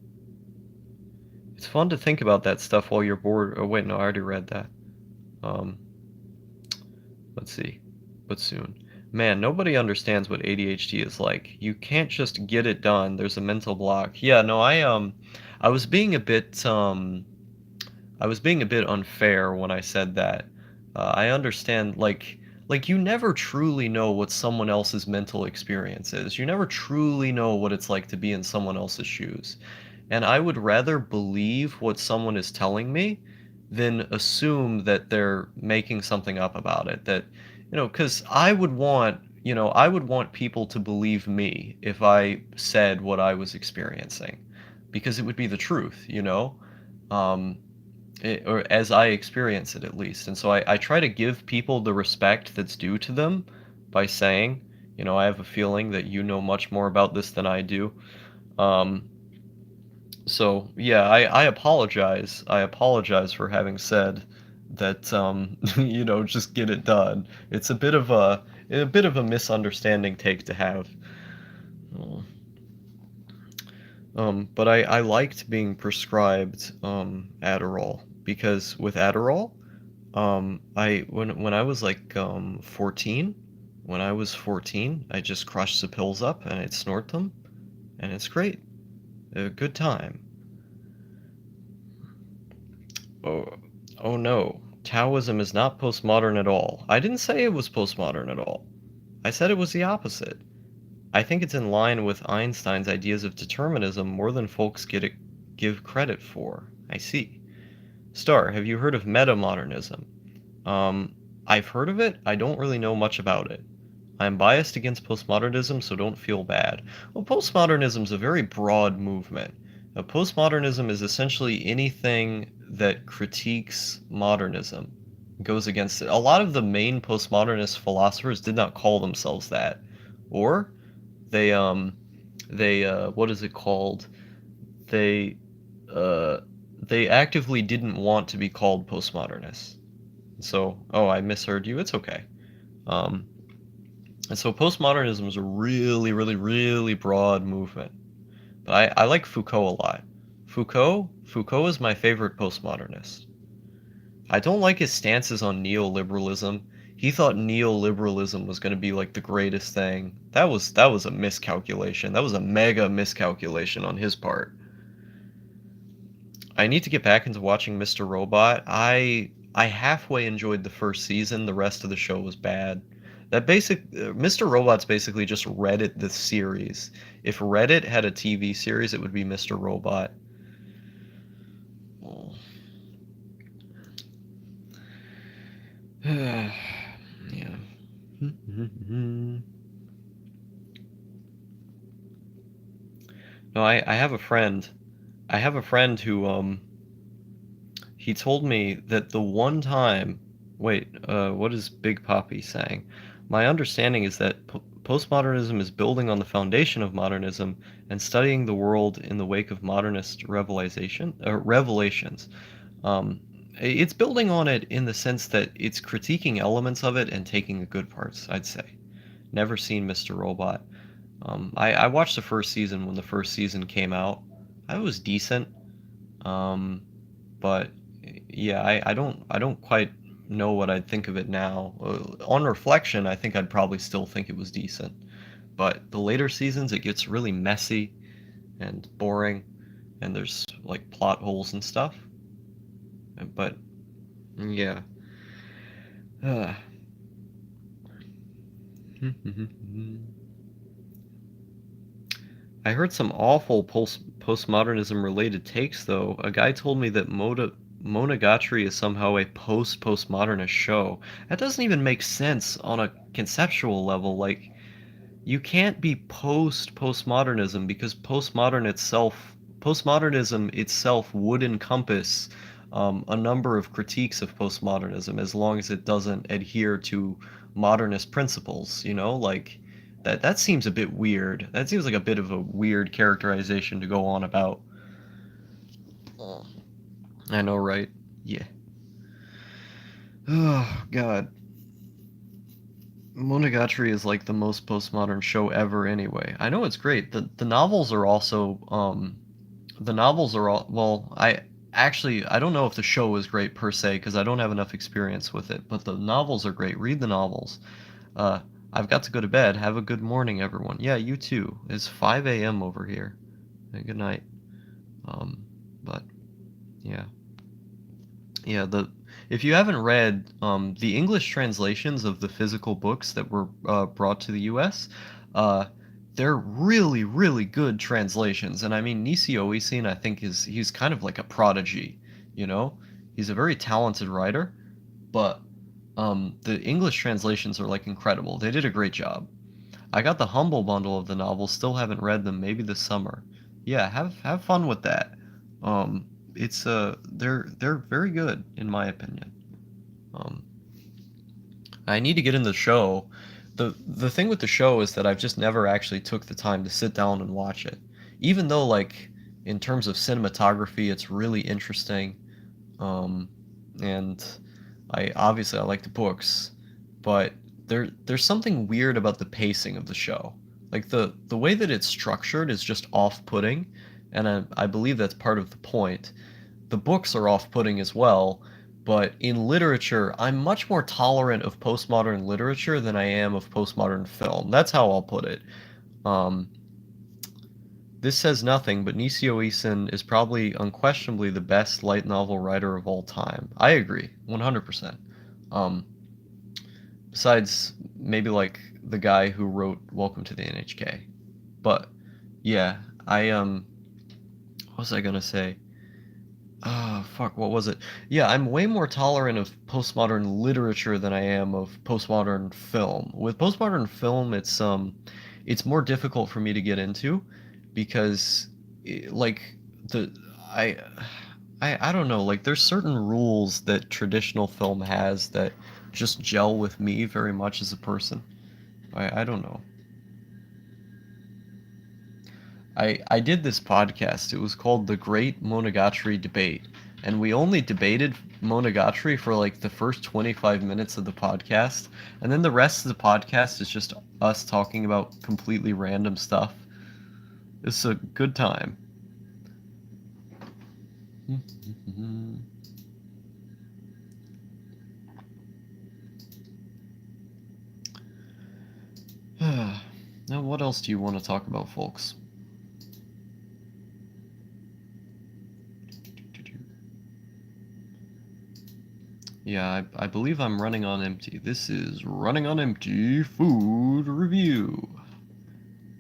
It's fun to think about that stuff while you're bored. Oh wait, no, I already read that. Um, let's see. But soon. Man, nobody understands what ADHD is like. You can't just get it done. There's a mental block. Yeah, no, I was being a bit I was being a bit unfair when I said that. I understand, like you never truly know what someone else's mental experience is. You never truly know what it's like to be in someone else's shoes. And I would rather believe what someone is telling me than assume that they're making something up about it. That, because I would want people to believe me if I said what I was experiencing, because it would be the truth, Um, or as I experience it at least. And so I try to give people the respect that's due to them by saying, I have a feeling that you know much more about this than I do. Um, so yeah, I apologize. I apologize for having said that, just get it done. It's a bit of a misunderstanding take to have. Oh. But I liked being prescribed Adderall, because with Adderall, I when I was like 14, I just crushed the pills up and I'd snort them, and it's great. A good time. Oh, oh no. Taoism is not postmodern at all. I didn't say it was postmodern at all. I said it was the opposite. I think it's in line with Einstein's ideas of determinism more than folks give credit for. I see. Star, have you heard of metamodernism? Um, I've heard of it. I don't really know much about it. I'm biased against postmodernism, so don't feel bad. Well, postmodernism is a very broad movement. Postmodernism is essentially anything that critiques modernism, goes against it. A lot of the main postmodernist philosophers did not call themselves that, or they what is it called? They uh they actively didn't want to be called postmodernists. So, oh, I misheard you. It's okay. Um, and so postmodernism is a really, really, really broad movement. But I like Foucault a lot. Foucault is my favorite postmodernist. I don't like his stances on neoliberalism. He thought neoliberalism was going to be like the greatest thing. That was a miscalculation. That was a mega miscalculation on his part. I need to get back into watching Mr. Robot. I halfway enjoyed the first season. The rest of the show was bad. Mr. Robot's basically just Reddit the series. If Reddit had a TV series, it would be Mr. Robot. No, I have a friend. I have a friend who he told me that the one time wait, what is Big Poppy saying? My understanding is that postmodernism is building on the foundation of modernism and studying the world in the wake of modernist revelations. Um, it's building on it in the sense that it's critiquing elements of it and taking the good parts, I'd say. Never seen Mr. Robot. I watched the first season when the first season came out. I was decent. Um, but yeah, I don't quite know what I'd think of it now. On reflection, I think I'd probably still think it was decent. But the later seasons, it gets really messy and boring, and there's like plot holes and stuff. But yeah. Uh, I heard some awful postmodernism related takes though. A guy told me that Monogatari is somehow a postmodernist show. That doesn't even make sense on a conceptual level. Like you can't be postmodernism because postmodernism itself would encompass a number of critiques of postmodernism as long as it doesn't adhere to modernist principles, like that seems a bit weird. That seems like a bit of a weird characterization to go on about. I know, right? Yeah. Oh god. Monogatari is like the most postmodern show ever anyway. I know it's great. The novels are also the novels are all well, I don't know if the show is great per se because I don't have enough experience with it, but the novels are great. Read the novels. Uh I've got to go to bed. Have a good morning, everyone. Yeah, you too. It's 5 a.m. over here. Good night. But yeah. Yeah, the if you haven't read the English translations of the physical books that were brought to the U.S., uh, they're really, really good translations. And I mean, Nisio Isin, I think he's kind of like a prodigy. You know, he's a very talented writer, but the English translations are like incredible. They did a great job. I got the Humble bundle of the novels, still haven't read them. Maybe this summer. Yeah, have fun with that. It's they're very good in my opinion. Um, I need to get in the show. The thing with the show is that I've just never actually took the time to sit down and watch it. Even though like in terms of cinematography, it's really interesting. Um, and I like the books, but there's something weird about the pacing of the show. Like the way that it's structured is just off-putting, and I believe that's part of the point. The books are off-putting as well, but in literature, I'm much more tolerant of postmodern literature than I am of postmodern film. That's how I'll put it. Um, this says nothing, but Nisio Isin is probably unquestionably the best light novel writer of all time. I agree, 100%. Um, besides maybe like the guy who wrote Welcome to the NHK. But yeah, what was I gonna say? Ah, fuck, what was it? Yeah, I'm way more tolerant of postmodern literature than I am of postmodern film. With postmodern film, it's more difficult for me to get into because like the I I don't know, like there's certain rules that traditional film has that just gel with me very much as a person. I don't know. I did this podcast. It was called The Great Monogatari Debate. And we only debated Monogatari for like the first 25 minutes of the podcast. And then the rest of the podcast is just us talking about completely random stuff. It's a good time. Now, what else do you want to talk about, folks? Yeah, I believe I'm running on empty. This is Running on Empty Food Review.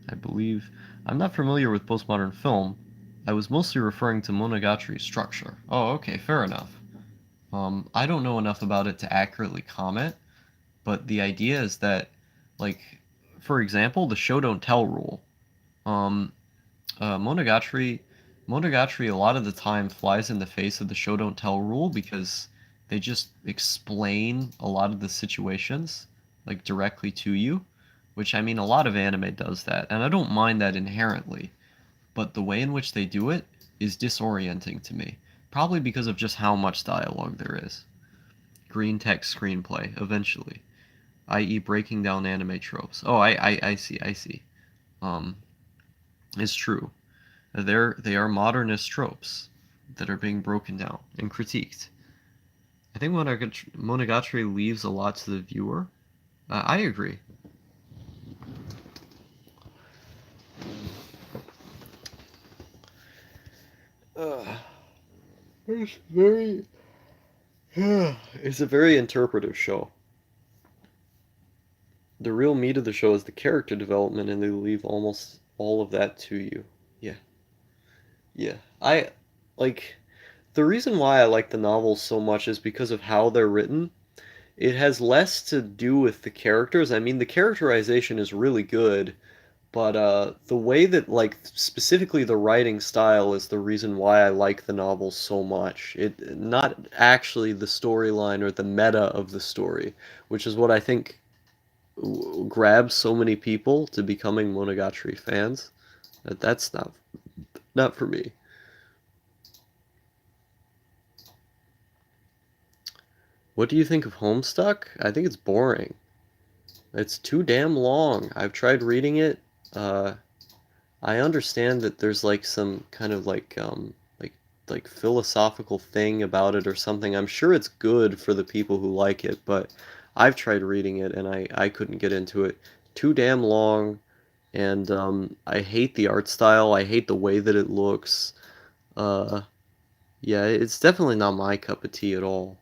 I believe. I'm not familiar with postmodern film. I was mostly referring to Monogatari structure. Oh, okay, fair enough. I don't know enough about it to accurately comment, but the idea is that, Like, for example, the show don't tell rule. Um, Monogatari a lot of the time flies in the face of the show don't tell rule because they just explain a lot of the situations like directly to you, which I mean a lot of anime does that, and I don't mind that inherently, but the way in which they do it is disorienting to me, probably because of just how much dialogue there is. Green text screenplay, eventually, i.e., breaking down anime tropes. Oh, I see, I see. Um, it's true. They are modernist tropes that are being broken down and critiqued. I think Monogatari leaves a lot to the viewer. I agree. Uh, it's very, it's a very interpretive show. The real meat of the show is the character development, and they leave almost all of that to you. Yeah, yeah. I like the reason why I like the novels so much is because of how they're written. It has less to do with the characters. I mean, the characterization is really good, but the way that, like, specifically the writing style is the reason why I like the novels so much. It not actually the storyline or the meta of the story, which is what I think grabs so many people to becoming Monogatari fans. That's not for me. What do you think of Homestuck? I think it's boring. It's too damn long. I've tried reading it. Uh, I understand that there's like some kind of like philosophical thing about it or something. I'm sure it's good for the people who like it, but I've tried reading it and I couldn't get into it. Too damn long, and I hate the art style. I hate the way that it looks. Uh, yeah, it's definitely not my cup of tea at all.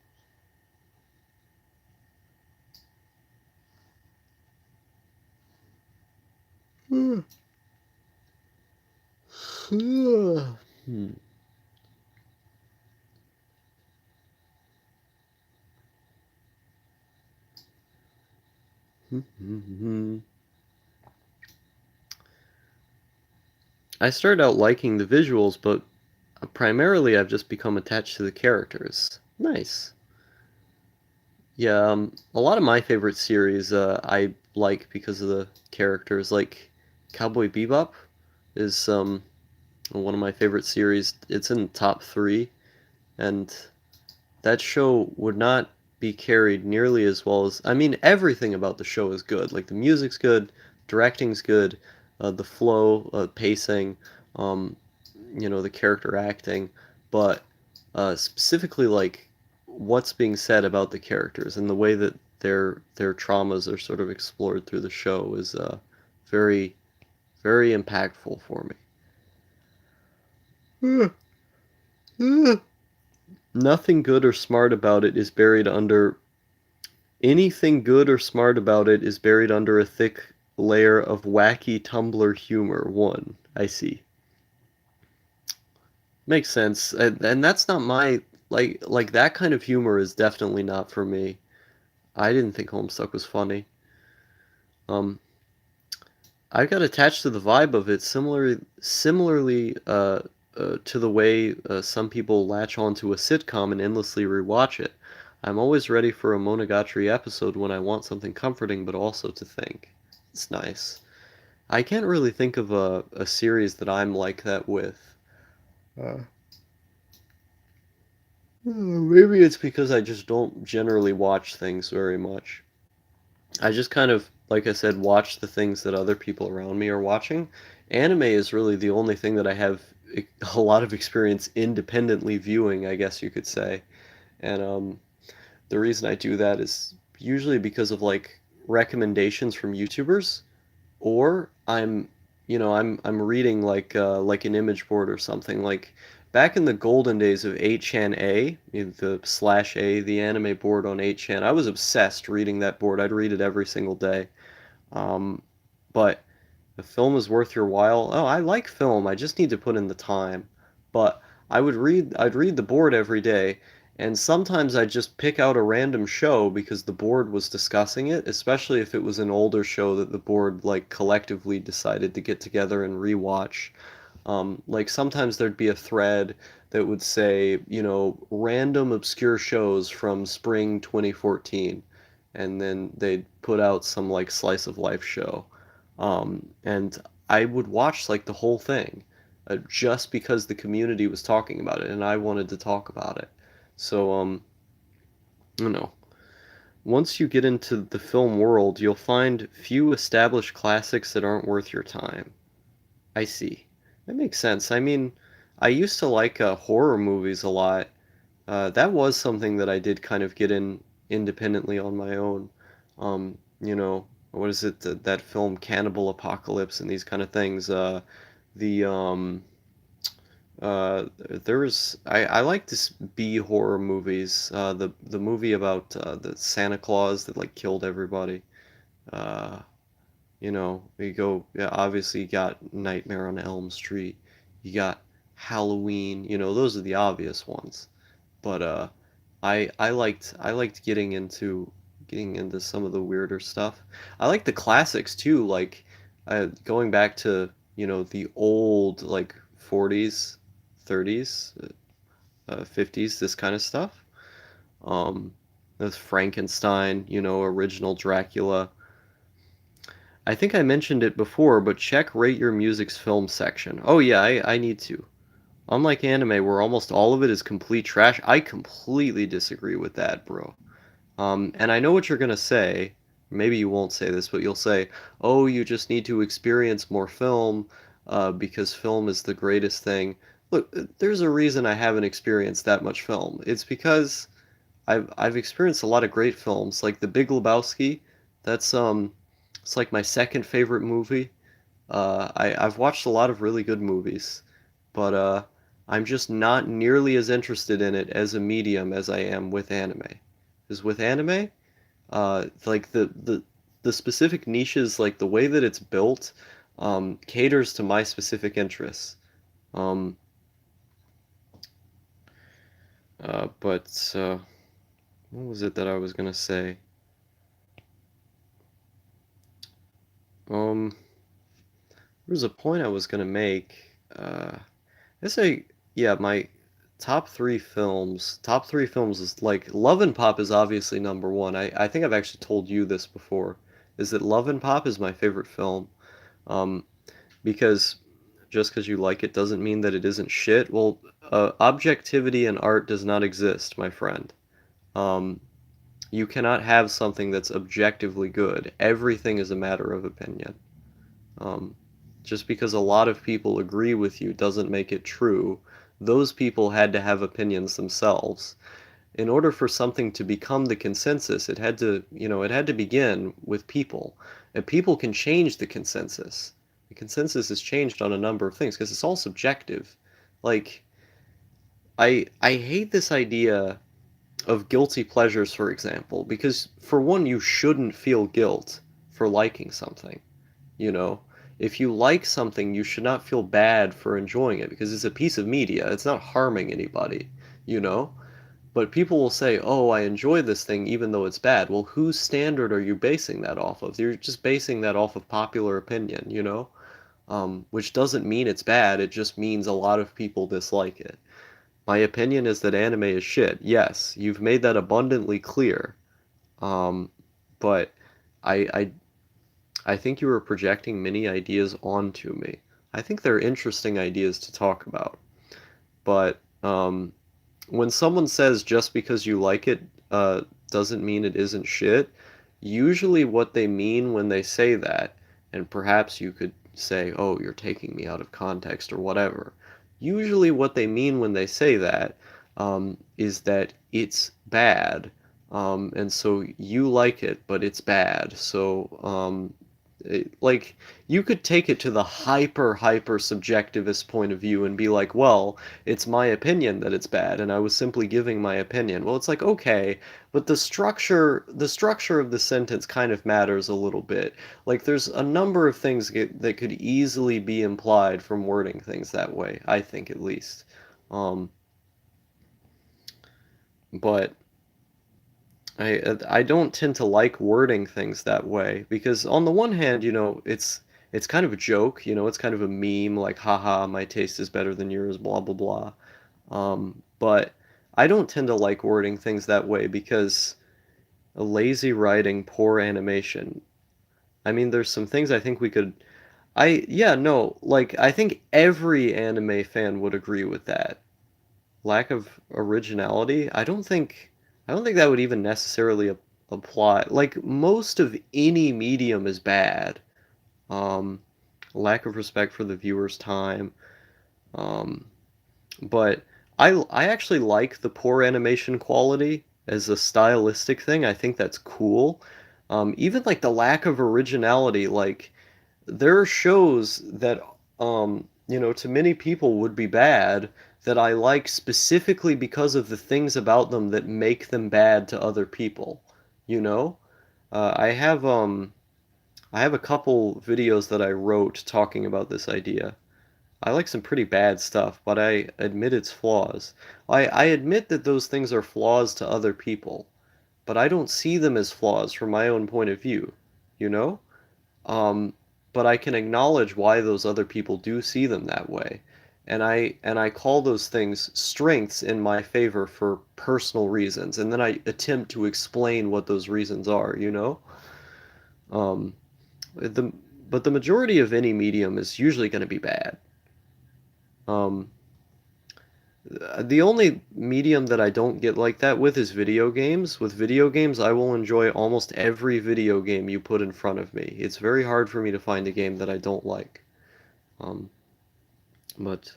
Hmm. I started out liking the visuals, but primarily I've just become attached to the characters. Nice. Yeah, a lot of my favorite series I like because of the characters. Like Cowboy Bebop is one of my favorite series. It's in the top three, and that show would not be carried nearly as well as I mean everything about the show is good. Like the music's good, directing's good, the flow, pacing, um, the character acting, but specifically like what's being said about the characters and the way that their traumas are sort of explored through the show is very very impactful for me. Nothing good or smart about it is buried under anything good or smart about it is buried under a thick layer of wacky Tumblr humor. One, I see. Makes sense. And that's not my like that kind of humor is definitely not for me. I didn't think Homestuck was funny. Um, I got attached to the vibe of it similarly to the way some people latch onto a sitcom and endlessly rewatch it. I'm always ready for a Monogatari episode when I want something comforting but also to think. It's nice. I can't really think of a series that I'm like that with. Uh, Maybe it's because I just don't generally watch things very much. I just kind of, like I said, watch the things that other people around me are watching. Anime is really the only thing that I have a lot of experience independently viewing, I guess you could say. And the reason I do that is usually because of like recommendations from YouTubers, or I'm reading like an image board or something. Like back in the golden days of 8chan A, the slash A, the anime board on 8chan, I was obsessed reading that board. I'd read it every single day. Um, but the film is worth your while. Oh, I like film. I just need to put in the time. But I'd read the board every day, And sometimes I just pick out a random show because the board was discussing it, especially if it was an older show that the board like collectively decided to get together and rewatch. Like sometimes there'd be a thread that would say, random obscure shows from spring 2014, and then they'd put out some like slice of life show. And I would watch like the whole thing, just because the community was talking about it and I wanted to talk about it. So, I don't know. Once you get into the film world, you'll find few established classics that aren't worth your time. I see. That makes sense. I mean, I used to like horror movies a lot. That was something that I did kind of get in independently on my own. What is it? That film Cannibal Apocalypse and these kind of things. The there's I like this B horror movies. The movie about the Santa Claus that like killed everybody. Uh, you go, yeah, obviously you got Nightmare on Elm Street. You got Halloween. Those are the obvious ones. But I liked getting into some of the weirder stuff. I like the classics too, like going back to, the old like 40s, 30s, 50s, this kind of stuff. Um, there's Frankenstein, original Dracula. I think I mentioned it before, but check Rate Your Music's film section. Oh yeah, I need to. Unlike anime, where almost all of it is complete trash, I completely disagree with that, bro. And I know what you're gonna say. Maybe you won't say this, but you'll say, "Oh, you just need to experience more film, because film is the greatest thing." Look, there's a reason I haven't experienced that much film. It's because I've experienced a lot of great films, like The Big Lebowski. That's it's like my second favorite movie. I've watched a lot of really good movies, but I'm just not nearly as interested in it as a medium as I am with anime. Because with anime, like the specific niches, like the way that it's built, caters to my specific interests. Um, but what was it that I was gonna say? Um, there was a point I was gonna make. I say, yeah, my top three films is like Love and Pop is obviously number one. I think I've actually told you this before, is that Love and Pop is my favorite film. Um, because just because you like it doesn't mean that it isn't shit. Well, objectivity in art does not exist, my friend. Um, you cannot have something that's objectively good. Everything is a matter of opinion. Um, just because a lot of people agree with you doesn't make it true. Those people had to have opinions themselves. In order for something to become the consensus, it had to begin with people. And people can change the consensus. The consensus is changed on a number of things because it's all subjective. Like, I hate this idea of guilty pleasures, for example, because for one, you shouldn't feel guilt for liking something. You know, if you like something, you should not feel bad for enjoying it because it's a piece of media. It's not harming anybody, you know? But people will say, "Oh, I enjoy this thing even though it's bad." Well, whose standard are you basing that off of? You're just basing that off of popular opinion, which doesn't mean it's bad. It just means a lot of people dislike it. My opinion is that anime is shit. Yes, you've made that abundantly clear. Um, but I, I I think you were projecting many ideas onto me. I think they're interesting ideas to talk about. But when someone says just because you like it doesn't mean it isn't shit, usually what they mean when they say that, and perhaps you could say, oh, you're taking me out of context or whatever. Usually what they mean when they say that is that it's bad, and so you like it, but it's bad. So like you could take it to the hyper subjectivist point of view and be like, well, it's my opinion that it's bad and I was simply giving my opinion. Well, it's like, okay, but the structure of the sentence kind of matters a little bit. Like there's a number of things that could easily be implied from wording things that way, I think at least. um but I don't tend to like wording things that way because on the one hand, it's kind of a joke, it's kind of a meme like haha, my taste is better than yours, blah blah blah. But I don't tend to like wording things that way because a lazy writing, poor animation. I mean, there's some things I think we could yeah, no, like I think every anime fan would agree with that. Lack of originality, I don't think that would even necessarily apply. Like most of any medium is bad. Um, Lack of respect for the viewer's time. Um, but I actually like the poor animation quality as a stylistic thing. I think that's cool. Even like the lack of originality, like there are shows that to many people would be bad that I like specifically because of the things about them that make them bad to other people, you know? Uh, I have um I have a couple videos that I wrote talking about this idea. I like some pretty bad stuff, but I admit its flaws. I admit that those things are flaws to other people, but I don't see them as flaws from my own point of view, you know? Um, but I can acknowledge why those other people do see them that way. And I call those things strengths in my favor for personal reasons, and then I attempt to explain what those reasons are, you know? Um, the but the majority of any medium is usually going to be bad. Um, the only medium that I don't get like that with is video games. With video games, I will enjoy almost every video game you put in front of me. It's very hard for me to find a game that I don't like. Um, but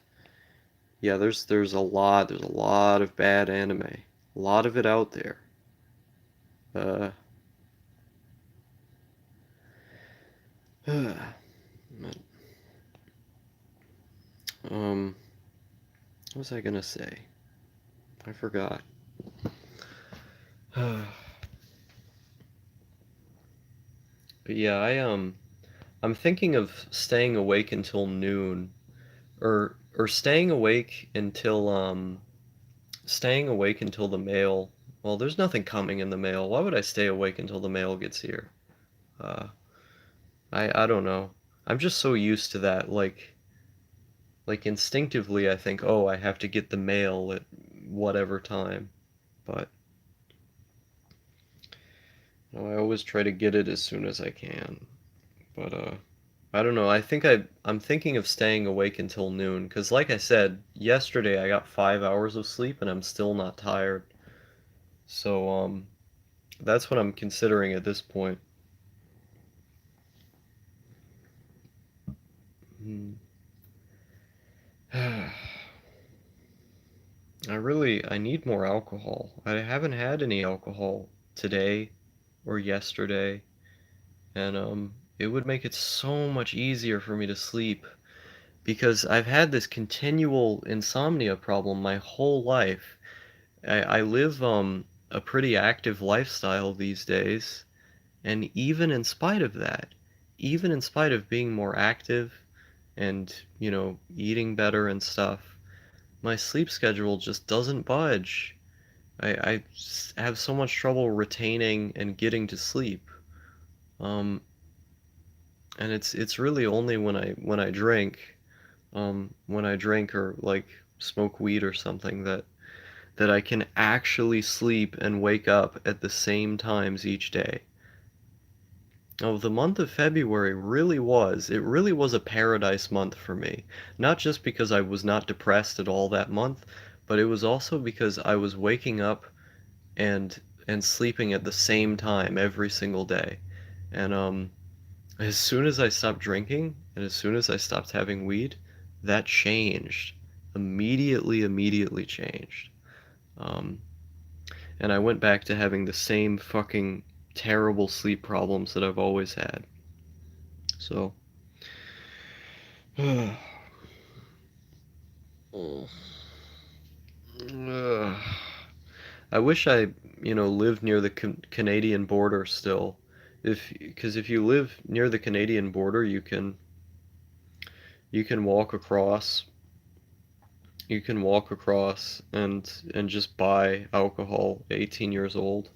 yeah, there's a lot of bad anime. A lot of it out there. Uh, um, what was I gonna say? I forgot. But yeah, I'm thinking of staying awake until noon, or staying awake until the mail. Well, there's nothing coming in the mail. Why would I stay awake until the mail gets here? Uh, I don't know. I'm just so used to that. Like instinctively, I think, oh, I have to get the mail at whatever time. But I always try to get it as soon as I can. But I don't know. I'm thinking of staying awake until noon because, like I said, yesterday I got 5 hours of sleep and I'm still not tired. So that's what I'm considering at this point. Hmm. I need more alcohol. I haven't had any alcohol today or yesterday, and it would make it so much easier for me to sleep because I've had this continual insomnia problem my whole life. I live a pretty active lifestyle these days, and even in spite of that, even in spite of being more active and, eating better and stuff, my sleep schedule just doesn't budge. I have so much trouble retaining and getting to sleep. Um, and it's really only when I drink or like smoke weed or something that I can actually sleep and wake up at the same times each day. Oh, the month of February it really was a paradise month for me. Not just because I was not depressed at all that month, but it was also because I was waking up and and sleeping at the same time every single day. And as soon as I stopped drinking and as soon as I stopped having weed, that changed. Immediately changed. Um, and I went back to having the same fucking terrible sleep problems that I've always had. So, I wish I lived near the Canadian border still. Because if you live near the Canadian border, you can walk across You can walk across and just buy alcohol 18 years old.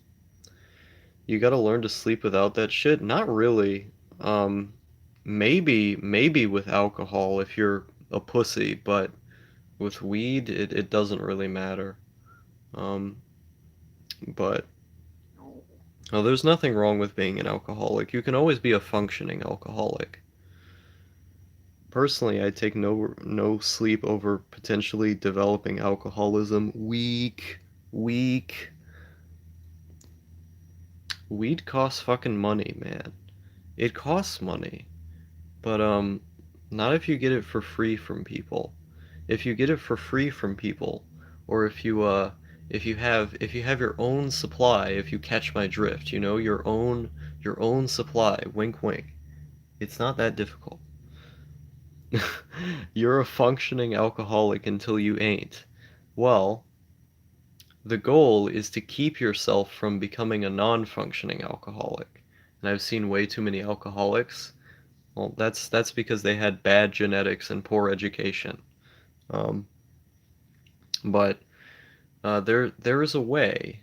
You gotta learn to sleep without that shit? Not really. Um, maybe with alcohol if you're a pussy, but with weed, it doesn't really matter. Um, but oh, there's nothing wrong with being an alcoholic. You can always be a functioning alcoholic. Personally, I take no sleep over potentially developing alcoholism. Weak. Weed costs fucking money, man. It costs money. But not if you get it for free from people. If you get it for free from people, or if you have your own supply, if you catch my drift, you know, your own supply, wink wink. It's not that difficult. You're a functioning alcoholic until you ain't. Well, the goal is to keep yourself from becoming a non-functioning alcoholic. And I've seen way too many alcoholics. Well, that's because they had bad genetics and poor education. Um, but there is a way.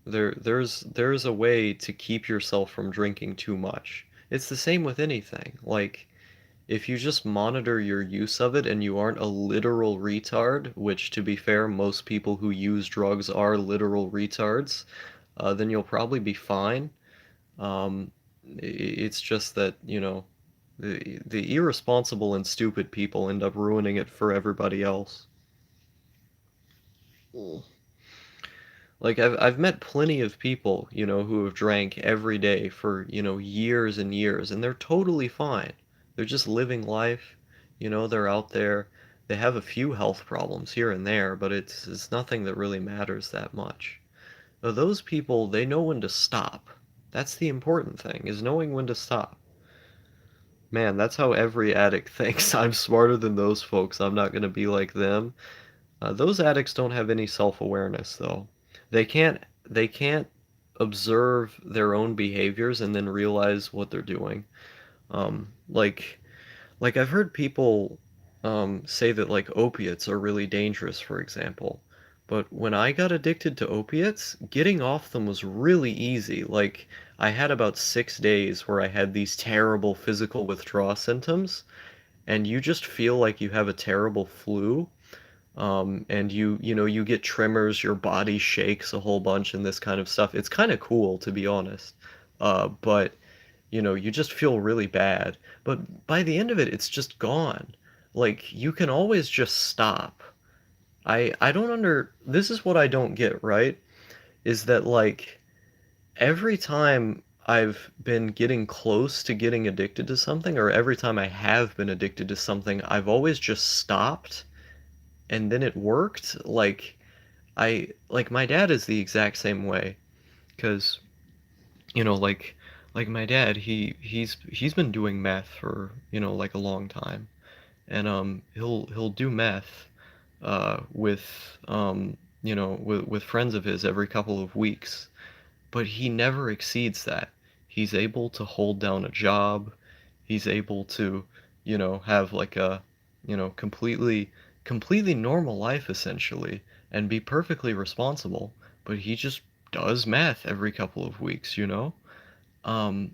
There's a way to keep yourself from drinking too much. It's the same with anything. Like if you just monitor your use of it and you aren't a literal retard, which to be fair, most people who use drugs are literal retards, then you'll probably be fine. Um, it's just that, you know, the irresponsible and stupid people end up ruining it for everybody else. Like I've met plenty of people, you know, who have drank every day for, you know, years and years, and they're totally fine. They're just living life, you know, they're out there. They have a few health problems here and there, but it's nothing that really matters that much. Now, those people, they know when to stop. That's the important thing, is knowing when to stop. Man, that's how every addict thinks. I'm smarter than those folks. I'm not going to be like them. Those addicts don't have any self-awareness, though. They can't observe their own behaviors and then realize what they're doing. Um, like like I've heard people say that like opiates are really dangerous, for example. But when I got addicted to opiates, getting off them was really easy. Like I had about 6 days where I had these terrible physical withdrawal symptoms, and you just feel like you have a terrible flu, and you know, you get tremors, your body shakes a whole bunch and this kind of stuff. It's kind of cool, to be honest. But you know, you just feel really bad. But by the end of it, it's just gone. Like you can always just stop. I don't under this is what I don't get, right? Is that like every time I've been getting close to getting addicted to something, or every time I have been addicted to something, I've always just stopped and then it worked. Like my dad is the exact same way, because you know, like my dad, he's been doing meth for, you know, like a long time, and he'll do meth with you know, with friends of his every couple of weeks, but he never exceeds that. He's able to hold down a job. He's able to, you know, have like a, you know, completely normal life essentially and be perfectly responsible, but he just does math every couple of weeks, you know? Um,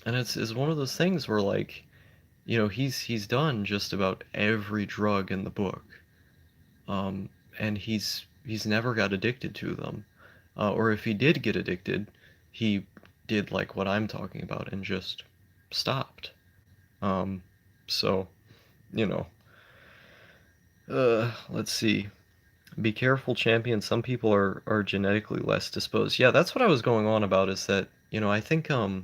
and it's one of those things where like, you know, he's done just about every drug in the book. Um, and he's never got addicted to them. Or if he did get addicted, he did like what I'm talking about and just stopped. Um, so, you know, let's see. Be careful, champion. Some people are genetically less disposed. Yeah, that's what I was going on about, is that, you know, I think I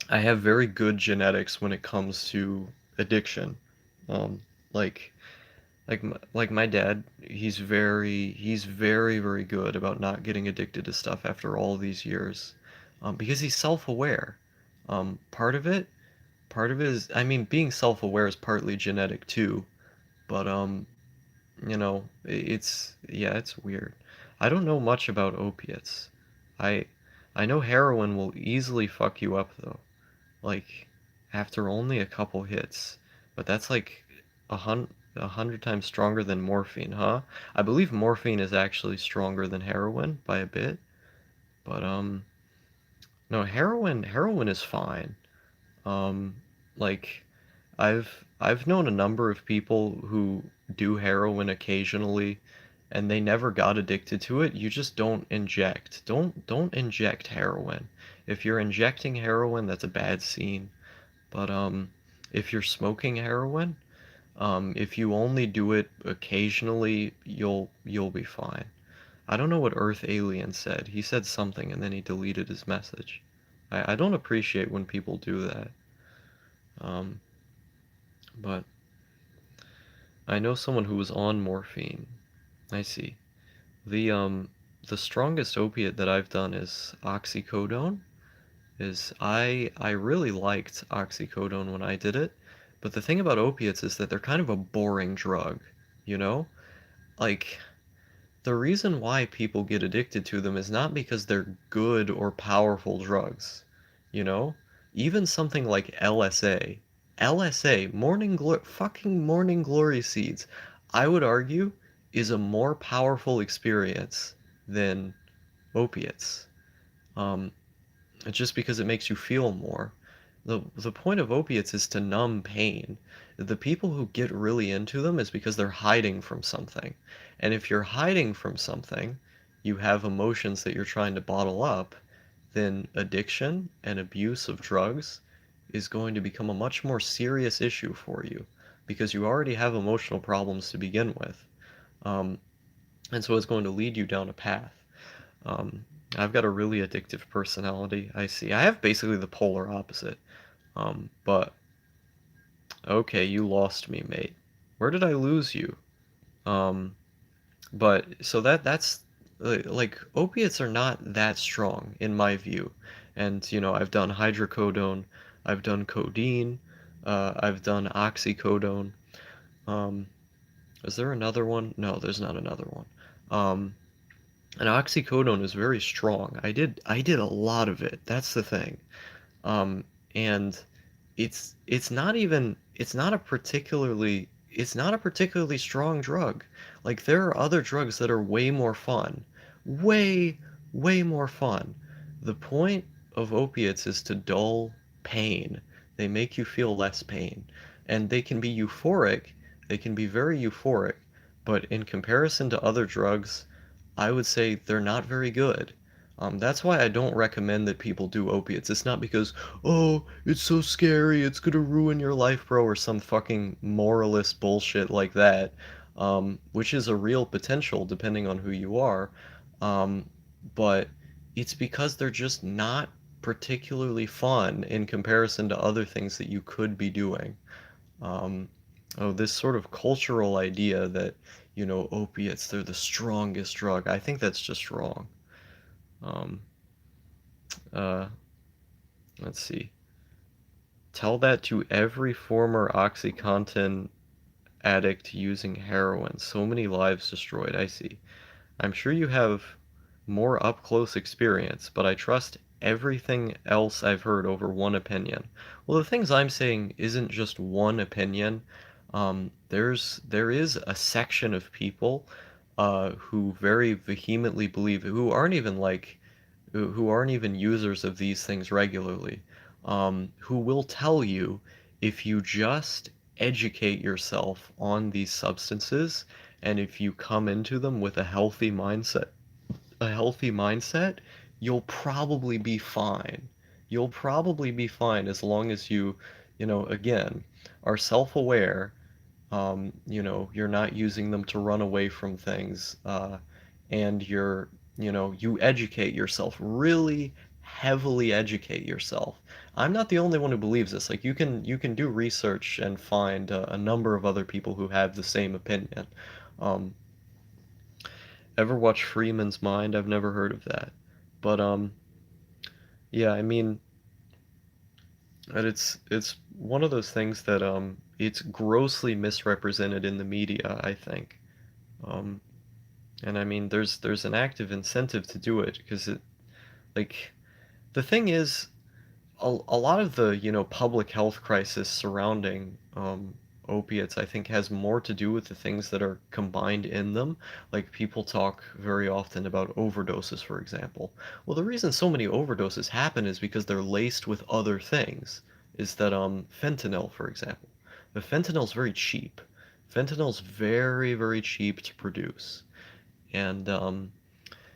have very good genetics when it comes to addiction. Um, like like my dad, he's very good about not getting addicted to stuff after all these years, because he's self-aware. Part of it, part of it is, I mean, being self-aware is partly genetic too, but you know, it's yeah, it's weird. I don't know much about opiates. I I know heroin will easily fuck you up though, like after only a couple hits, but that's like 100 times stronger than morphine, huh? I believe morphine is actually stronger than heroin by a bit, but no, heroin is fine. Um, like I've known a number of people who do heroin occasionally and they never got addicted to it. You just don't inject. Don't inject heroin. If you're injecting heroin, that's a bad scene. But if you're smoking heroin, if you only do it occasionally, you'll be fine. I don't know what Earth Alien said. He said something and then he deleted his message. I don't appreciate when people do that. Um, but I know someone who was on morphine. I see. The um the strongest opiate that I've done is oxycodone. I really liked oxycodone when I did it, but the thing about opiates is that they're kind of a boring drug, you know? Like the reason why people get addicted to them is not because they're good or powerful drugs, you know? Even something like LSA, fucking morning glory seeds, I would argue is a more powerful experience than opiates. Um, just because it makes you feel more. The point of opiates is to numb pain. The people who get really into them is because they're hiding from something. And if you're hiding from something, you have emotions that you're trying to bottle up, then addiction and abuse of drugs is going to become a much more serious issue for you because you already have emotional problems to begin with. Um, and so it's going to lead you down a path. Um, I've got a really addictive personality. I see. I have basically the polar opposite. But okay, you lost me, mate. Where did I lose you? Um, but so that's like opiates are not that strong in my view. And I've done hydrocodone, I've done codeine, I've done oxycodone. Um, is there another one? No, there's not another one. Um, and oxycodone is very strong. I did a lot of it. That's the thing. Um, and it's not a particularly strong drug. Like there are other drugs that are way more fun. Way, way more fun. The point of opiates is to dull pain. They make you feel less pain. And they can be euphoric, they can be very euphoric, but in comparison to other drugs, I would say they're not very good. That's why I don't recommend that people do opiates. It's not because, oh, it's so scary, it's gonna ruin your life, bro, or some fucking moralist bullshit like that, which is a real potential depending on who you are. Um, but it's because they're just not particularly fun in comparison to other things that you could be doing. Um, this sort of cultural idea that, opiates, they're the strongest drug. I think that's just wrong. Um, uh, let's see. Tell that to every former OxyContin addict using heroin. So many lives destroyed. I see. I'm sure you have more up-close experience, but I trust everything else I've heard over one opinion. Well, the things I'm saying isn't just one opinion. There is a section of people who very vehemently believe, who aren't even users of these things regularly, who will tell you if you just educate yourself on these substances and if you come into them with a healthy mindset, you'll probably be fine. You'll probably be fine as long as again, are self-aware. You're not using them to run away from things, and you educate yourself, really heavily educate yourself. I'm not the only one who believes this. Like you can do research and find a number of other people who have the same opinion. Um, Ever watch Freeman's Mind? I've never heard of that. But yeah, I mean, and it's one of those things that it's grossly misrepresented in the media, I think. Um, and I mean, there's an active incentive to do it because like the thing is a lot of the public health crisis surrounding opiates, I think, has more to do with the things that are combined in them. Like people talk very often about overdoses, for example. Well, the reason so many overdoses happen is because they're laced with other things. Is that fentanyl, for example. The fentanyl's very cheap. Fentanyl's very, very cheap to produce. And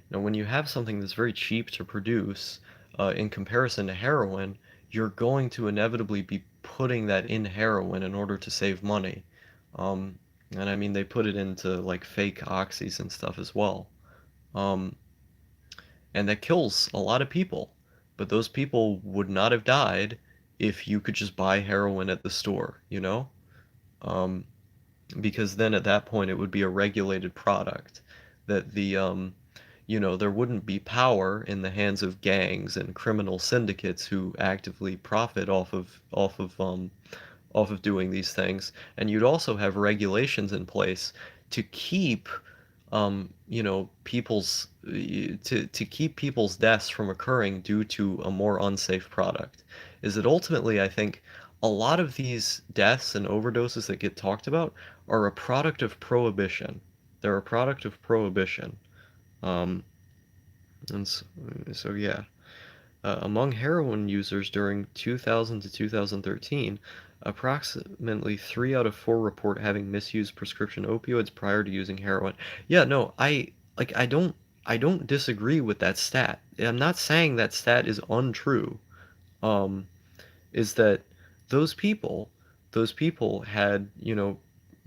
when you have something that's very cheap to produce, in comparison to heroin, you're going to inevitably be putting that in heroin in order to save money. Um, and I mean, they put it into like fake oxys and stuff as well. Um, and that kills a lot of people. But those people would not have died if you could just buy heroin at the store, you know? Um, because then at that point it would be a regulated product that there wouldn't be power in the hands of gangs and criminal syndicates who actively profit off of doing these things, and you'd also have regulations in place to keep to keep people's deaths from occurring due to a more unsafe product. Is that ultimately, I think, a lot of these deaths and overdoses that get talked about are a product of prohibition. They're a product of prohibition. Um, and so yeah. Among heroin users during 2000 to 2013, approximately 3 out of 4 report having misused prescription opioids prior to using heroin. Yeah, no, I don't disagree with that stat. I'm not saying that stat is untrue. Um, is that those people, those people had,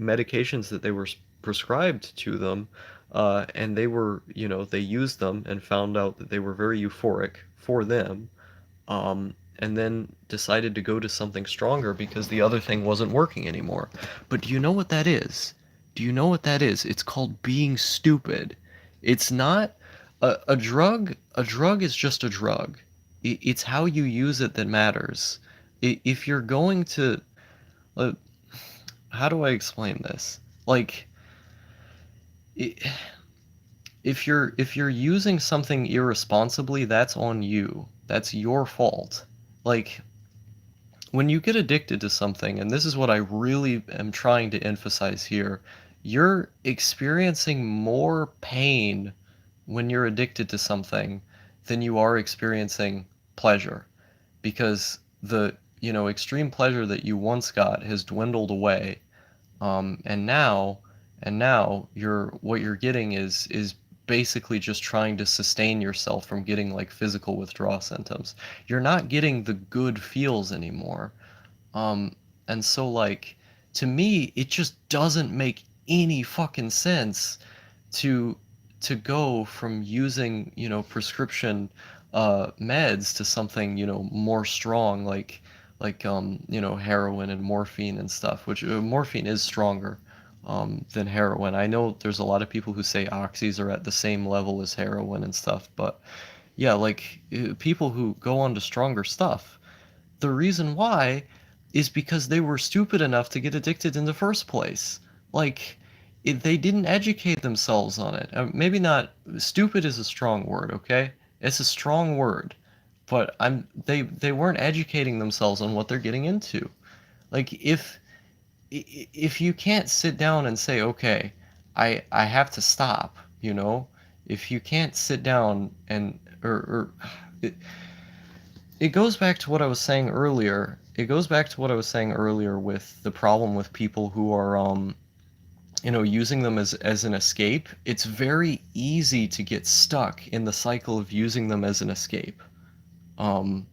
medications that they were prescribed to them, and they used them and found out that they were very euphoric for them, and then decided to go to something stronger because the other thing wasn't working anymore. But do you know what that is? Do you know what that is? It's called being stupid. It's not a drug. A drug is just a drug. It's how you use it that matters. If you're going to, uh, how do I explain this? Like, if you're using something irresponsibly, that's on you. That's your fault. Like, when you get addicted to something, and this is what I really am trying to emphasize here, you're experiencing more pain when you're addicted to something than you are experiencing pleasure, because the extreme pleasure that you once got has dwindled away, and now what you're getting is basically just trying to sustain yourself from getting like physical withdrawal symptoms. You're not getting the good feels anymore. Um, and so like to me, it just doesn't make any fucking sense to to go from using, prescription meds to something, more strong like heroin and morphine and stuff, which morphine is stronger than heroin. I know there's a lot of people who say oxys are at the same level as heroin and stuff, but yeah, like people who go on to stronger stuff, the reason why is because they were stupid enough to get addicted in the first place. Like, they didn't educate themselves on it. Maybe not, stupid is a strong word, okay? It's a strong word. But they weren't educating themselves on what they're getting into. Like, if you can't sit down and say, okay, I have to stop, if you can't sit down and or it goes back to what I was saying earlier. It goes back to what I was saying earlier with the problem with people who are using them as an escape. It's very easy to get stuck in the cycle of using them as an escape. Um,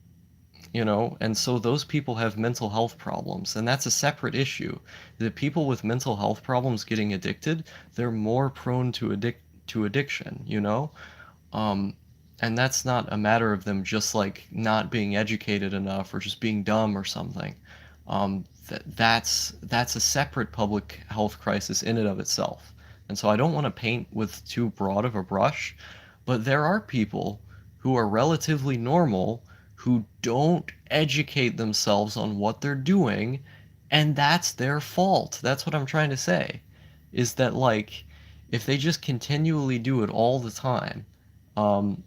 and so those people have mental health problems, and that's a separate issue. The people with mental health problems getting addicted, they're more prone to addiction, um, and that's not a matter of them just like not being educated enough or just being dumb or something. That's a separate public health crisis in and of itself. And so I don't want to paint with too broad of a brush, but there are people who are relatively normal who don't educate themselves on what they're doing, and that's their fault. That's what I'm trying to say. Is that like if they just continually do it all the time, um,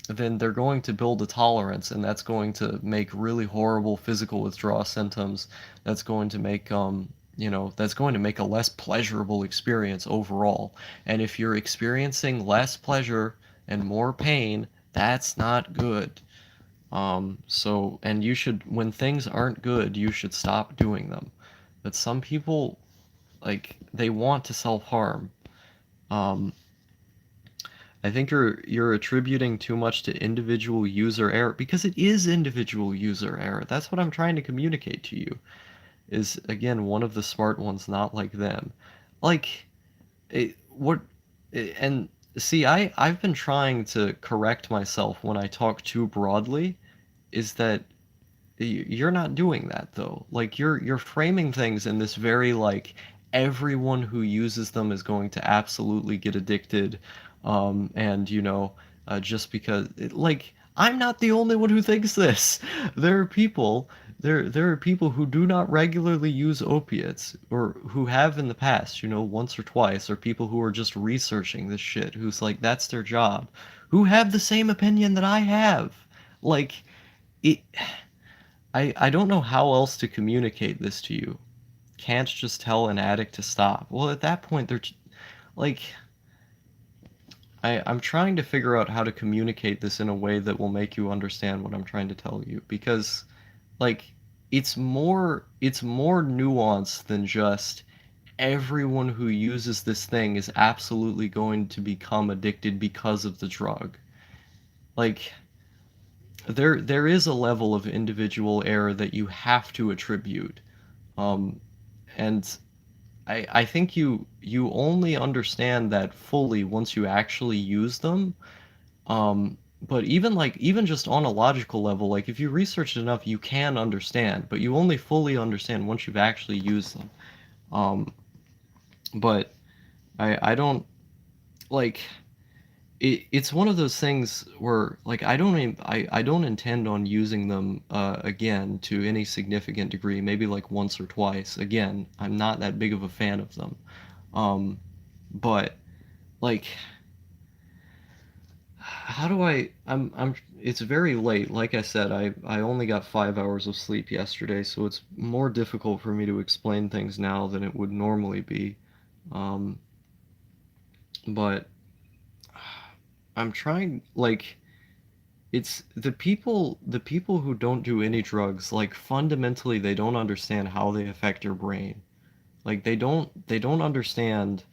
then they're going to build a tolerance, and that's going to make really horrible physical withdrawal symptoms. That's going to make that's going to make a less pleasurable experience overall. And if you're experiencing less pleasure and more pain, that's not good. And you should, when things aren't good, you should stop doing them. But some people, like, they want to self-harm. Um, I think you're attributing too much to individual user error because it is individual user error. That's what I'm trying to communicate to you. Is again one of the smart ones not like them. Like what and see I've been trying to correct myself when I talk too broadly is that you're not doing that though. Like you're framing things in this very like everyone who uses them is going to absolutely get addicted, and just because like I'm not the only one who thinks this. There are people there are people who do not regularly use opiates or who have in the past, once or twice, or people who are just researching this shit who's like that's their job, who have the same opinion that I have. Like it I don't know how else to communicate this to you. Can't just tell an addict to stop. Well, at that point, like, I'm trying to figure out how to communicate this in a way that will make you understand what I'm trying to tell you. Because, like, it's more nuanced than just everyone who uses this thing is absolutely going to become addicted because of the drug. Like, there is a level of individual error that you have to attribute. Um, and I think you only understand that fully once you actually use them. But even just on a logical level, like if you research it enough, you can understand, but you only fully understand once you've actually used them. Um, but I don't like it's one of those things where like I don't intend on using them again to any significant degree, maybe like once or twice. Again, I'm not that big of a fan of them. Um, but like how do I'm it's very late. Like I said, I only got 5 hours of sleep yesterday, so it's more difficult for me to explain things now than it would normally be. Um, but I'm trying like it's the people who don't do any drugs, like fundamentally they don't understand how they affect your brain. Like they don't understand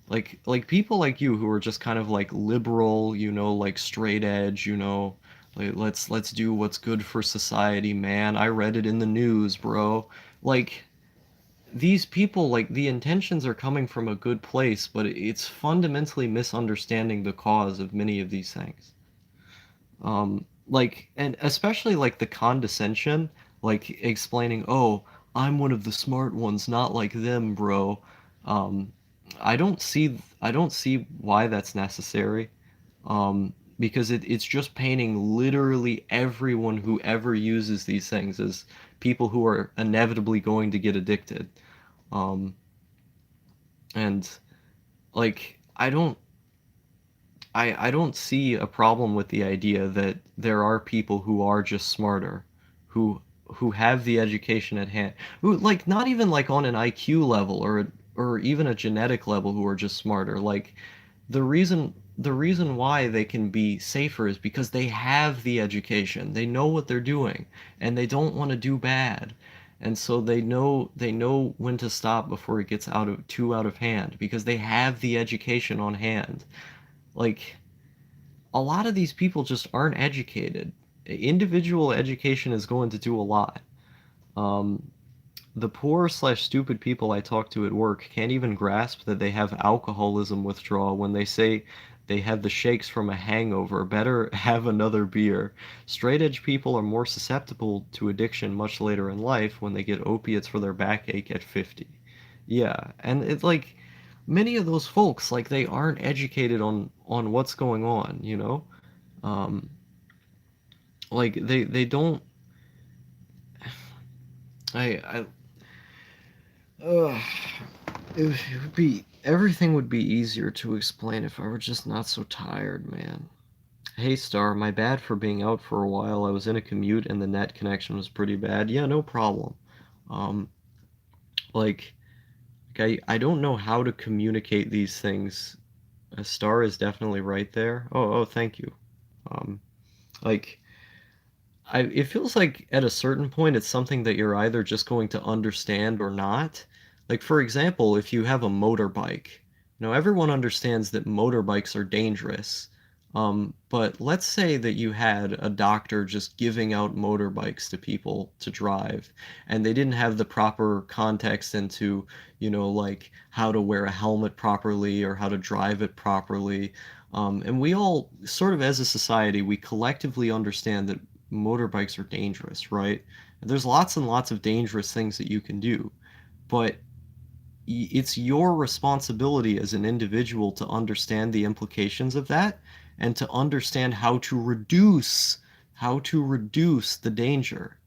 like people like you who are just kind of like liberal, like straight edge, like let's do what's good for society, man. I read it in the news, bro. Like these people, like the intentions are coming from a good place, but it's fundamentally misunderstanding the cause of many of these things. Like, and especially like the condescension, like explaining, oh, I'm one of the smart ones, not like them, bro. Um, I don't see why that's necessary. Because it's just painting literally everyone who ever uses these things as people who are inevitably going to get addicted. Um, and like, I don't see a problem with the idea that there are people who are just smarter, who who have the education at hand, who like not even like on an IQ level or even a genetic level who are just smarter. Like the reason why they can be safer is because they have the education. They know what they're doing and they don't want to do bad. And so they know when to stop before it gets out of hand because they have the education on hand. Like a lot of these people just aren't educated. Individual education is going to do a lot. Um, the poor slash stupid people I talk to at work can't even grasp that they have alcoholism withdrawal when they say they had the shakes from a hangover. Better have another beer. Straight edge people are more susceptible to addiction much later in life when they get opiates for their backache at 50. Yeah, and it's like many of those folks, like they aren't educated on what's going on. Um, like they don't. I ugh, it would be everything would be easier to explain if I were just not so tired, man. Hey Star, my bad for being out for a while. I was in a commute and the net connection was pretty bad. Yeah, no problem. Um, like I don't know how to communicate these things. A star is definitely right there. Oh, thank you. Um, like it feels like at a certain point it's something that you're either just going to understand or not. Like for example, if you have a motorbike, everyone understands that motorbikes are dangerous. But let's say that you had a doctor just giving out motorbikes to people to drive, and they didn't have the proper context into, like how to wear a helmet properly or how to drive it properly. And we all, sort of as a society, we collectively understand that motorbikes are dangerous, right? And there's lots and lots of dangerous things that you can do, but it's your responsibility as an individual to understand the implications of that and to understand how to reduce the danger,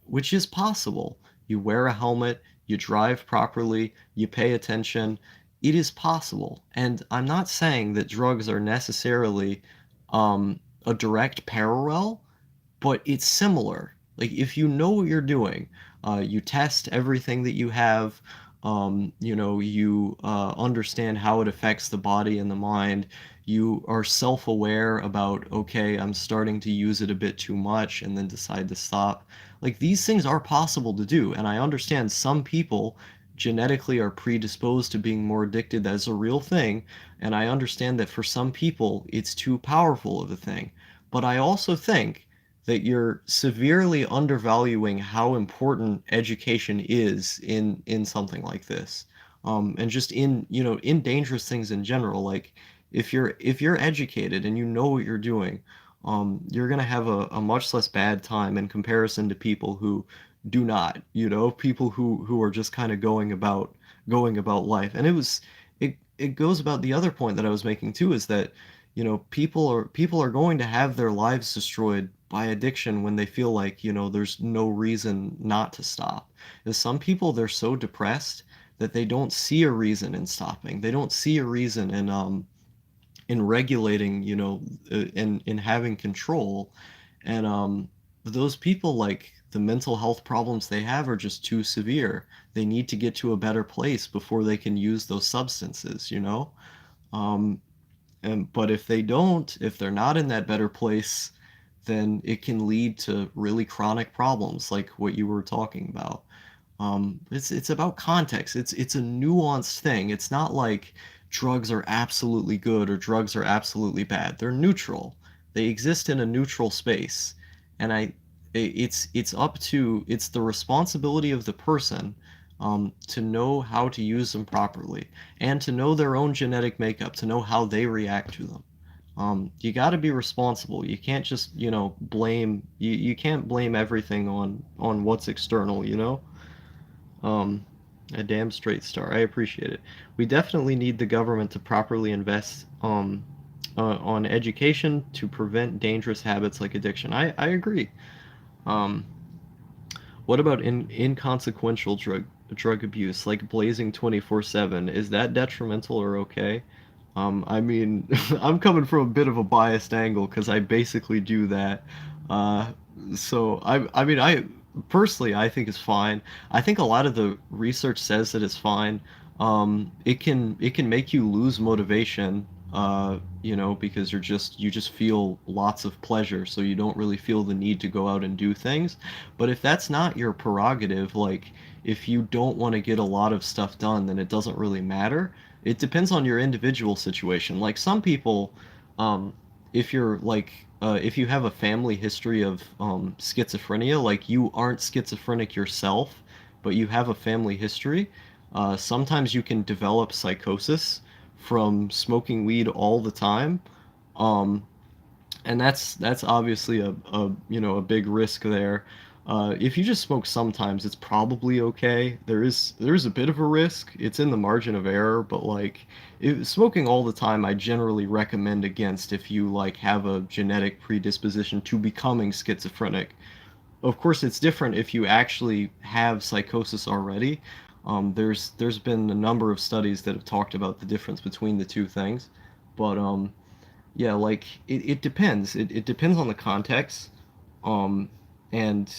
which is possible. You wear a helmet, you drive properly, you pay attention. It is possible. And I'm not saying that drugs are necessarily a direct parallel, but it's similar. Like if you know what you're doing, you test everything that you have, you understand how it affects the body and the mind. You are self-aware about, okay, I'm starting to use it a bit too much and then decide to stop. Like these things are possible to do, and I understand some people genetically are predisposed to being more addicted. That's a real thing, and I understand that for some people it's too powerful of a thing. But I also think that you're severely undervaluing how important education is in something like this, and just in dangerous things in general. Like if you're educated and you know what you're doing, you're gonna have a much less bad time in comparison to people who do not. People who are just kind of going about life. And it goes about the other point that I was making too, is that people are going to have their lives destroyed by addiction when they feel like, there's no reason not to stop. There's some people, they're so depressed that they don't see a reason in stopping. They don't see a reason in regulating, in having control. And those people, like the mental health problems they have are just too severe. They need to get to a better place before they can use those substances. Um, but if they don't, if they're not in that better place, then it can lead to really chronic problems like what you were talking about. It's about context. It's a nuanced thing. It's not like drugs are absolutely good or drugs are absolutely bad. They're neutral. They exist in a neutral space, and it's the responsibility of the person, to know how to use them properly and to know their own genetic makeup, to know how they react to them. You got to be responsible. You can't just, blame. You can't blame everything on what's external. Um, a damn straight star. I appreciate it. We definitely need the government to properly invest on education to prevent dangerous habits like addiction. I agree. Um, what about inconsequential drug abuse, like blazing 24/7? Is that detrimental or okay? I mean, I'm coming from a bit of a biased angle because I basically do that. Uh, so I mean, I personally I think it's fine. I think a lot of the research says that it's fine. It can make you lose motivation, because you just feel lots of pleasure, so you don't really feel the need to go out and do things. But if that's not your prerogative, like if you don't want to get a lot of stuff done, then it doesn't really matter. It depends on your individual situation. Like some people, um, if you're like, if you have a family history of schizophrenia, like you aren't schizophrenic yourself, but you have a family history, sometimes you can develop psychosis from smoking weed all the time. Um, and that's obviously a big risk there. If you just smoke sometimes, it's probably okay. There is a bit of a risk. It's in the margin of error, but like smoking all the time, I generally recommend against if you like have a genetic predisposition to becoming schizophrenic. Of course, it's different if you actually have psychosis already. There's been a number of studies that have talked about the difference between the two things, but yeah, like it depends. It depends on the context. Um, and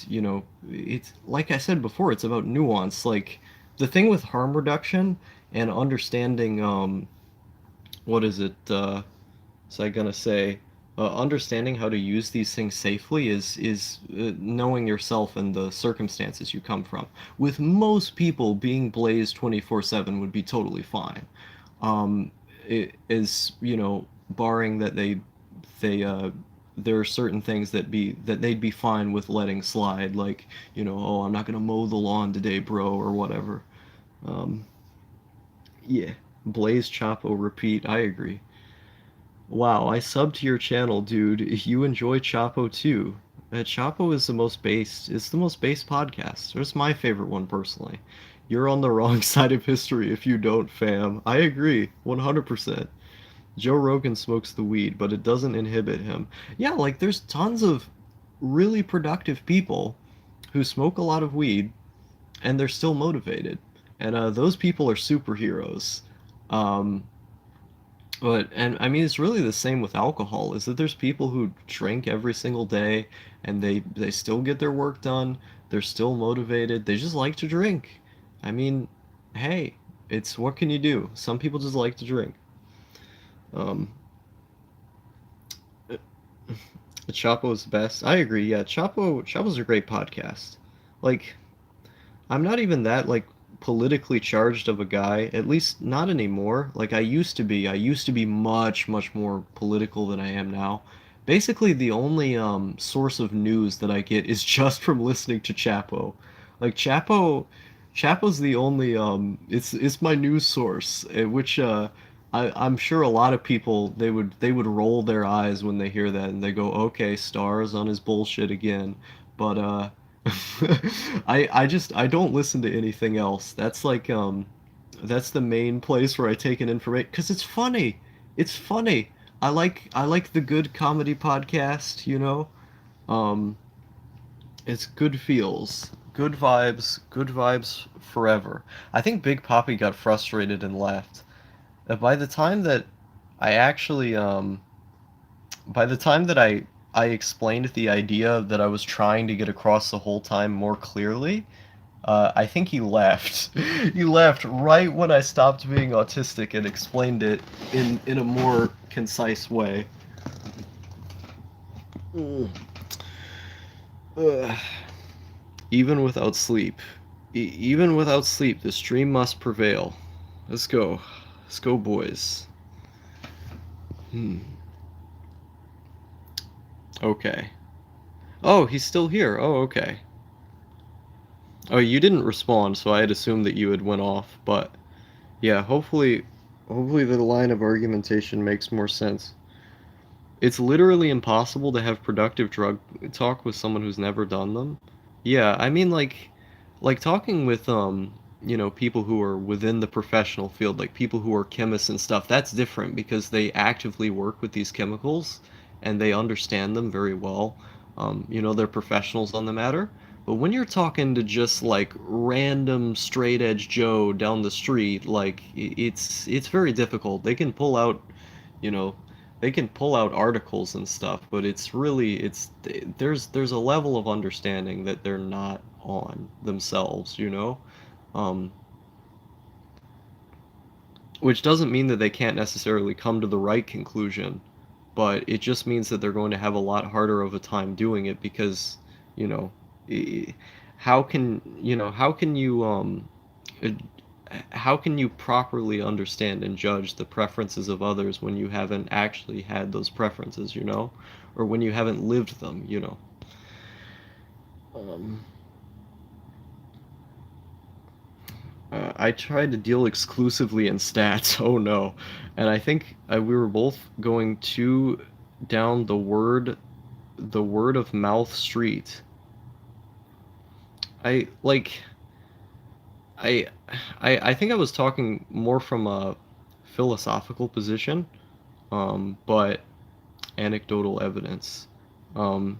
it's like I said before, it's about nuance. Like the thing with harm reduction and understanding what is it was I gonna say? Understanding how to use these things safely is knowing yourself and the circumstances you come from. With most people, being blazed 24/7 would be totally fine. It is, barring that they there are certain things that they'd be fine with letting slide, like, oh, I'm not gonna mow the lawn today, bro, or whatever. Um, yeah, blaze, Chapo, repeat. I agree. Wow, I subbed to your channel, dude. You enjoy Chapo too. Chapo is it's the most based podcast. It's my favorite one personally. You're on the wrong side of history if you don't, fam. I agree, 100%. Joe Rogan smokes the weed, but it doesn't inhibit him. Yeah, like there's tons of really productive people who smoke a lot of weed and they're still motivated. And those people are superheroes. Um, and I mean, it's really the same with alcohol, is that there's people who drink every single day and they still get their work done. They're still motivated. They just like to drink. I mean, hey, it's what can you do? Some people just like to drink. Um, Chapo's best. I agree. Yeah, Chapo's a great podcast. Like, I'm not even that like politically charged of a guy, at least not anymore. Like I used to be. I used to be much, much more political than I am now. Basically, the only source of news that I get is just from listening to Chapo. Like Chapo's the only it's my news source, which I'm sure a lot of people they would roll their eyes when they hear that and they go, okay, stars on his bullshit again. But I don't listen to anything else. That's the main place where I take an information because it's funny. It's funny. I like the good comedy podcast, Um, it's good feels, good vibes forever. I think Big Poppy got frustrated and left. By the time that I actually by the time that I explained the idea that I was trying to get across the whole time more clearly, I think he left. He left right when I stopped being autistic and explained it in a more concise way. Mm. Ugh. Even without sleep, even without sleep, the stream must prevail. Let's go, boys. Hmm. Okay. Oh, he's still here. Oh, okay. Oh, you didn't respond, so I had assumed that you had went off, but yeah, hopefully the line of argumentation makes more sense. It's literally impossible to have productive drug talk with someone who's never done them. Yeah, I mean like talking with people who are within the professional field, like people who are chemists and stuff, that's different because they actively work with these chemicals and they understand them very well. They're professionals on the matter. But when you're talking to just like random straight edge Joe down the street, like it's very difficult. You know, they can pull out articles and stuff, but it's there's a level of understanding that they're not on themselves. Um, which doesn't mean that they can't necessarily come to the right conclusion, but it just means that they're going to have a lot harder of a time doing it because, you know, i- how can you uh, how can you properly understand and judge the preferences of others when you haven't actually had those preferences, or when you haven't lived them? Um, I tried to deal exclusively in stats. Oh no. And I think we were both going too down the word of mouth street. I like I I think I was talking more from a philosophical position, but anecdotal evidence. Um,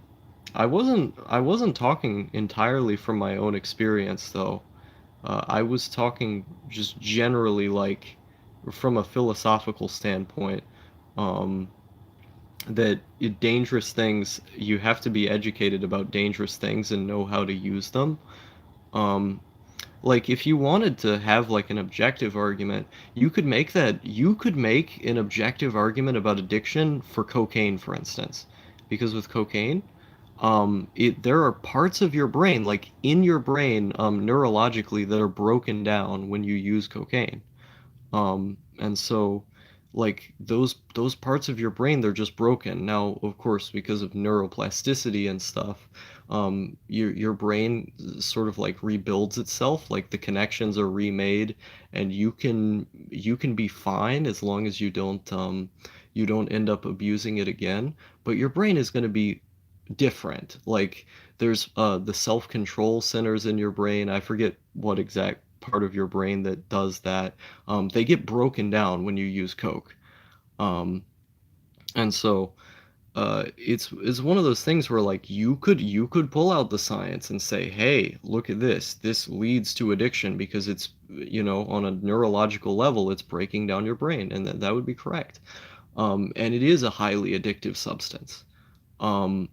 I wasn't talking entirely from my own experience though. I was talking just generally, like, from a philosophical standpoint, um, that dangerous things, you have to be educated about dangerous things and know how to use them. Um, like if you wanted to have like an objective argument, you could make an objective argument about addiction for cocaine, for instance. Because with cocaine, there are parts of your brain, like in your brain, neurologically, that are broken down when you use cocaine. And so like those parts of your brain, they're just broken. Now, of course, because of neuroplasticity and stuff, your brain sort of like rebuilds itself, like the connections are remade, and you can be fine as long as you don't end up abusing it again. But your brain is going to be different. Like there's the self-control centers in your brain. I forget what exact part of your brain that does that. They get broken down when you use coke. Um, and so it's one of those things where like you could pull out the science and say, hey, look at this. This leads to addiction because it's, on a neurological level, it's breaking down your brain, and that would be correct. And it is a highly addictive substance. Um,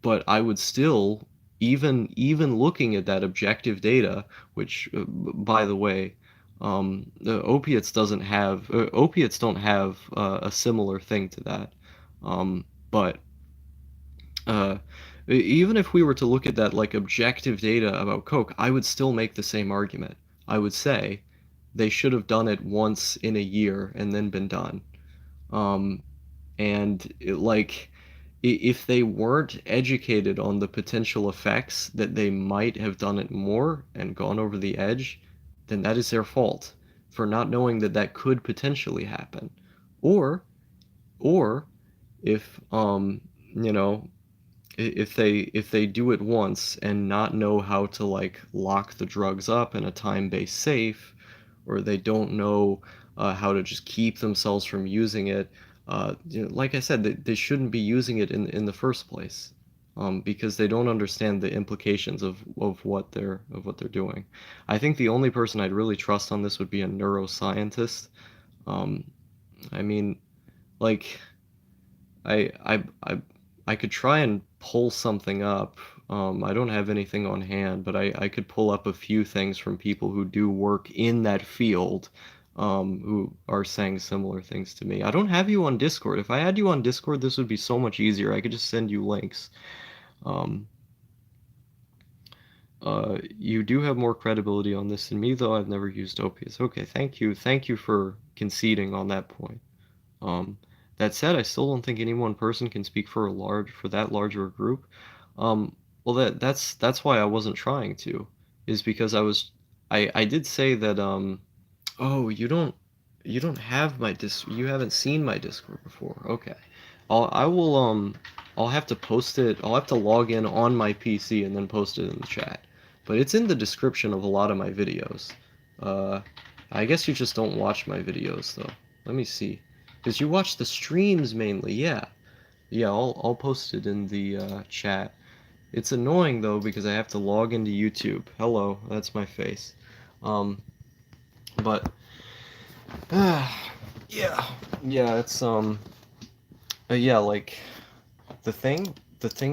but I would still, even looking at that objective data, which by the way, the opiates don't have a similar thing to that. But uh, even if we were to look at that like objective data about coke, I would still make the same argument. I would say they should have done it once in a year and then been done. Um, and like if they weren't educated on the potential effects that they might have done it more and gone over the edge, then that is their fault for not knowing that that could potentially happen. Or or if you know if they do it once and not know how to like lock the drugs up in a time-based safe, or they don't know how to just keep themselves from using it, like I said, they shouldn't be using it in the first place, because they don't understand the implications of what they're doing. I think the only person I'd really trust on this would be a neuroscientist. Um, I mean, like I I I I could try and pull something up. I don't have anything on hand, but I could pull up a few things from people who do work in that field, who are saying similar things to me. I don't have you on Discord. If I had you on Discord, this would be so much easier. I could just send you links. Um, you do have more credibility on this than me, though. I've never used opiates. Okay, thank you. Thank you for conceding on that point. Um, that said, I still don't think any one person can speak for that larger a group. Um, well, that's why I wasn't trying to, is because I did say that oh, you don't have you haven't seen my Discord before. Okay. I will I'll have to post it. I'll have to log in on my PC and then post it in the chat. But it's in the description of a lot of my videos. Uh, I guess you just don't watch my videos though. Let me see. Because you watch the streams mainly, yeah. Yeah, I'll post it in the chat. It's annoying though because I have to log into YouTube. Hello, that's my face. Um, but yeah, yeah, it's yeah, like the thing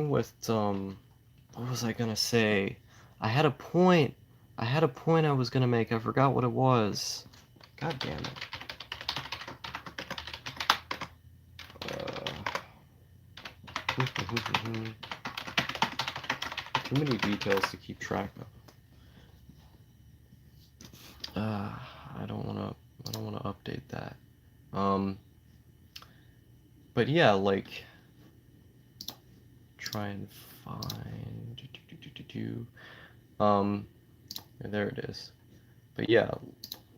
with what was I gonna say? I had a point. I had a point I was gonna make. I forgot what it was. God damn it. Too many details to keep track of. I don't wanna. I don't wanna update that. Um, but yeah, like try and find. There it is. But yeah,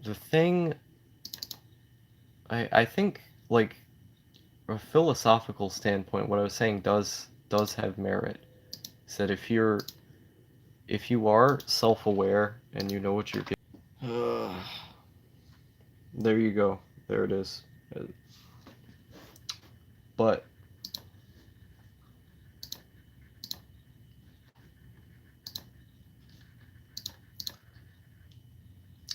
the thing. I think like a philosophical standpoint, what I was saying does have merit. Is that if you are self-aware and you know what you're getting, there you go. There it is. But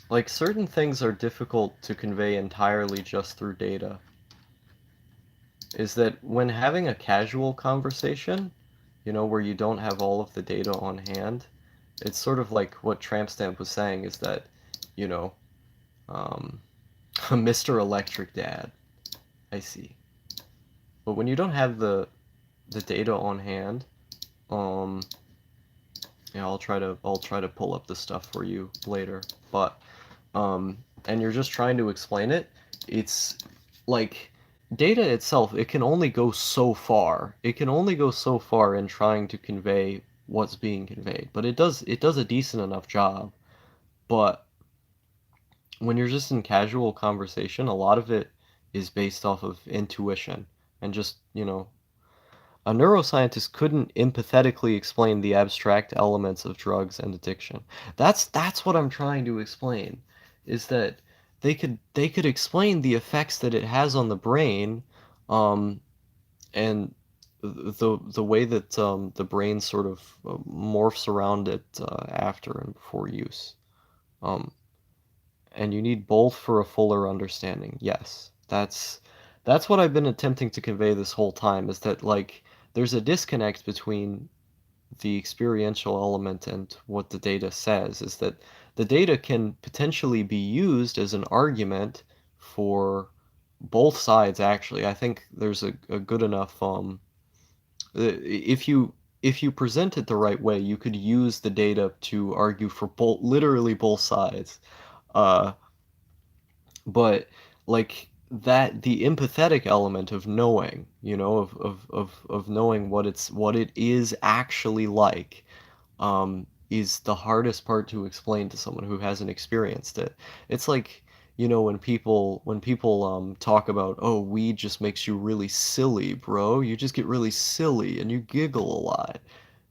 like certain things are difficult to convey entirely just through data. Is that when having a casual conversation, where you don't have all of the data on hand, it's sort of like what Tramp Stamp was saying is that, you know, um, Mr. Electric Dad. I see. But when you don't have the data on hand, um, yeah, I'll try to pull up the stuff for you later. But and you're just trying to explain it, it's like data itself, it can only go so far. It can only go so far in trying to convey what's being conveyed. But it does a decent enough job. But when you're just in casual conversation, a lot of it is based off of intuition and just, a neuroscientist couldn't empathetically explain the abstract elements of drugs and addiction. That's what I'm trying to explain, is that they could explain the effects that it has on the brain, um, and the way that the brain sort of morphs around it after and before use. Um, and you need both for a fuller understanding. Yes, that's what I've been attempting to convey this whole time, is that like there's a disconnect between the experiential element and what the data says, is that the data can potentially be used as an argument for both sides. Actually, I think there's a good enough if you present it the right way, you could use the data to argue for both, literally both sides. uh but like that, the empathetic element of knowing, of knowing what it is actually like, is the hardest part to explain to someone who hasn't experienced it. It's like, when people talk about, oh, weed just makes you really silly, bro, you just get really silly and you giggle a lot.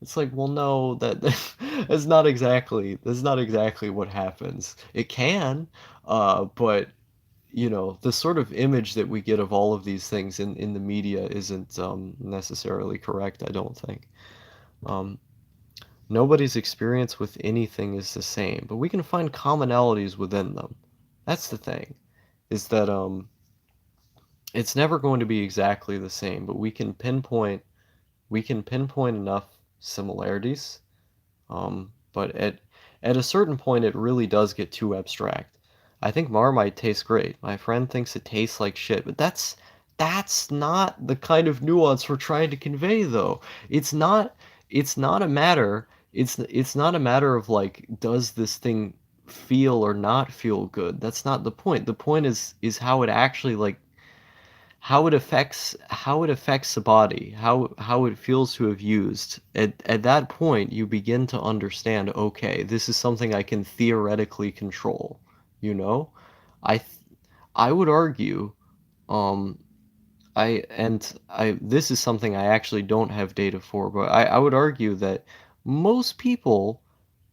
It's like, well, no, that's not exactly what happens. It can, but the sort of image that we get of all of these things in the media isn't necessarily correct, I don't think. Um, Nobody's experience with anything is the same, but we can find commonalities within them. That's the thing, is that it's never going to be exactly the same, but we can pinpoint enough similarities. But at a certain point, it really does get too abstract. I think Marmite tastes great. My friend thinks it tastes like shit, but that's not the kind of nuance we're trying to convey, though. It's not it's not a matter it's not a matter of like, does this thing feel or not feel good? That's not the point. The point is how it actually, like, how it affects the body, how it feels to have used. At that point, you begin to understand, okay, this is something I can theoretically control, you know? I th- I would argue, um I this is something I actually don't have data for, but I would argue that most people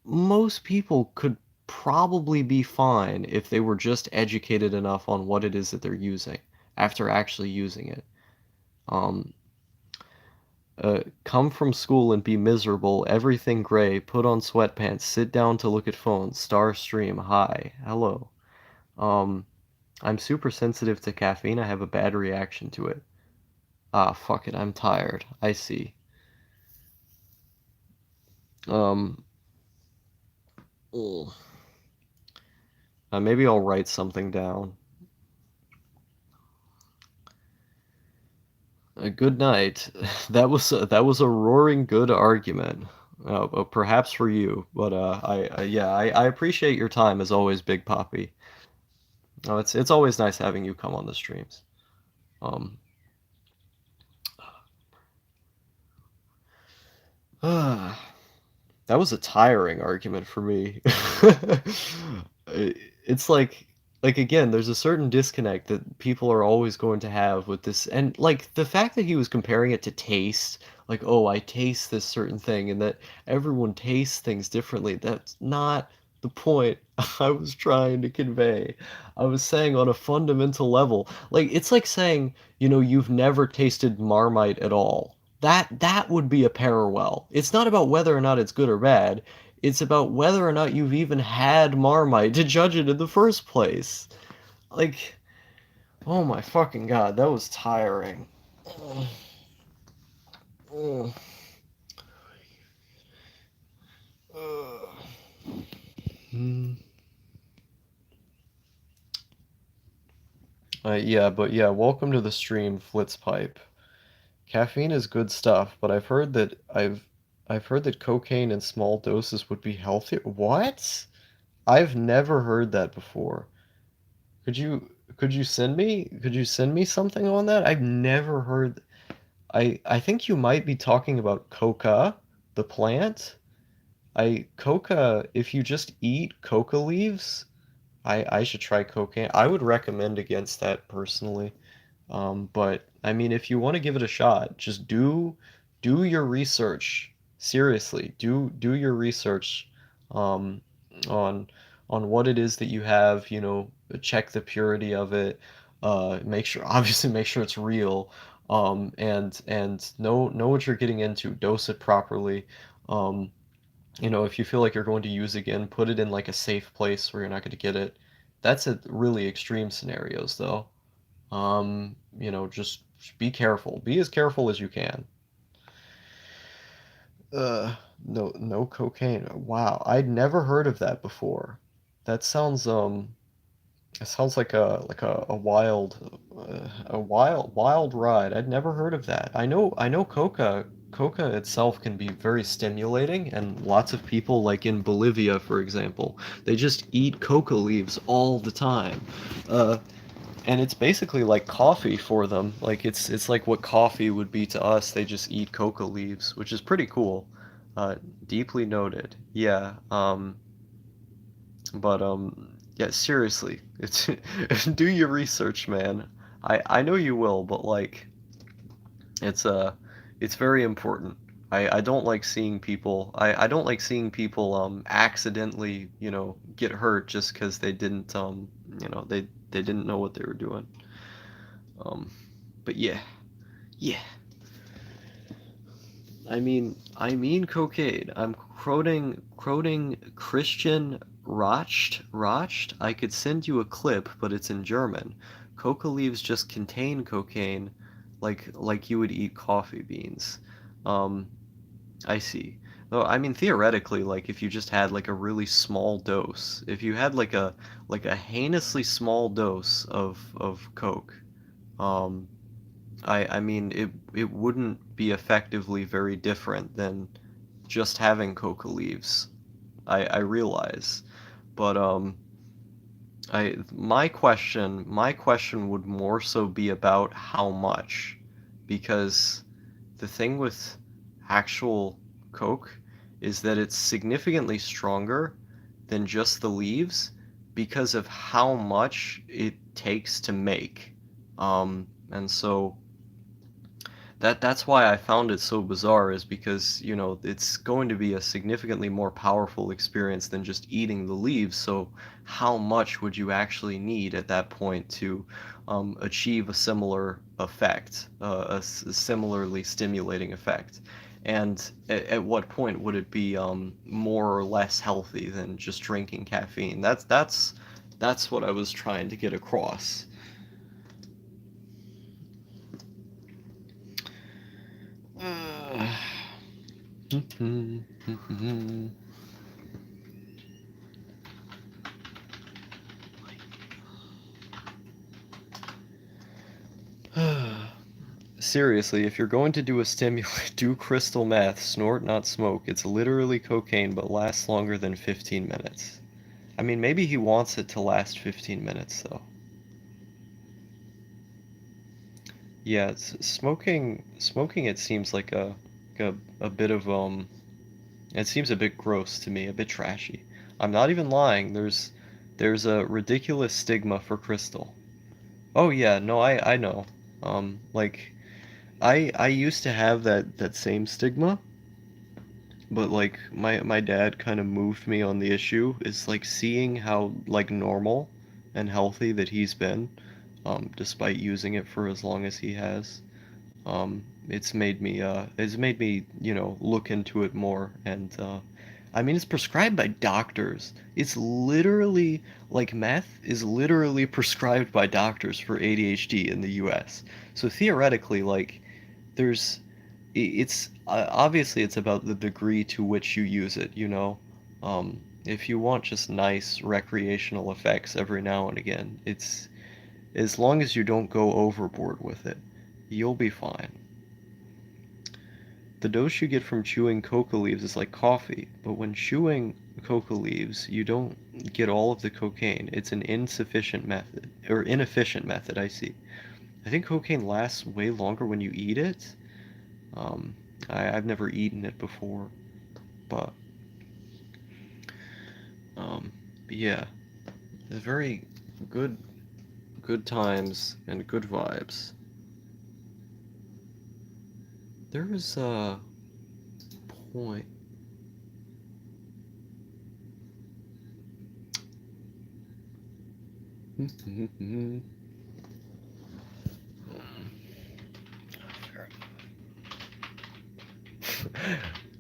most people could probably be fine if they were just educated enough on what it is that they're using after actually using it. Um, Come from school and be miserable, everything gray, put on sweatpants, sit down to look at phones, star stream, hi, hello. Um, I'm super sensitive to caffeine, I have a bad reaction to it. Ah, fuck it, I'm tired. I see. Um, ugh. Maybe I'll write something down. Good night. That was a roaring good argument. Perhaps for you, but I appreciate your time as always, Big Poppy. Oh, it's always nice having you come on the streams. Um, that was a tiring argument for me. It's like again, there's a certain disconnect that people are always going to have with this, and like the fact that he was comparing it to taste, like, oh, I taste this certain thing, and that everyone tastes things differently. That's not the point I was trying to convey. I was saying on a fundamental level, like it's like saying, you've never tasted Marmite at all. That would be a parallel. It's not about whether or not it's good or bad. It's about whether or not you've even had Marmite to judge it in the first place. Like, oh my fucking god, that was tiring. Ugh. Mm. Yeah, but yeah, welcome to the stream, Flitzpipe. Caffeine is good stuff, but I've heard that cocaine in small doses would be healthier. What? I've never heard that before. Could you could you send me something on that? I've never heard. I think you might be talking about coca, the plant. Coca, if you just eat coca leaves, I should try cocaine. I would recommend against that personally. But I mean, if you want to give it a shot, just do your research. Seriously, do your research um, on what it is that you have. You know, check the purity of it. Make sure, obviously, make sure it's real. And know what you're getting into. Dose it properly. Um, you know, if you feel like you're going to use again, put it in like a safe place where you're not going to get it. That's at really extreme scenarios, though. You know, just be careful. Be as careful as you can. Uh, no cocaine. Wow, I'd never heard of that before. That sounds it sounds like a wild ride. I'd never heard of that. I know coca itself can be very stimulating, and lots of people, like in Bolivia, for example, they just eat coca leaves all the time. Uh, and it's basically like coffee for them. Like it's like what coffee would be to us. They just eat coca leaves, which is pretty cool. Uh, Deeply noted. Yeah. But yeah, seriously, it's do your research, man. I know you will, but like it's it's very important. I don't like seeing people I don't like seeing people accidentally, you know, get hurt just because they didn't you know, they didn't know what they were doing. Um but yeah. Yeah. I mean cocaine. I'm quoting Christian Rocht. I could send you a clip, but it's in German. Coca leaves just contain cocaine, like you would eat coffee beans. Um, I see. Though I mean theoretically, like if you just had like a really small dose, if you had like a heinously small dose of Coke, um, I mean it wouldn't be effectively very different than just having coca leaves. I realize, but I my question would more so be about how much, because the thing with actual coke is that it's significantly stronger than just the leaves because of how much it takes to make. And so that's why I found it so bizarre, is because, you know, it's going to be a significantly more powerful experience than just eating the leaves. So how much would you actually need at that point to achieve a similar effect, similarly stimulating effect? And at what point would it be more or less healthy than just drinking caffeine? That's what I was trying to get across. Seriously, if you're going to do a stimulant, do crystal meth, snort, not smoke. It's literally cocaine, but lasts longer than 15 minutes. I mean, maybe he wants it to last 15 minutes, though. Yeah, smoking, it seems like a bit of, it seems a bit gross to me, a bit trashy. I'm not even lying, there's a ridiculous stigma for crystal. Oh yeah, no, I know. Like, I used to have that same stigma, but like my dad kind of moved me on the issue. Is like seeing how like normal and healthy that he's been, despite using it for as long as he has. It's made me, you know, look into it more. And I mean, it's prescribed by doctors. It's literally, like, meth is literally prescribed by doctors for ADHD in the US. So theoretically, like, there's it's obviously it's about the degree to which you use it, you know. if you want just nice recreational effects every now and again, it's as long as you don't go overboard with it, you'll be fine. The dose you get from chewing coca leaves is like coffee, but when chewing coca leaves, you don't get all of the cocaine. It's an insufficient method, or inefficient method, I see. I think cocaine lasts way longer when you eat it. Um, I've never eaten it before, but, um, but yeah, it's very good, good times and good vibes. There was a point.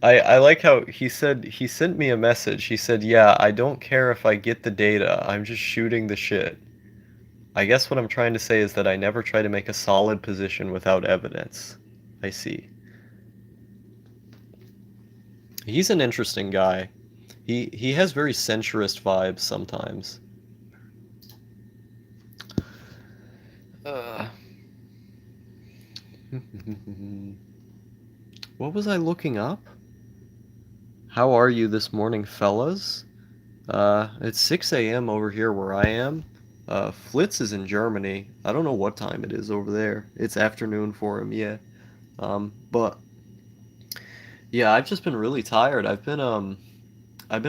I like how he sent me a message. He said, "Yeah, I don't care if I get the data. I'm just shooting the shit." I guess what I'm trying to say is that I never try to make a solid position without evidence. I see. He's an interesting guy. He has very centrist vibes sometimes. Uh. What was I looking up? How are you this morning, fellas? It's 6 a.m. over here where I am. Flitz is in Germany. I don't know what time it is over there. It's afternoon for him, yeah. But yeah, I've just been really tired. I've been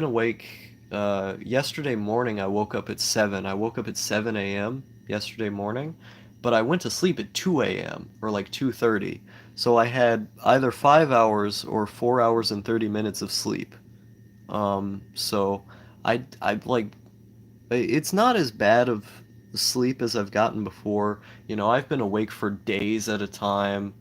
awake. Yesterday morning I woke up at 7. I woke up at 7 a.m. yesterday morning, but I went to sleep at 2 a.m. or like 2:30. So I had either 5 hours or 4 hours and 30 minutes of sleep. So I like it's not as bad of sleep as I've gotten before. You know, I've been awake for days at a time.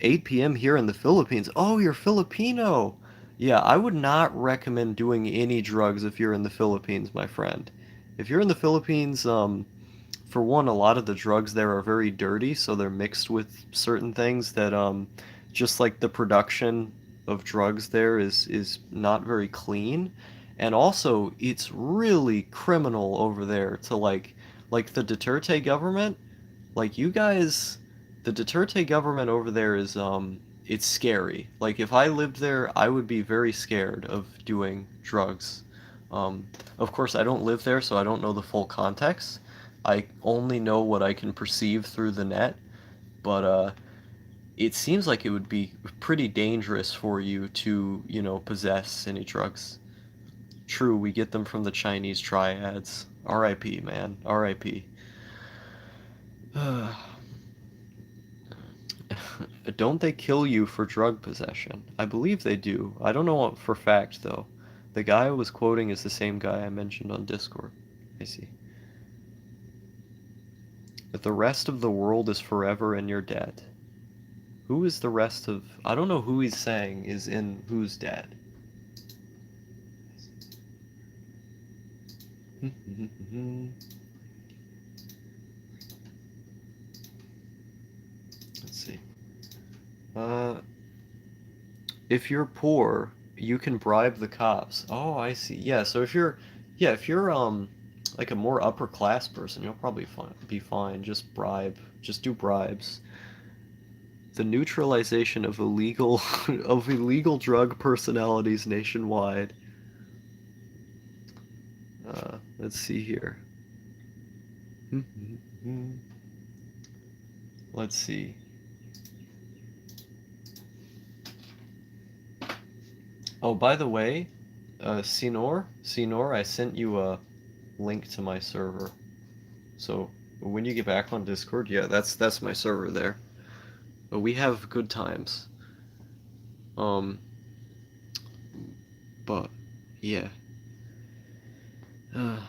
8 p.m. here in the Philippines. Oh, you're Filipino. Yeah, I would not recommend doing any drugs if you're in the Philippines, my friend. If you're in the Philippines, for one, a lot of the drugs there are very dirty, so they're mixed with certain things that, just like the production of drugs there is not very clean. And also, it's really criminal over there to like the Duterte government. Like you guys, the Duterte government over there is it's scary. Like if I lived there, I would be very scared of doing drugs. Of course, I don't live there, so I don't know the full context. I only know what I can perceive through the net, but it seems like it would be pretty dangerous for you to, you know, possess any drugs. True, we get them from the Chinese triads. R.I.P., man. R.I.P. Don't they kill you for drug possession? I believe they do. I don't know what for fact, though. The guy I was quoting is the same guy I mentioned on Discord. I see. That the rest of the world is forever and you're dead. Who is the rest of... I don't know who he's saying is in who's dead. Let's see. Uh, if you're poor, you can bribe the cops. Oh, I see. Yeah, so if you're like a more upper class person, you'll probably be fine. Just do bribes. The neutralization of illegal of illegal drug personalities nationwide. Let's see here. Let's see. Oh, by the way, Sinor, I sent you a link to my server. So when you get back on Discord, yeah, that's my server there. But we have good times. Um, but yeah. Uh,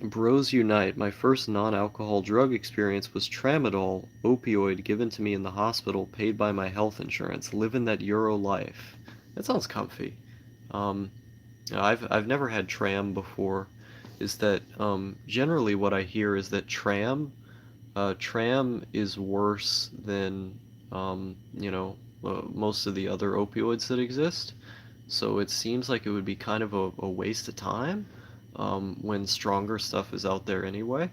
Bros Unite. My first non-alcohol drug experience was tramadol, opioid given to me in the hospital, paid by my health insurance. Living that Euro life. That sounds comfy. Um, I've never had tram before. Is that generally what I hear is that tram is worse than you know most of the other opioids that exist. So it seems like it would be kind of a waste of time when stronger stuff is out there anyway.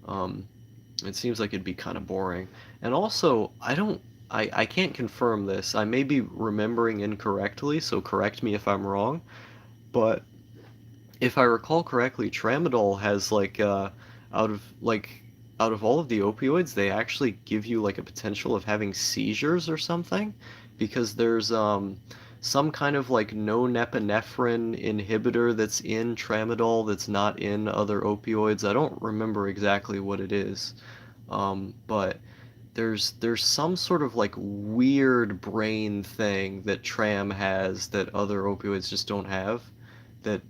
Um, it seems like it'd be kind of boring. And also, I can't confirm this. I may be remembering incorrectly, so correct me if I'm wrong. But if I recall correctly, tramadol has out of like out of all of the opioids, they actually give you like a potential of having seizures or something, because there's some kind of like norepinephrine inhibitor that's in tramadol that's not in other opioids. I don't remember exactly what it is, but there's some sort of like weird brain thing that tram has that other opioids just don't have. That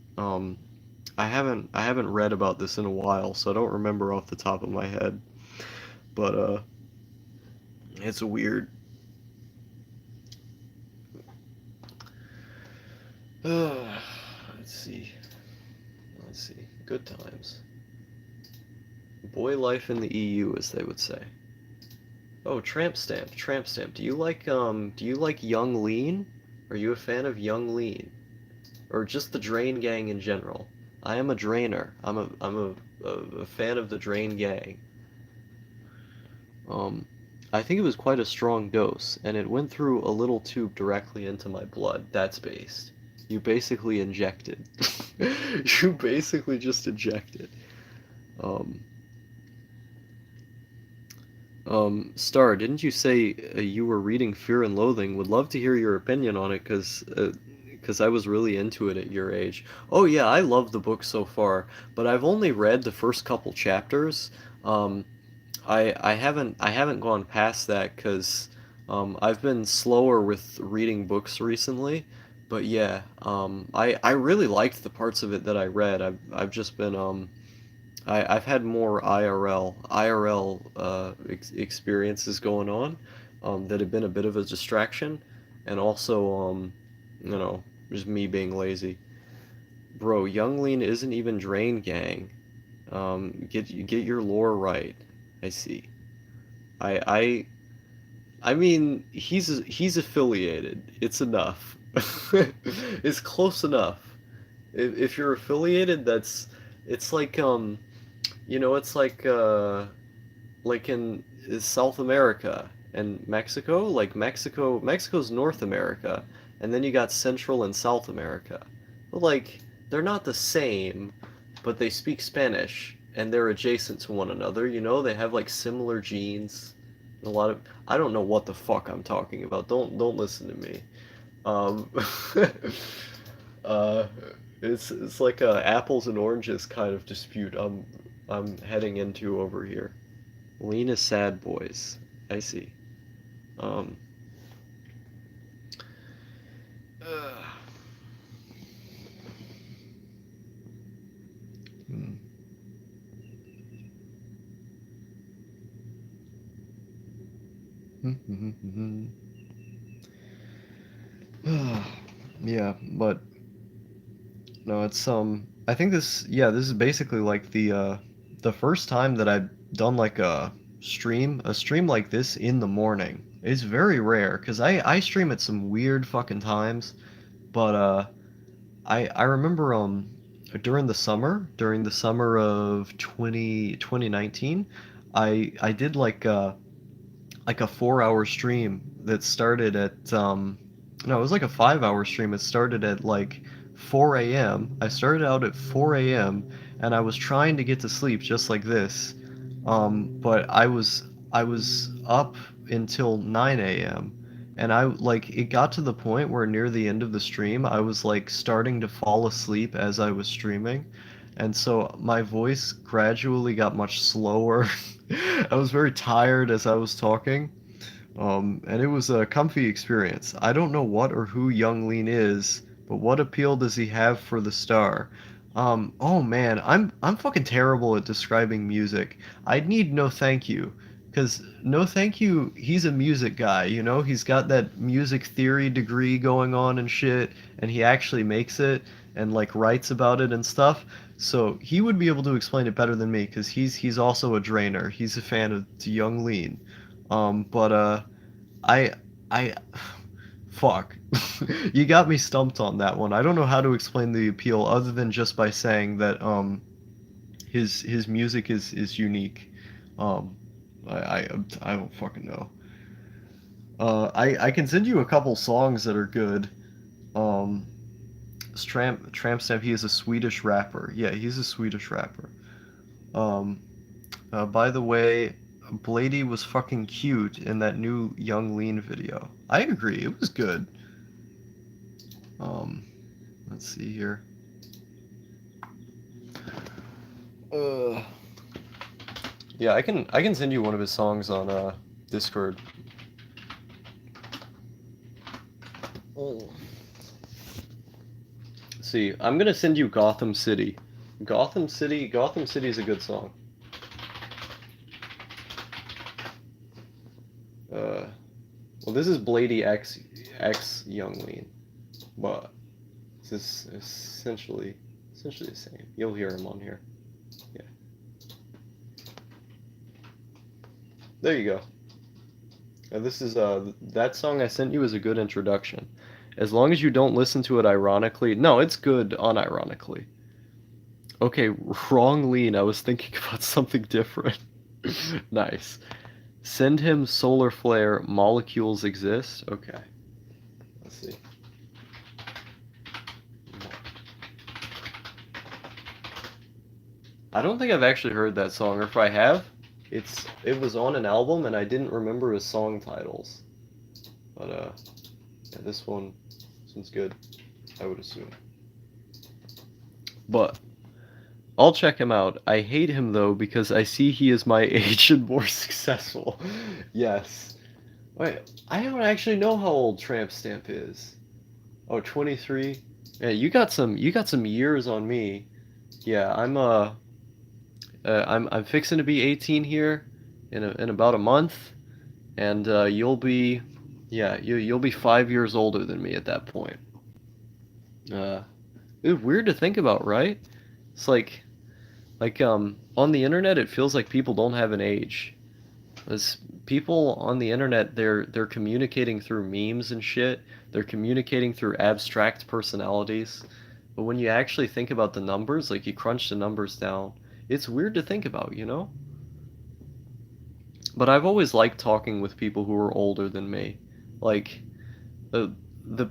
I haven't read about this in a while, so I don't remember off the top of my head. But it's a weird. Let's see. Let's see. Good times. Boy life in the EU, as they would say. Oh, Tramp Stamp. Tramp Stamp. Do you like Young Lean? Are you a fan of Young Lean? Or just the Drain Gang in general? I am a drainer. I'm a fan of the Drain Gang. Um, I think it was quite a strong dose, and it went through a little tube directly into my blood. That's based. You basically injected. You basically just injected. Um, Star, didn't you say you were reading Fear and Loathing? Would love to hear your opinion on it, cause I was really into it at your age. Oh yeah, I love the book so far, but I've only read the first couple chapters. Um, I haven't gone past that because I've been slower with reading books recently. But yeah, I really liked the parts of it that I read. I've just been I've had more IRL experiences going on that have been a bit of a distraction, and also you know, just me being lazy. Bro, Young Lean isn't even Drain Gang. Get your lore right. I see. I I I mean, he's affiliated. It's enough. It's close enough. If you're affiliated, it's like it's like in South America and Mexico, like Mexico's North America, and then you got Central and South America. But like they're not the same, but they speak Spanish and they're adjacent to one another, they have like similar genes. A lot of I don't know what the fuck I'm talking about. Don't listen to me. Um uh it's like a apples and oranges kind of dispute I'm heading into over here. Lena Sad Boys. I see. Um. Uh, hmm. Yeah, but no, it's I think this is basically like the first time that I've done like a stream like this in the morning. It's very rare because I stream at some weird fucking times, but I remember during the summer of 2019, I did like a 4 hour stream that started at no, it was like a 5 hour stream. It started at like 4 a.m. I started out at 4 a.m. and I was trying to get to sleep just like this. But I was up until 9 a.m. and I like it got to the point where near the end of the stream I was like starting to fall asleep as I was streaming. And so my voice gradually got much slower. I was very tired as I was talking. And it was a comfy experience. I don't know what or who Young Lean is, but what appeal does he have for the star? Oh man, I'm fucking terrible at describing music. I'd need No Thank You, because No Thank You, he's a music guy, He's got that music theory degree going on and shit, and he actually makes it and like writes about it and stuff. So he would be able to explain it better than me, because he's also a drainer. He's a fan of Young Lean. But I I Fuck. You got me stumped on that one. I don't know how to explain the appeal other than just by saying that his music is unique. Um I don't fucking know. I can send you a couple songs that are good. Um Tramp Stamp, he is a Swedish rapper. Yeah, he's a Swedish rapper. Um by the way, Blady was fucking cute in that new Young Lean video. I agree, it was good. Um, let's see here. Uh, yeah, I can send you one of his songs on Discord. Oh. See, I'm gonna send you Gotham City. Gotham City is a good song. Well, this is Blady X Young Lean, but this is essentially the same. You'll hear him on here. Yeah. There you go. This is that song I sent you is a good introduction. As long as you don't listen to it ironically. No, it's good unironically. Okay, wrong lean. I was thinking about something different. Nice. Send him solar flare. Molecules exist. Okay. Let's see. I don't think I've actually heard that song, or if I have, it was on an album and I didn't remember his song titles. But yeah, this one's good, I would assume. But I'll check him out. I hate him though because I see he is my age and more successful. Yes. Wait, I don't actually know how old Tramp Stamp is. Oh, 23. Yeah, you got some years on me. Yeah, I'm fixing to be 18 here in about a month, and you'll be, yeah, you'll be 5 years older than me at that point. It's weird to think about, right? It's like on the internet, it feels like people don't have an age. As people on the internet, they're communicating through memes and shit. They're communicating through abstract personalities. But when you actually think about the numbers, like you crunch the numbers down, it's weird to think about, you know? But I've always liked talking with people who are older than me. Like the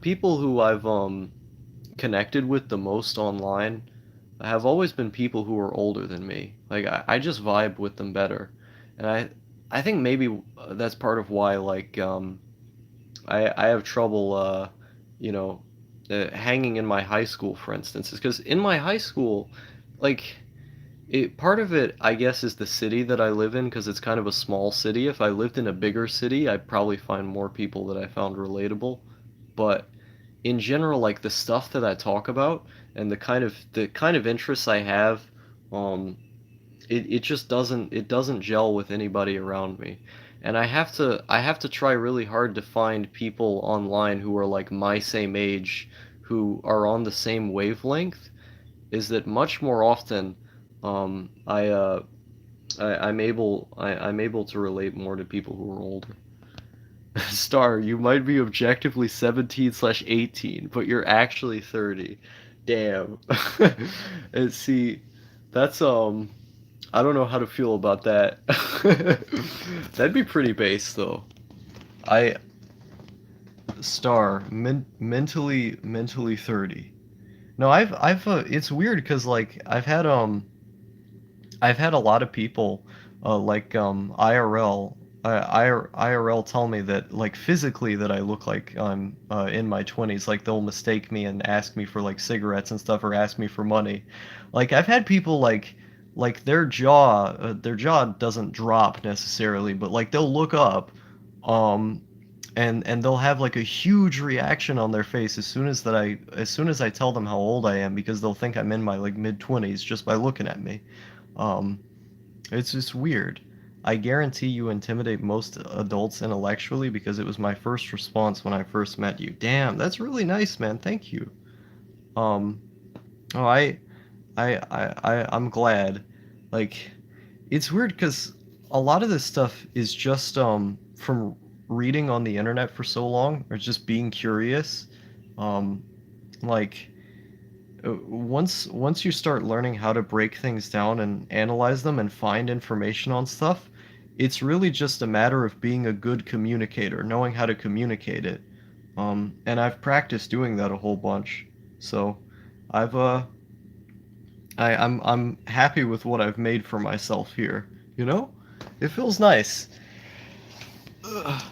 people who I've connected with the most online have always been people who are older than me. Like I just vibe with them better. And I think maybe that's part of why like I have trouble you know hanging in my high school, for instance, is because in my high school, like part of it, I guess, is the city that I live in because it's kind of a small city. If I lived in a bigger city, I'd probably find more people that I found relatable. But in general, like the stuff that I talk about and the kind of interests I have, um, it just doesn't gel with anybody around me. And I have to try really hard to find people online who are like my same age, who are on the same wavelength. Is that much more often I'm able to relate more to people who are older. Star, you might be objectively 17/18, but you're actually 30. Damn. And see, that's I don't know how to feel about that. That'd be pretty base though. I Star mentally 30. No, I've it's weird because like I've had a lot of people, like IRL tell me that like physically that I look like I'm in my 20s. Like they'll mistake me and ask me for like cigarettes and stuff or ask me for money. Like I've had people like their jaw doesn't drop necessarily, but like they'll look up, um, and they'll have like a huge reaction on their face as soon as I tell them how old I am because they'll think I'm in my like mid 20s just by looking at me. Um, it's just weird. I guarantee you intimidate most adults intellectually because it was my first response when I first met you. Damn, that's really nice, man. Thank you. Um, oh, I'm glad. Like, it's weird because a lot of this stuff is just from reading on the internet for so long, or just being curious, um, like once you start learning how to break things down and analyze them and find information on stuff, it's really just a matter of being a good communicator, knowing how to communicate it. And I've practiced doing that a whole bunch. So I've I'm happy with what I've made for myself here. You know? It feels nice. Ugh.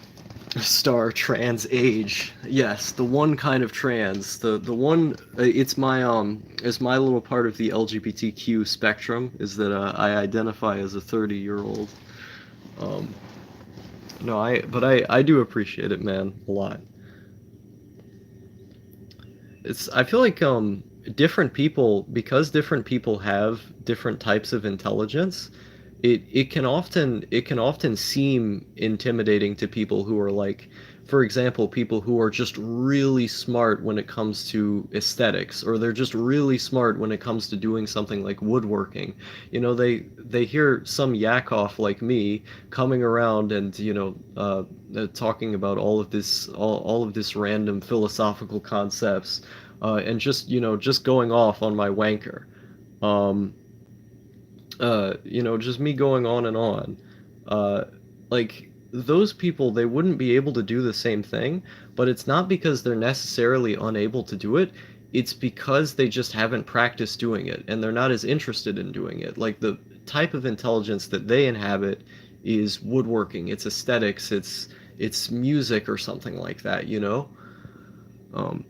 Star trans age. Yes, the one kind of trans. The one it's my little part of the LGBTQ spectrum is that I identify as a 30-year-old. Um no, I do appreciate it, man, a lot. It's I feel like different people, because different people have different types of intelligence, it can often seem intimidating to people who are like, for example, people who are just really smart when it comes to aesthetics, or they're just really smart when it comes to doing something like woodworking. You know, they hear some yakkoff like me coming around and, talking about all of this random philosophical concepts, and just, just going off on my wanker. Um, just me going on and on. Uh, like those people, they wouldn't be able to do the same thing, but it's not because they're necessarily unable to do it. It's because they just haven't practiced doing it and they're not as interested in doing it. Like the type of intelligence that they inhabit is woodworking, it's aesthetics, it's music or something like that, you know? Um,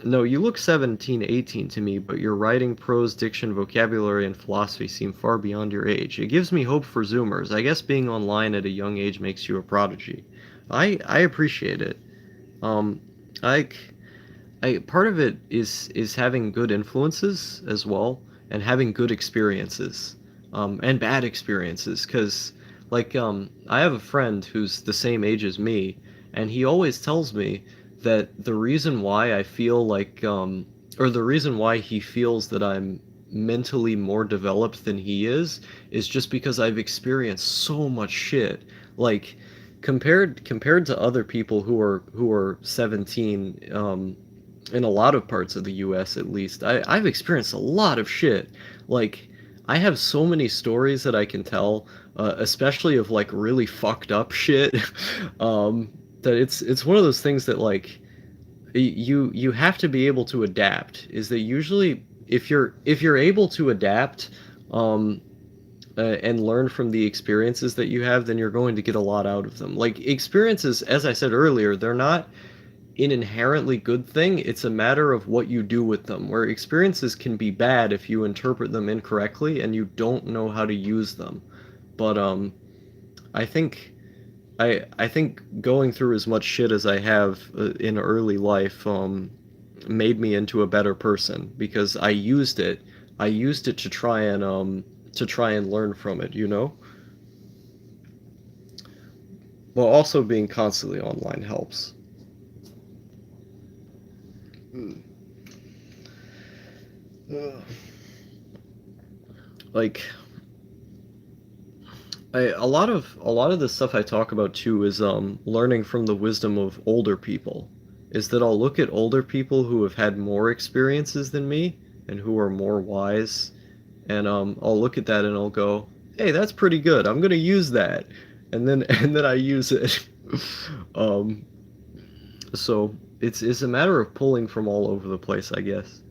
no, you look 17, 18 to me, but your writing, prose, diction, vocabulary, and philosophy seem far beyond your age. It gives me hope for Zoomers. I guess being online at a young age makes you a prodigy. I appreciate it. Um, I, I part of it is having good influences as well, and having good experiences, and bad experiences. Because I have a friend who's the same age as me, and he always tells me that the reason why I feel like, or the reason why he feels that I'm mentally more developed than he is just because I've experienced so much shit. Like, compared to other people who are 17, in a lot of parts of the US at least, I've experienced a lot of shit. Like, I have so many stories that I can tell, especially of like really fucked up shit. um, that it's one of those things that like you have to be able to adapt. Is that usually if you're able to adapt, um, and learn from the experiences that you have, then you're going to get a lot out of them. Like experiences, as I said earlier, they're not an inherently good thing. It's a matter of what you do with them. Where experiences can be bad if you interpret them incorrectly and you don't know how to use them. But I think I think going through as much shit as I have in early life made me into a better person because I used it. I used it to try and learn from it, you know? Well, also being constantly online helps. Like a lot of the stuff I talk about too is learning from the wisdom of older people. Is that I'll look at older people who have had more experiences than me and who are more wise, and I'll look at that and I'll go, "Hey, that's pretty good. I'm gonna use that," and then and then I use it. um, so it's a matter of pulling from all over the place, I guess.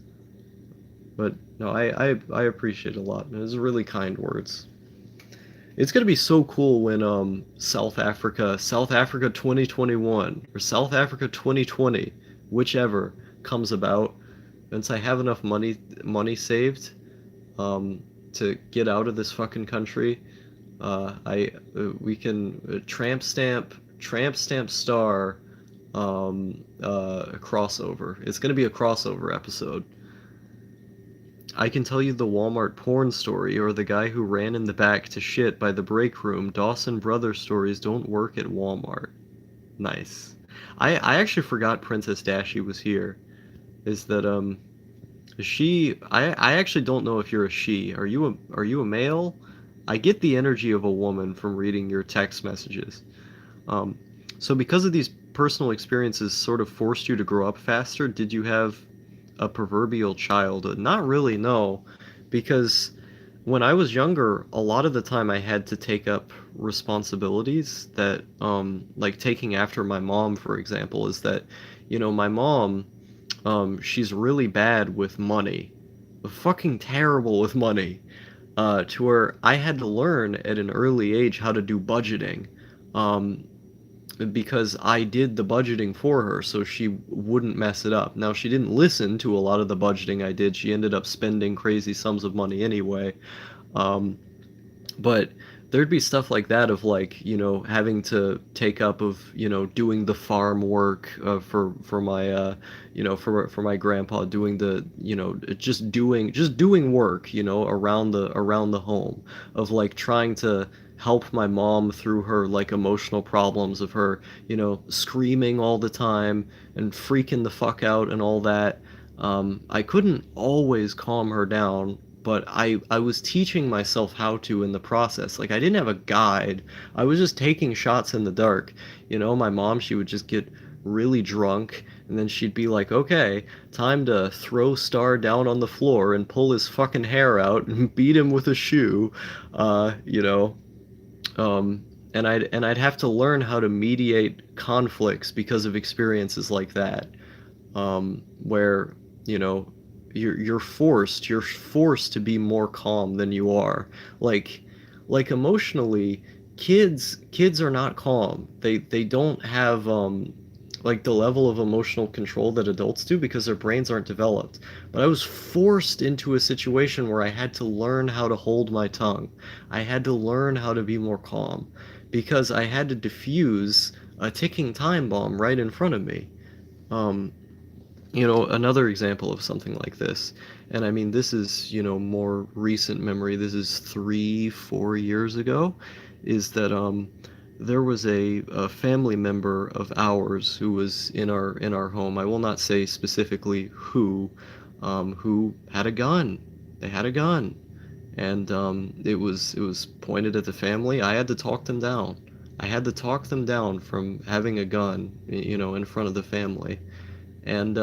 But no, I appreciate it a lot. Those are really kind words. It's gonna be so cool when South Africa 2021 or South Africa 2020, whichever comes about, once I have enough money saved, to get out of this fucking country, I we can tramp stamp star, a crossover. It's gonna be a crossover episode. I can tell you the Walmart porn story or the guy who ran in the back to shit by the break room. Dawson Brothers stories don't work at Walmart. Nice. I actually forgot Princess Dashy was here. Is that I actually don't know if you're a she. Are you a male? I get the energy of a woman from reading your text messages. Um So because of these personal experiences sort of forced you to grow up faster, did you have a proverbial childhood? Not really, no, because when I was younger, a lot of the time I had to take up responsibilities that, like taking after my mom, for example, is that, my mom, she's really bad with money, fucking terrible with money, to where I had to learn at an early age how to do budgeting. Um, because I did the budgeting for her so she wouldn't mess it up. Now, she didn't listen to a lot of the budgeting I did. She ended up spending crazy sums of money anyway. Um, but there'd be stuff like that of like, having to take up of, doing the farm work for my for my grandpa, doing the, just doing work, around the home, of like trying to help my mom through her like emotional problems of her, screaming all the time and freaking the fuck out and all that. I couldn't always calm her down, but I was teaching myself how to in the process. Like I didn't have a guide. I was just taking shots in the dark. My mom, she would just get really drunk and then she'd be like, "Okay, time to throw Star down on the floor and pull his fucking hair out and beat him with a shoe." Uh, you know, um, and I'd have to learn how to mediate conflicts because of experiences like that, where you know you're forced to be more calm than you are. Like like emotionally, kids are not calm. They don't have like the level of emotional control that adults do because their brains aren't developed. But I was forced into a situation where I had to learn how to hold my tongue. I had to learn how to be more calm because I had to defuse a ticking time bomb right in front of me. Um, Another example of something like this, and I mean, this is, more recent memory. This is 3, 4 years ago, is that there was a family member of ours who was in our home. I will not say specifically who had a gun. They had a gun, and it was pointed at the family. I had to talk them down. I had to talk them down from having a gun, in front of the family. And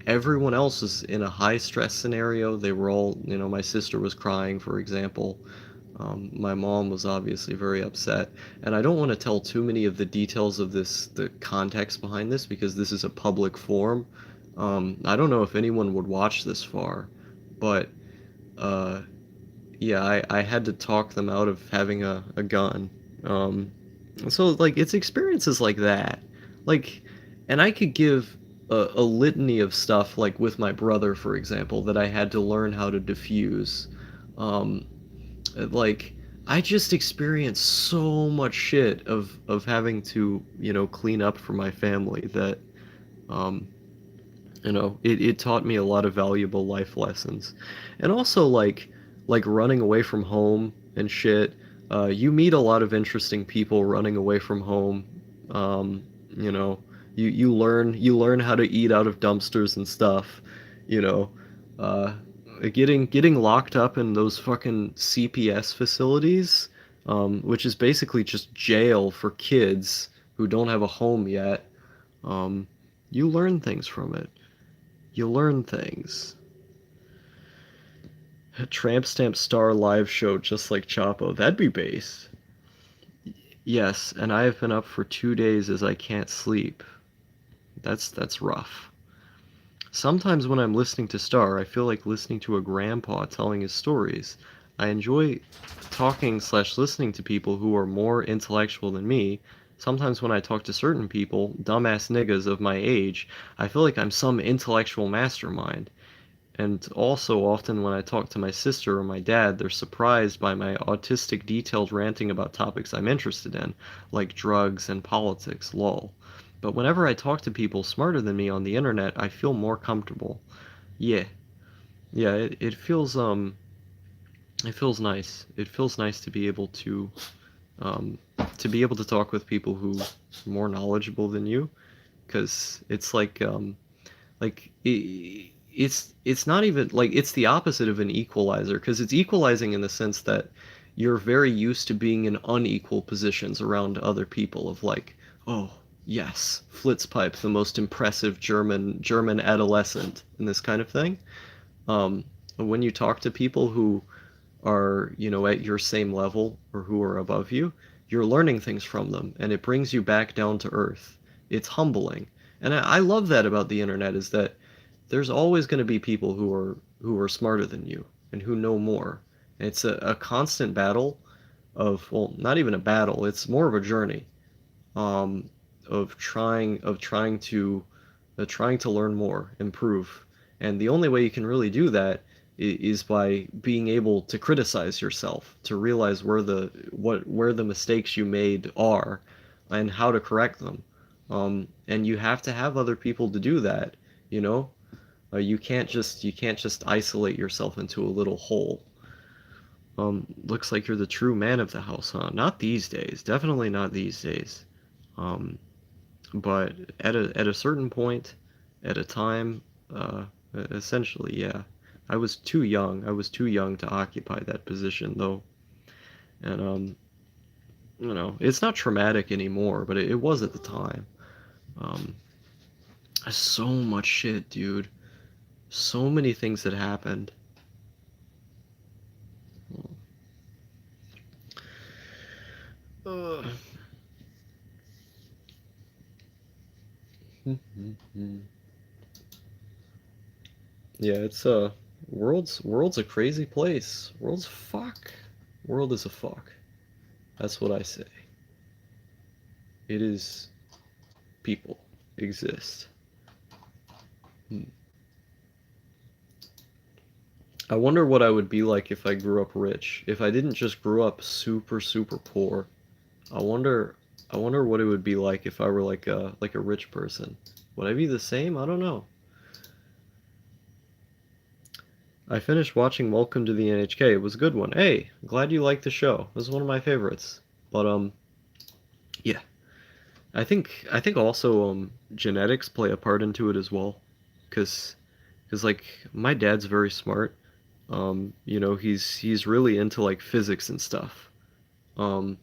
everyone else was in a high stress scenario. They were all, my sister was crying, for example. My mom was obviously very upset. And I don't want to tell too many of the details of this, the context behind this, because this is a public forum. I don't know if anyone would watch this far, but uh, yeah, I had to talk them out of having a gun. Um, so, like, it's experiences like that. Like, and I could give a litany of stuff, like with my brother, for example, that I had to learn how to diffuse. Um, like, I just experienced so much shit of having to, clean up for my family that, um, it taught me a lot of valuable life lessons. And also, like running away from home and shit. You meet a lot of interesting people running away from home. Um, you know, you learn how to eat out of dumpsters and stuff. You know, uh, getting locked up in those fucking CPS facilities, which is basically just jail for kids who don't have a home yet. Um, you learn things from it. You learn things. A Tramp Stamp Star live show just like Chapo. That'd be base. Yes, and I have been up for 2 days as I can't sleep. That's rough. Sometimes when I'm listening to Star, I feel like listening to a grandpa telling his stories. I enjoy talking slash listening to people who are more intellectual than me. Sometimes when I talk to certain people, dumbass niggas of my age, I feel like I'm some intellectual mastermind. And also, often when I talk to my sister or my dad, they're surprised by my autistic, detailed ranting about topics I'm interested in, like drugs and politics, lol. But whenever I talk to people smarter than me on the internet, I feel more comfortable. Yeah, yeah, it feels nice. It feels nice um, to be able to talk with people who are more knowledgeable than you, because it's like it's not even like it's the opposite of an equalizer because it's equalizing in the sense that you're very used to being in unequal positions around other people of like, oh, Yes, Flitzpipe, the most impressive German adolescent in this kind of thing. Um, when you talk to people who are, at your same level or who are above you, you're learning things from them, and it brings you back down to earth. It's humbling. And I love that about the internet, is that there's always going to be people who are smarter than you and who know more. It's a constant battle of, well, not even a battle, it's more of a journey, um, of trying to learn more, improve. And the only way you can really do that is by being able to criticize yourself, to realize where the mistakes you made are and how to correct them. And you have to have other people to do that, you know? You can't just isolate yourself into a little hole. Looks like you're the true man of the house, huh? Not these days. Definitely not these days. Um, but at a certain point, at a time, uh, essentially, yeah. I was too young. I was too young to occupy that position, though. And it's not traumatic anymore, but it was at the time. Um, so much shit, dude. So many things that happened. Uh, yeah, it's world's a crazy place. World's fuck. World is a fuck. That's what I say. It is people exist. Hmm. I wonder what I would be like if I grew up rich. If I didn't just grow up super super poor. I wonder I wonder what it would be like if I were like a rich person. Would I be the same? I don't know. I finished watching Welcome to the NHK. It was a good one. Hey, glad you liked the show. It was one of my favorites. But yeah. I think also genetics play a part into it as well, cuz like my dad's very smart. He's really into like physics and stuff. Um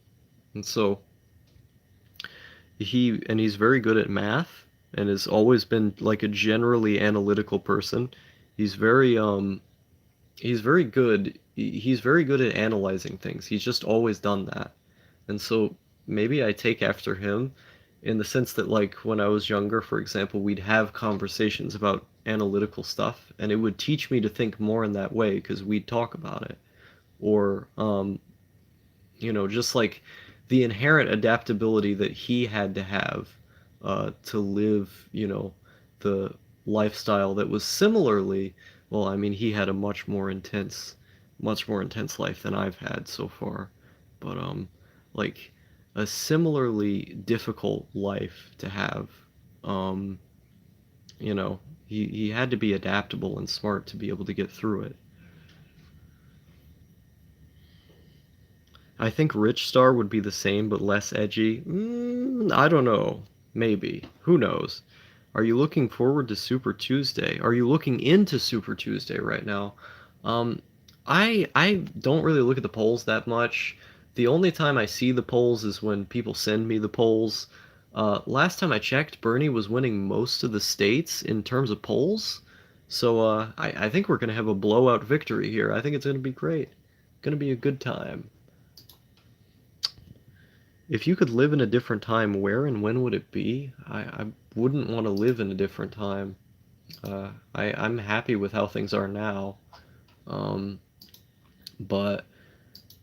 and so he's very good at math and has always been like a generally analytical person. He's very he's very good at analyzing things. He's just always done that. And so maybe I take after him in the sense that, like, when I was younger, for example, we'd have conversations about analytical stuff, and it would teach me to think more in that way because we'd talk about it. Or, just like the inherent adaptability that he had to have to live, the lifestyle that was similarly, well, I mean, he had a much more intense life than I've had so far, but like a similarly difficult life to have. Um, he had to be adaptable and smart to be able to get through it. I think Rich Star would be the same but less edgy. I don't know. Maybe. Who knows? Are you looking forward to Super Tuesday? Are you looking into Super Tuesday right now? Um, I don't really look at the polls that much. The only time I see the polls is when people send me the polls. Last time I checked, Bernie was winning most of the states in terms of polls. So I think we're gonna have a blowout victory here. I think it's gonna be great. Gonna be a good time. If you could live in a different time, where and when would it be? I wouldn't want to live in a different time. I'm happy with how things are now. Um, but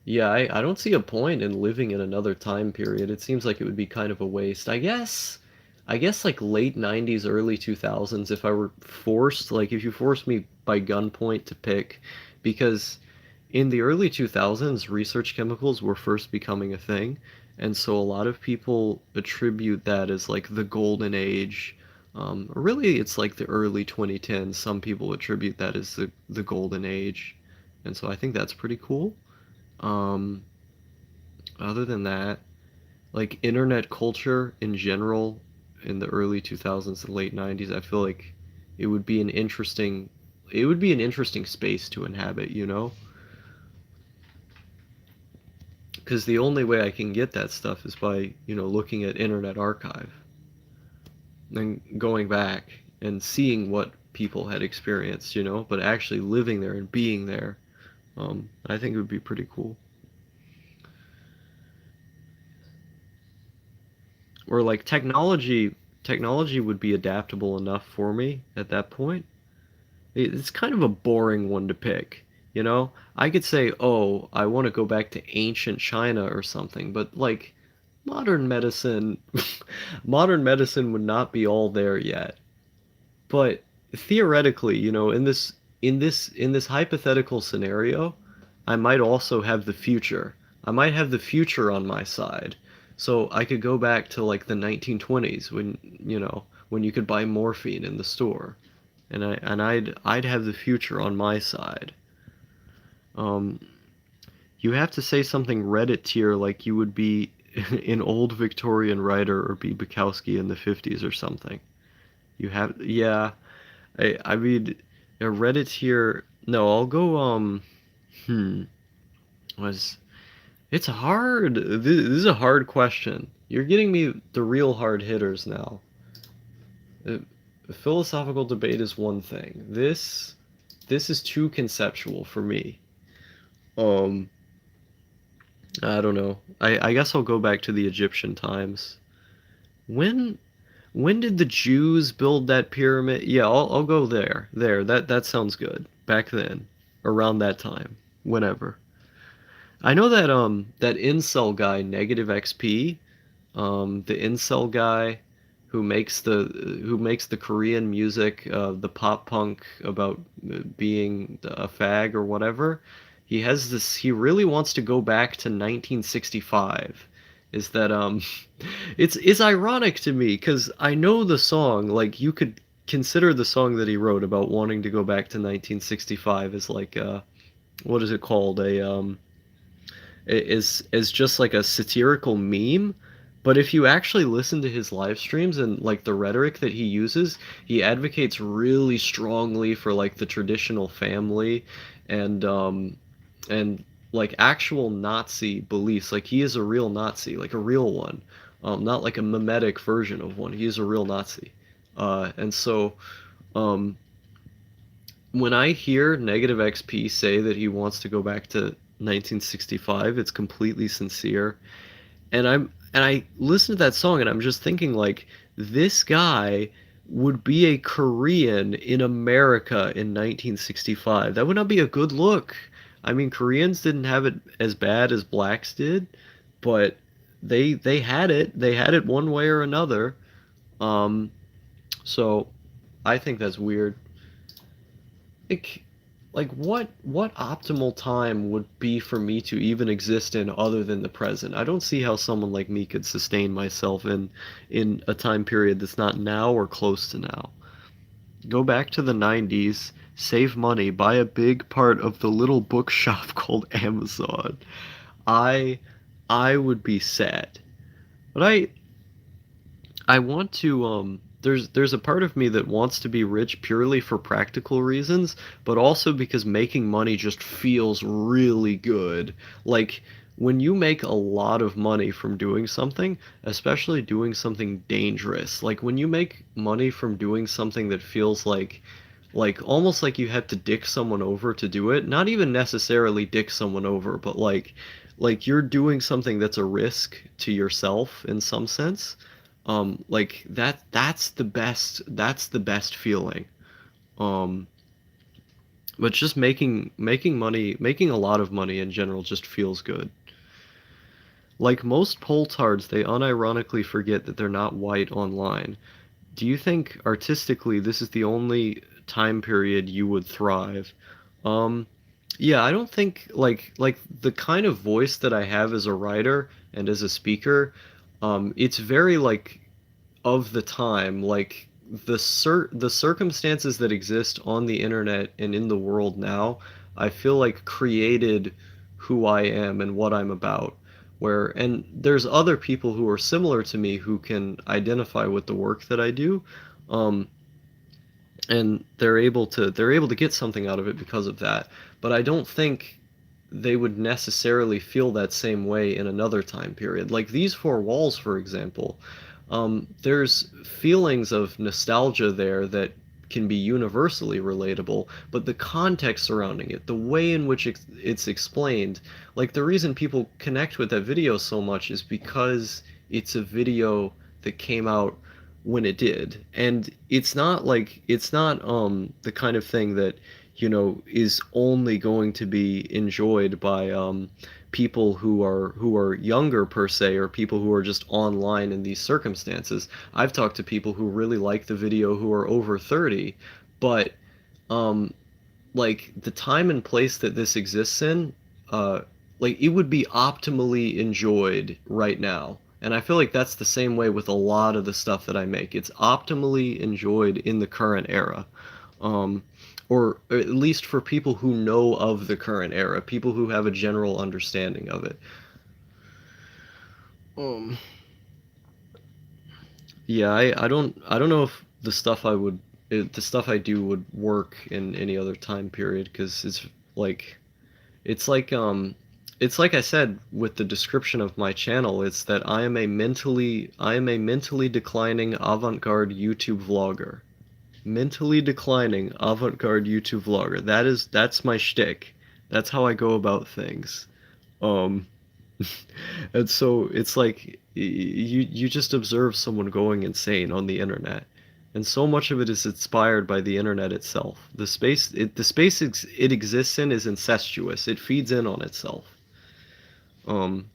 yeah, I don't see a point in living in another time period. It seems like it would be kind of a waste. I guess like late 90s, early 2000s, if I were forced, like if you forced me by gunpoint to pick, because in the early 2000s, research chemicals were first becoming a thing, and so a lot of people attribute that as like the golden age. Really, it's like the early 2010s. Some people attribute that as the golden age, and so I think that's pretty cool. Um, Other than that, like internet culture in general in the early 2000s and late 90s, I feel like it would be an interesting it would be an interesting space to inhabit, because the only way I can get that stuff is by looking at Internet Archive. than going back and seeing what people had experienced, you know, but actually living there and being there. I think it would be pretty cool. Or like technology would be adaptable enough for me at that point. It's kind of a boring one to pick, you know? I could say, "Oh, I want to go back to ancient China or something," but like modern medicine modern medicine would not be all there yet. But theoretically, you know, in this hypothetical scenario, I might also have the future. I might have the future on my side. So I could go back to like the 1920s when, you know, when you could buy morphine in the store. And I'd have the future on my side. Um, you have to say something Reddit tier like you would be an old Victorian writer or be Bukowski in the 50s or something. You have, yeah, I mean, a Reddit here. No, I'll go. Hmm. Was it's hard. This is a hard question. You're getting me the real hard hitters now. Uh, Philosophical debate is one thing. This is too conceptual for me. Um, I don't know. I guess I'll go back to the Egyptian times. When when did the Jews build that pyramid? Yeah, I'll go there. There. That sounds good. Back then, around that time, whenever. I know that that incel guy, Negative XP, the incel guy who makes the Korean music, the pop punk about being a fag or whatever. He has this. He really wants to go back to 1965. Is that it's ironic to me because I know the song. Like you could consider the song that he wrote about wanting to go back to 1965 as like what is it called? Is just like a satirical meme. But if you actually listen to his live streams and like the rhetoric that he uses, he advocates really strongly for like the traditional family and and like actual Nazi beliefs. Like he is a real Nazi, like a real one, not like a mimetic version of one. He is a real Nazi, and so um, when I hear Negative XP say that he wants to go back to 1965, it's completely sincere. And I listen to that song and I'm just thinking like this guy would be a Korean in America in 1965. That would not be a good look. I mean, Koreans didn't have it as bad as blacks did, but they had it. They had it one way or another. Um, so I think that's weird. Like, like what optimal time would be for me to even exist in other than the present? I don't see how someone like me could sustain myself in a time period that's not now or close to now. Go back to the 90s, save money, buy a big part of the little bookshop called Amazon. I I would be sad. But I want to there's a part of me that wants to be rich purely for practical reasons, but also because making money just feels really good. Like when you make a lot of money from doing something, especially doing something dangerous, like when you make money from doing something that feels like almost like you had to dick someone over to do it, not even necessarily dick someone over, but like you're doing something that's a risk to yourself in some sense. Like that's the best feeling. um but just making money, making a lot of money in general just feels good. Like most Poltards, they unironically forget that they're not white online. Do you think artistically this is the only time period you would thrive? um yeah, I don't think like the kind of voice that I have as a writer and as a speaker, it's very like of the time, like the circumstances that exist on the internet and in the world now, I feel like created who I am and what I'm about. Where and there's other people who are similar to me who can identify with the work that I do, um, and they're able to get something out of it because of that. But I don't think they would necessarily feel that same way in another time period. Like these four walls, for example. There's feelings of nostalgia there that can be universally relatable, but the context surrounding it, the way in which it's explained, like the reason people connect with that video so much is because it's a video that came out when it did. And it's not the kind of thing that, is only going to be enjoyed by people who are younger per se, or people who are just online in these circumstances. I've talked to people who really like the video who are over 30, but um like the time and place that this exists in, uh like it would be optimally enjoyed right now. And I feel like that's the same way with a lot of the stuff that I make. It's optimally enjoyed in the current era. Um, or at least for people who know of the current era, people who have a general understanding of it. Um, yeah, I don't know if the stuff I do would work in any other time period, because like it's like um it's like I said with the description of my channel, it's that I am a mentally declining avant-garde YouTube vlogger. Mentally declining avant-garde YouTube vlogger. That's my shtick. That's how I go about things. Um and so it's like you just observe someone going insane on the internet. And so much of it is inspired by the internet itself. The space it exists in is incestuous. It feeds in on itself. Um,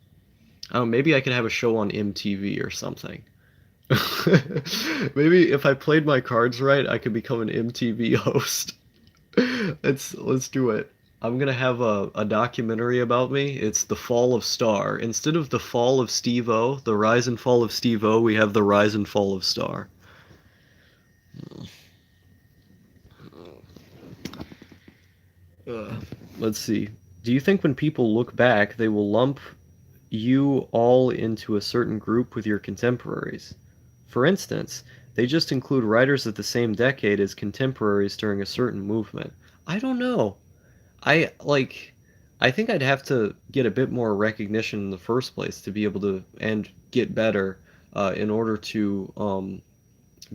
oh, maybe I could have a show on MTV or something. Maybe if I played my cards right, I could become an MTV host. Let's do it. I'm gonna have a documentary about me. It's The Fall of Star. Instead of The Fall of Steve-O, The Rise and Fall of Steve-O, we have The Rise and Fall of Star. Uh, let's see. Do you think when people look back, they will lump you all into a certain group with your contemporaries? For instance, they just include writers of the same decade as contemporaries during a certain movement. I don't know. I think I'd have to get a bit more recognition in the first place to be able to and get better in order to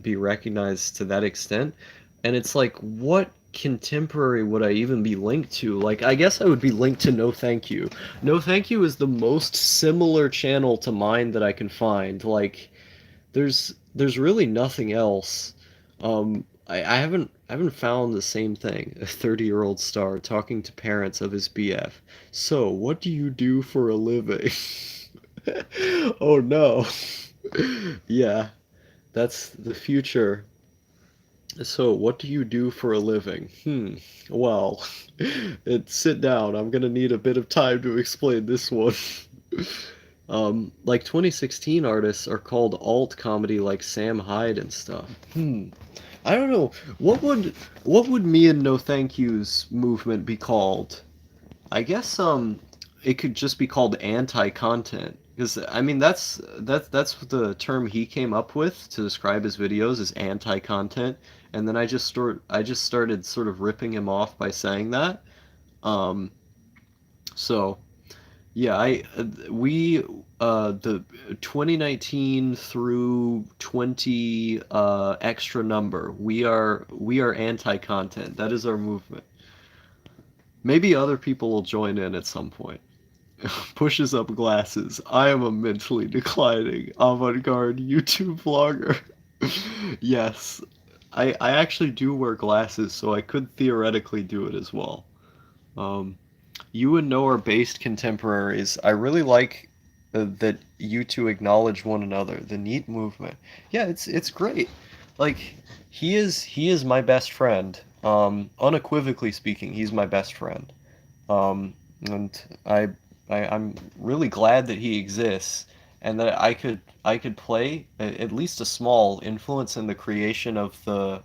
be recognized to that extent. And it's like, what contemporary would I even be linked to? Like, I guess I would be linked to No Thank You. No Thank You is the most similar channel to mine that I can find. Like, there's really nothing else. I haven't found the same thing. A 30-year-old star talking to parents of his BF. So, what do you do for a living? Oh no. Yeah, that's the future. So, what do you do for a living? Well, sit down. I'm gonna need a bit of time to explain this one. Like 2016 artists are called alt comedy, like Sam Hyde and stuff. I don't know. What would me and No Thank Yous movement be called? I guess it could just be called anti-content, because I mean that's the term he came up with to describe his videos, is anti-content. And then I just started sort of ripping him off by saying that. Um so yeah, I we the 2019 through 20 extra number. We are anti-content. That is our movement. Maybe other people will join in at some point. Pushes up glasses. I am a mentally declining avant-garde YouTube vlogger. Yes, I actually do wear glasses, so I could theoretically do it as well. Um, you and Noah are based contemporaries. I really like that you two acknowledge one another. The neat movement. Yeah, it's great. Like he is my best friend. Unequivocally speaking, he's my best friend. And I'm really glad that he exists, and that I could play at least a small influence in the creation of the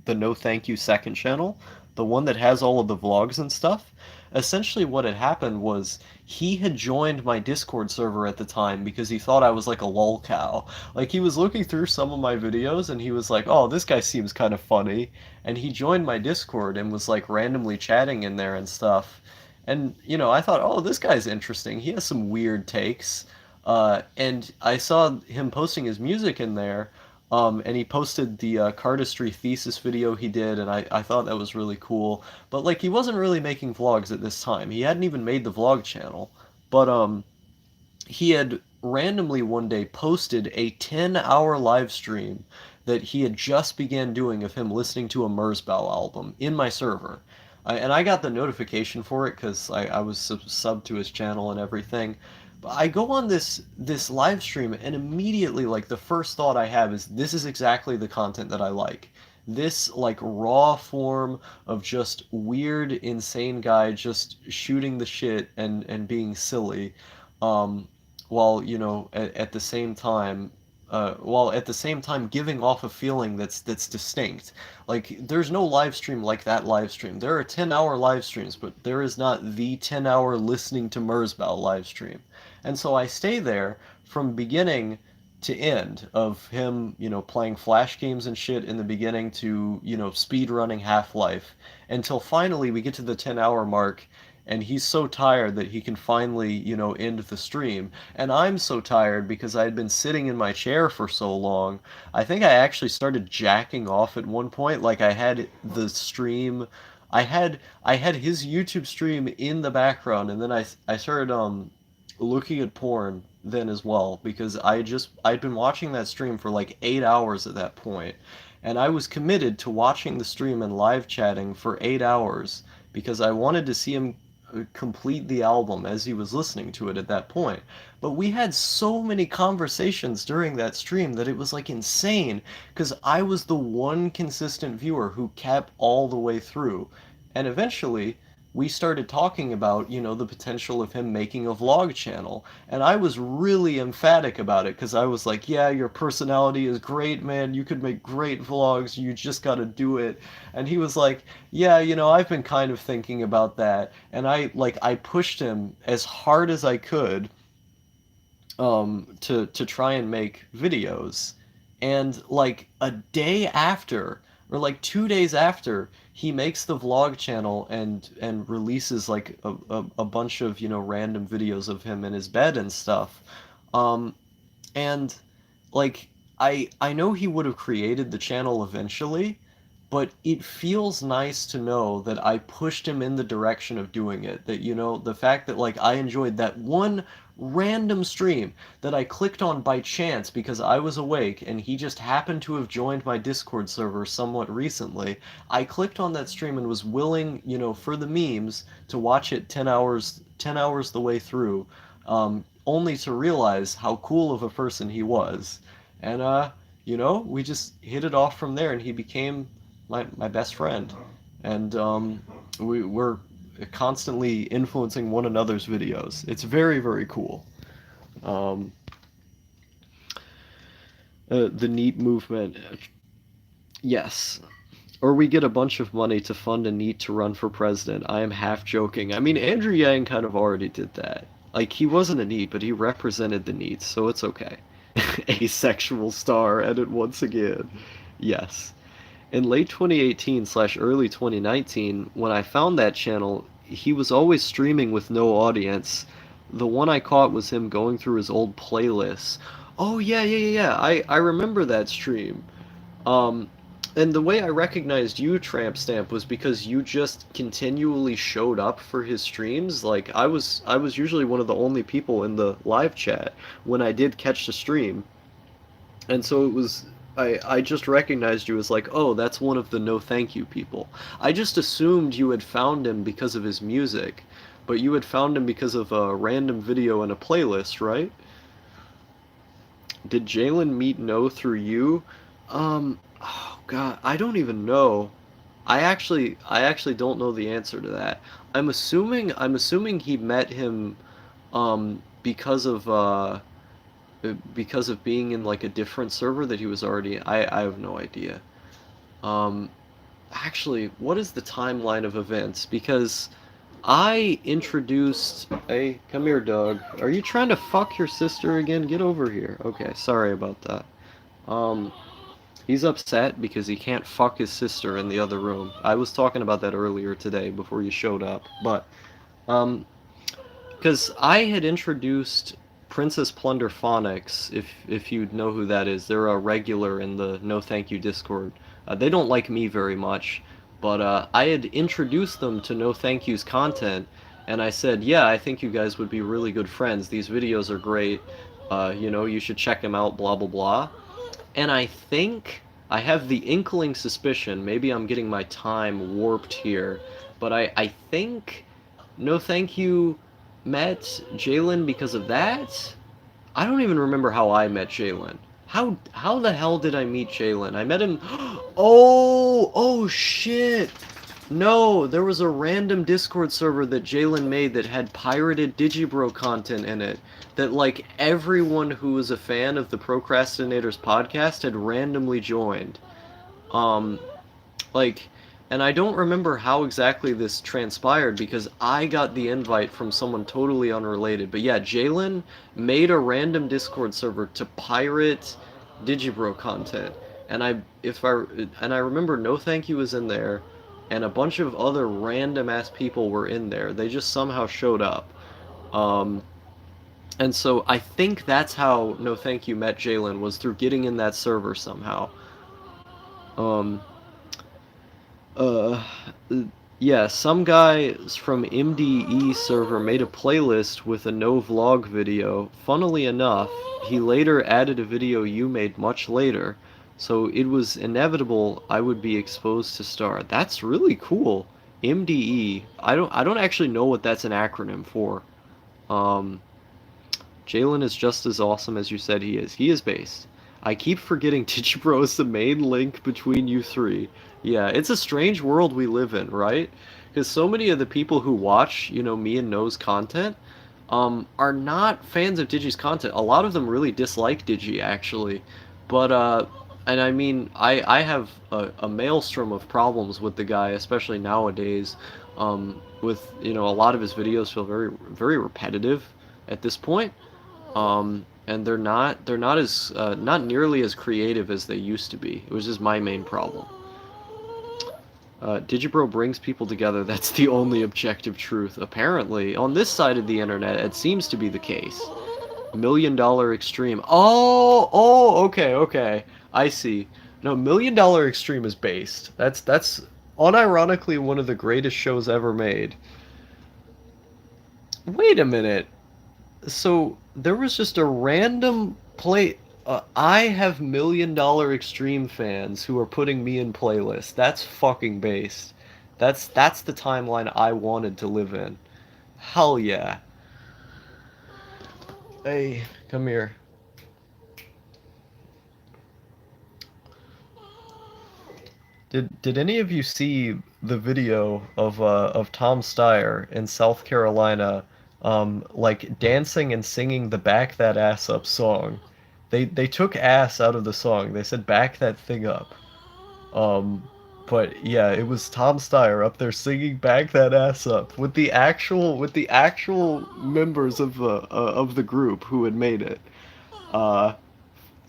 No Thank You second channel, the one that has all of the vlogs and stuff. Essentially, what had happened was he had joined my Discord server at the time because he thought I was like a lol cow. Like, he was looking through some of my videos and he was like, "Oh, this guy seems kind of funny," and he joined my Discord and was like randomly chatting in there and stuff. And I thought, "Oh, this guy's interesting. He has some weird takes." And I saw him posting his music in there, and he posted the cardistry thesis video he did, and I thought that was really cool. But like, he wasn't really making vlogs at this time. He hadn't even made the vlog channel. But he had randomly one day posted a 10-hour live stream that he had just began doing of him listening to a Merzbow album in my server. And I got the notification for it because I was sub to his channel and everything. But I go on this live stream, and immediately, like, the first thought I have is, this is exactly the content that I like. This, like, raw form of just weird, insane guy just shooting the shit and being silly, um, while, at the same time, giving off a feeling that's distinct. Like, there's no live stream like that live stream. There are 10-hour live streams, but there is not the 10-hour listening to Merzbow live stream. And so I stay there from beginning to end of him, playing Flash games and shit in the beginning to, speed running Half-Life, until finally we get to the 10-hour mark, and he's so tired that he can finally, end the stream. And I'm so tired because I had been sitting in my chair for so long. I think I actually started jacking off at one point. Like, I had the stream, I had his YouTube stream in the background, and then I started looking at porn then as well, because I'd been watching that stream for like 8 hours at that point, and I was committed to watching the stream and live chatting for 8 hours because I wanted to see him complete the album as he was listening to it at that point. But we had so many conversations during that stream that it was like insane, because I was the one consistent viewer who kept all the way through. And eventually we started talking about, the potential of him making a vlog channel. And I was really emphatic about it because I was like, yeah, your personality is great, man. You could make great vlogs. You just got to do it. And he was like, yeah, I've been kind of thinking about that. And I pushed him as hard as I could, to try and make videos. And like a day after, or like 2 days after, he makes the vlog channel and releases like a bunch of, random videos of him in his bed and stuff. Um, and like, I know he would have created the channel eventually, but it feels nice to know that I pushed him in the direction of doing it. That, the fact that, like, I enjoyed that one random stream that I clicked on by chance because I was awake and he just happened to have joined my Discord server somewhat recently. I clicked on that stream and was willing, for the memes, to watch it 10 hours the way through, only to realize how cool of a person he was. And, we just hit it off from there, and he became my best friend, and we're constantly influencing one another's videos. It's very, very cool. Um, the NEET movement, yes. Or we get a bunch of money to fund a NEET to run for president. I am half joking. I mean, Andrew Yang kind of already did that. Like, he wasn't a NEET, but he represented the NEET, so it's okay. Asexual star, edit once again. Yes. In late 2018/early 2019, when I found that channel, he was always streaming with no audience. The one I caught was him going through his old playlists. Oh yeah, yeah, yeah, yeah. I remember that stream. Um, and the way I recognized you, Tramp Stamp, was because you just continually showed up for his streams. Like, I was usually one of the only people in the live chat when I did catch the stream. And so it was, I just recognized you as like, oh, that's one of the no thank you people. I just assumed you had found him because of his music, but you had found him because of a random video in a playlist, right? Did Jalen meet No through you? Oh God, I don't even know. I actually don't know the answer to that. I'm assuming he met him, because of being in like a different server that he was already. I have no idea. Um, Actually, what is the timeline of events? Because I introduced. Hey, come here, dog. Are you trying to fuck your sister again? Get over here. Okay, sorry about that. Um, he's upset because he can't fuck his sister in the other room. I was talking about that earlier today before you showed up, but um, because I had introduced Princess Plunderphonics, if you know who that is. They're a regular in the No Thank You Discord. They don't like me very much, but I had introduced them to No Thank You's content, and I said, yeah, I think you guys would be really good friends. These videos are great. You know, you should check them out, blah, blah, blah. And I think I have the inkling suspicion, maybe I'm getting my time warped here, but I think No Thank You met Jalen because of that? I don't even remember how I met Jalen. How the hell did I meet Jalen? I met him. Oh shit! No, there was a random Discord server that Jalen made that had pirated Digibro content in it. That like everyone who was a fan of the Procrastinators podcast had randomly joined. Um, like, and I don't remember how exactly this transpired because I got the invite from someone totally unrelated. But yeah, Jalen made a random Discord server to pirate Digibro content, and I remember No Thank You was in there, and a bunch of other random ass people were in there. They just somehow showed up. Um, and so I think that's how No Thank You met Jalen, was through getting in that server somehow. Um, Uh, yeah, some guy from MDE server made a playlist with a no vlog video. Funnily enough, he later added a video you made much later, so it was inevitable I would be exposed to Star. That's really cool. MDE. I don't actually know what that's an acronym for. Um, Jalen is just as awesome as you said he is. He is based. I keep forgetting Digibro is the main link between you three. Yeah, it's a strange world we live in, right? Because so many of the people who watch, you know, me and No's content, are not fans of Digi's content. A lot of them really dislike Digi, actually. But, and I mean, I have a maelstrom of problems with the guy, especially nowadays. With, you know, a lot of his videos feel very, very repetitive at this point. And they're not as not nearly as creative as they used to be. It was just my main problem. Digibro brings people together. That's the only objective truth. Apparently, on this side of the internet, it seems to be the case. Million Dollar Extreme. Okay. I see. No, Million Dollar Extreme is based. That's unironically one of the greatest shows ever made. Wait a minute. So there was just a random play. I have Million Dollar Extreme fans who are putting me in playlists. That's fucking based. That's the timeline I wanted to live in. Hell yeah. Hey, come here. Did any of you see the video of Tom Steyer in South Carolina, like dancing and singing the "Back That Ass Up" song? They took ass out of the song. They said "back that thing up." Um, but yeah, it was Tom Steyer up there singing "Back That Ass Up" with the actual members of the group who had made it. Uh,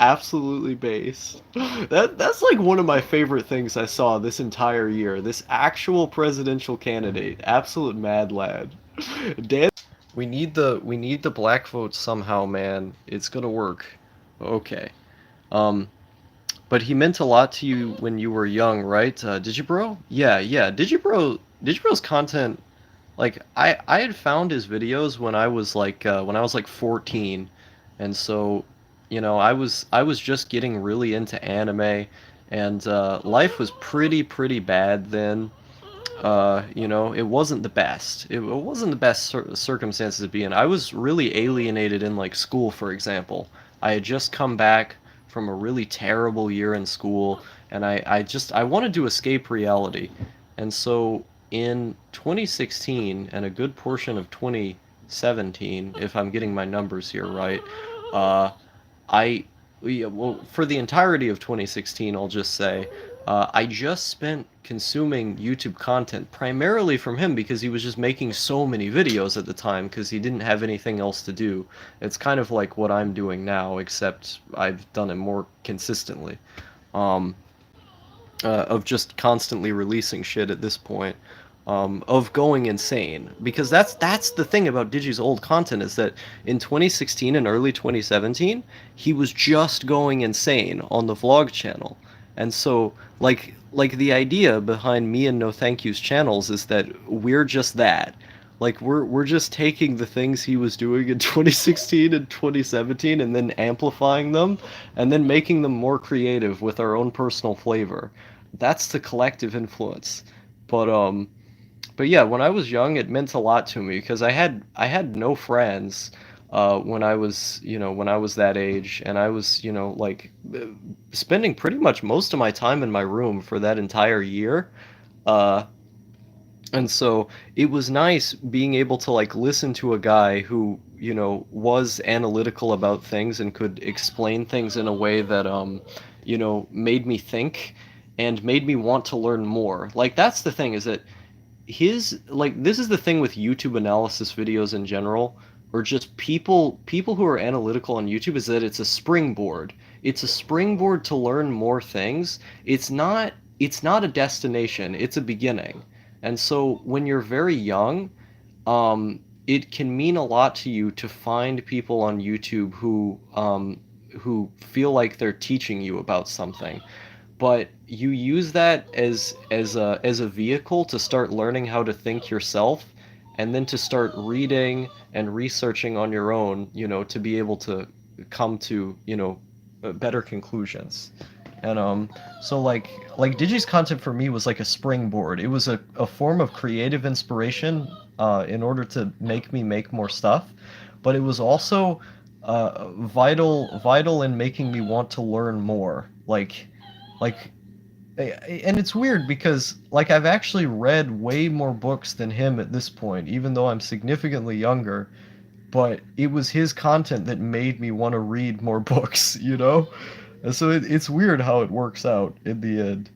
Absolutely based. That's like one of my favorite things I saw this entire year. This actual presidential candidate, absolute mad lad. Dan, we need the black vote somehow, man. It's gonna work. Okay. Um, but he meant a lot to you when you were young, right? Did you, bro? Yeah. Did you bro's content, like I had found his videos when I was like 14, and so, you know, I was just getting really into anime, and life was pretty bad then. You know, it wasn't the best. It wasn't the best circumstances to be in. I was really alienated in like school, for example. I had just come back from a really terrible year in school, and I wanted to escape reality. And so in 2016 and a good portion of 2017, if I'm getting my numbers here right, uh, I, yeah, well, for the entirety of 2016, I'll just say, I just spent consuming YouTube content primarily from him because he was just making so many videos at the time because he didn't have anything else to do. It's kind of like what I'm doing now, except I've done it more consistently, um, of just constantly releasing shit at this point. of going insane, because that's the thing about Digi's old content, is that in 2016 and early 2017 he was just going insane on the vlog channel. And so like the idea behind me and No Thank You's channels is that we're just that. Like we're just taking the things he was doing in 2016 and 2017 and then amplifying them and then making them more creative with our own personal flavor. That's the collective influence. But yeah, when I was young, it meant a lot to me because I had no friends when I was, when I was that age, and I was, like spending pretty much most of my time in my room for that entire year. Uh, and so it was nice being able to like listen to a guy who, was analytical about things and could explain things in a way that, made me think and made me want to learn more. Like that's the thing, is that his like this is the thing with YouTube analysis videos in general, or just people who are analytical on YouTube, is that it's a springboard. It's a springboard to learn more things. It's not a destination, it's a beginning. And so when you're very young, it can mean a lot to you to find people on YouTube who feel like they're teaching you about something, but you use that as a vehicle to start learning how to think yourself, and then to start reading and researching on your own, to be able to come to, better conclusions. And so like Digi's content for me was like a springboard. It was a form of creative inspiration in order to make me make more stuff, but it was also vital in making me want to learn more. Like and it's weird because like I've actually read way more books than him at this point, even though I'm significantly younger, but it was his content that made me want to read more books, you know? And so it's weird how it works out in the end.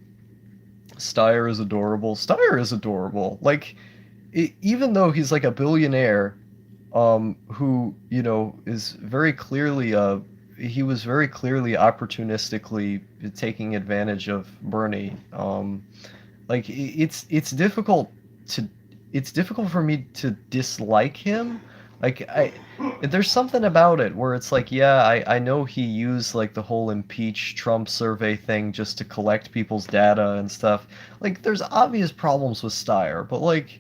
Steyer is adorable. Steyer is adorable. Like, even though he's like a billionaire, who, is very clearly he was very clearly opportunistically taking advantage of Bernie. Like it's difficult to it's difficult for me to dislike him. Like there's something about it where it's like, yeah, I know he used like the whole impeach Trump survey thing just to collect people's data and stuff. Like there's obvious problems with Steyer, but like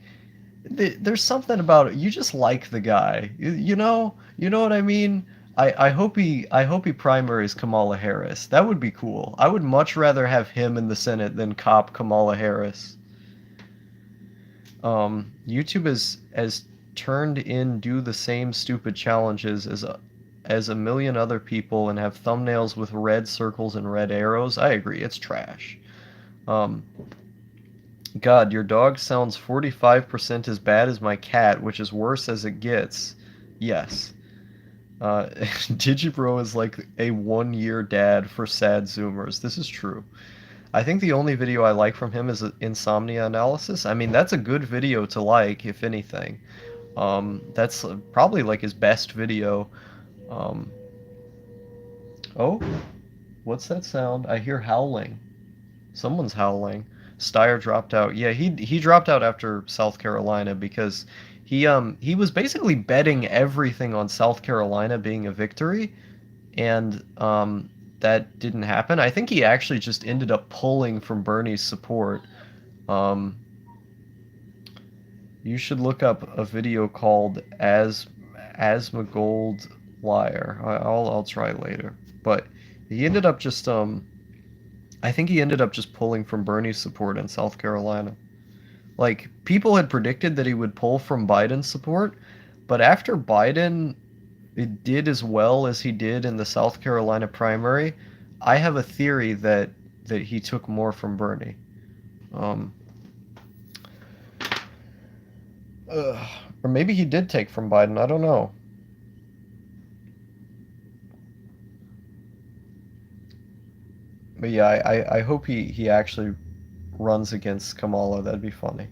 there's something about it. You just like the guy. You know what I mean? I hope he primaries Kamala Harris. That would be cool. I would much rather have him in the Senate than cop Kamala Harris. YouTube has turned in do the same stupid challenges as a million other people and have thumbnails with red circles and red arrows. I agree, it's trash. Um, God, your dog sounds 45% as bad as my cat, which is worse as it gets. Yes. Digibro is like a 1-year dad for sad Zoomers. This is true. I think the only video I like from him is Insomnia Analysis. I mean, that's a good video to like, if anything. That's probably like his best video. Um, oh, what's that sound? I hear howling. Someone's howling. Steyer dropped out. Yeah, he dropped out after South Carolina because he was basically betting everything on South Carolina being a victory, and that didn't happen. I think he actually just ended up pulling from Bernie's support. Um, you should look up a video called Asmongold Liar. I'll try later. But he ended up just I think he ended up just pulling from Bernie's support in South Carolina. Like, people had predicted that he would pull from Biden's support, but after Biden it did as well as he did in the South Carolina primary, I have a theory that he took more from Bernie. Um, or maybe he did take from Biden. I don't know. But yeah, I hope he actually runs against Kamala. That'd be funny.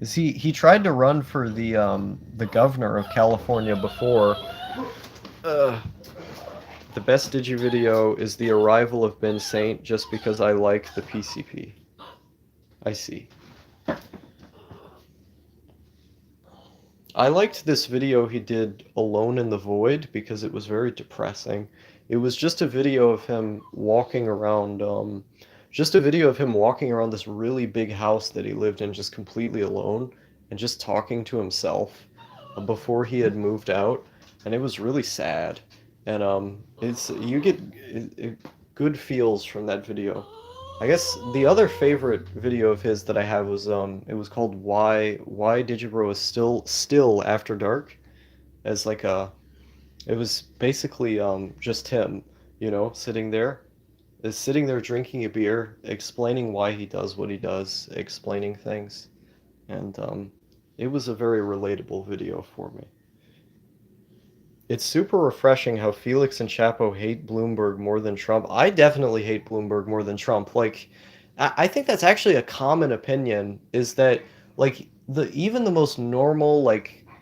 Is he tried to run for the governor of California before. Uh, the best Digi video is the arrival of Ben Saint, just because I like the PCP. I see. I liked this video he did Alone in the Void because it was very depressing. It was just a video of him walking around, just a video of him walking around this really big house that he lived in just completely alone and just talking to himself before he had moved out, and it was really sad. And it's you get good feels from that video. I guess the other favorite video of his that I have was it was called Why Digibro is Still After Dark, as like a it was basically just him, sitting there drinking a beer, explaining why he does what he does, explaining things. And it was a very relatable video for me. It's super refreshing how Felix and Chapo hate Bloomberg more than Trump. I definitely hate Bloomberg more than Trump. Like, I think that's actually a common opinion, is that like the even the most normal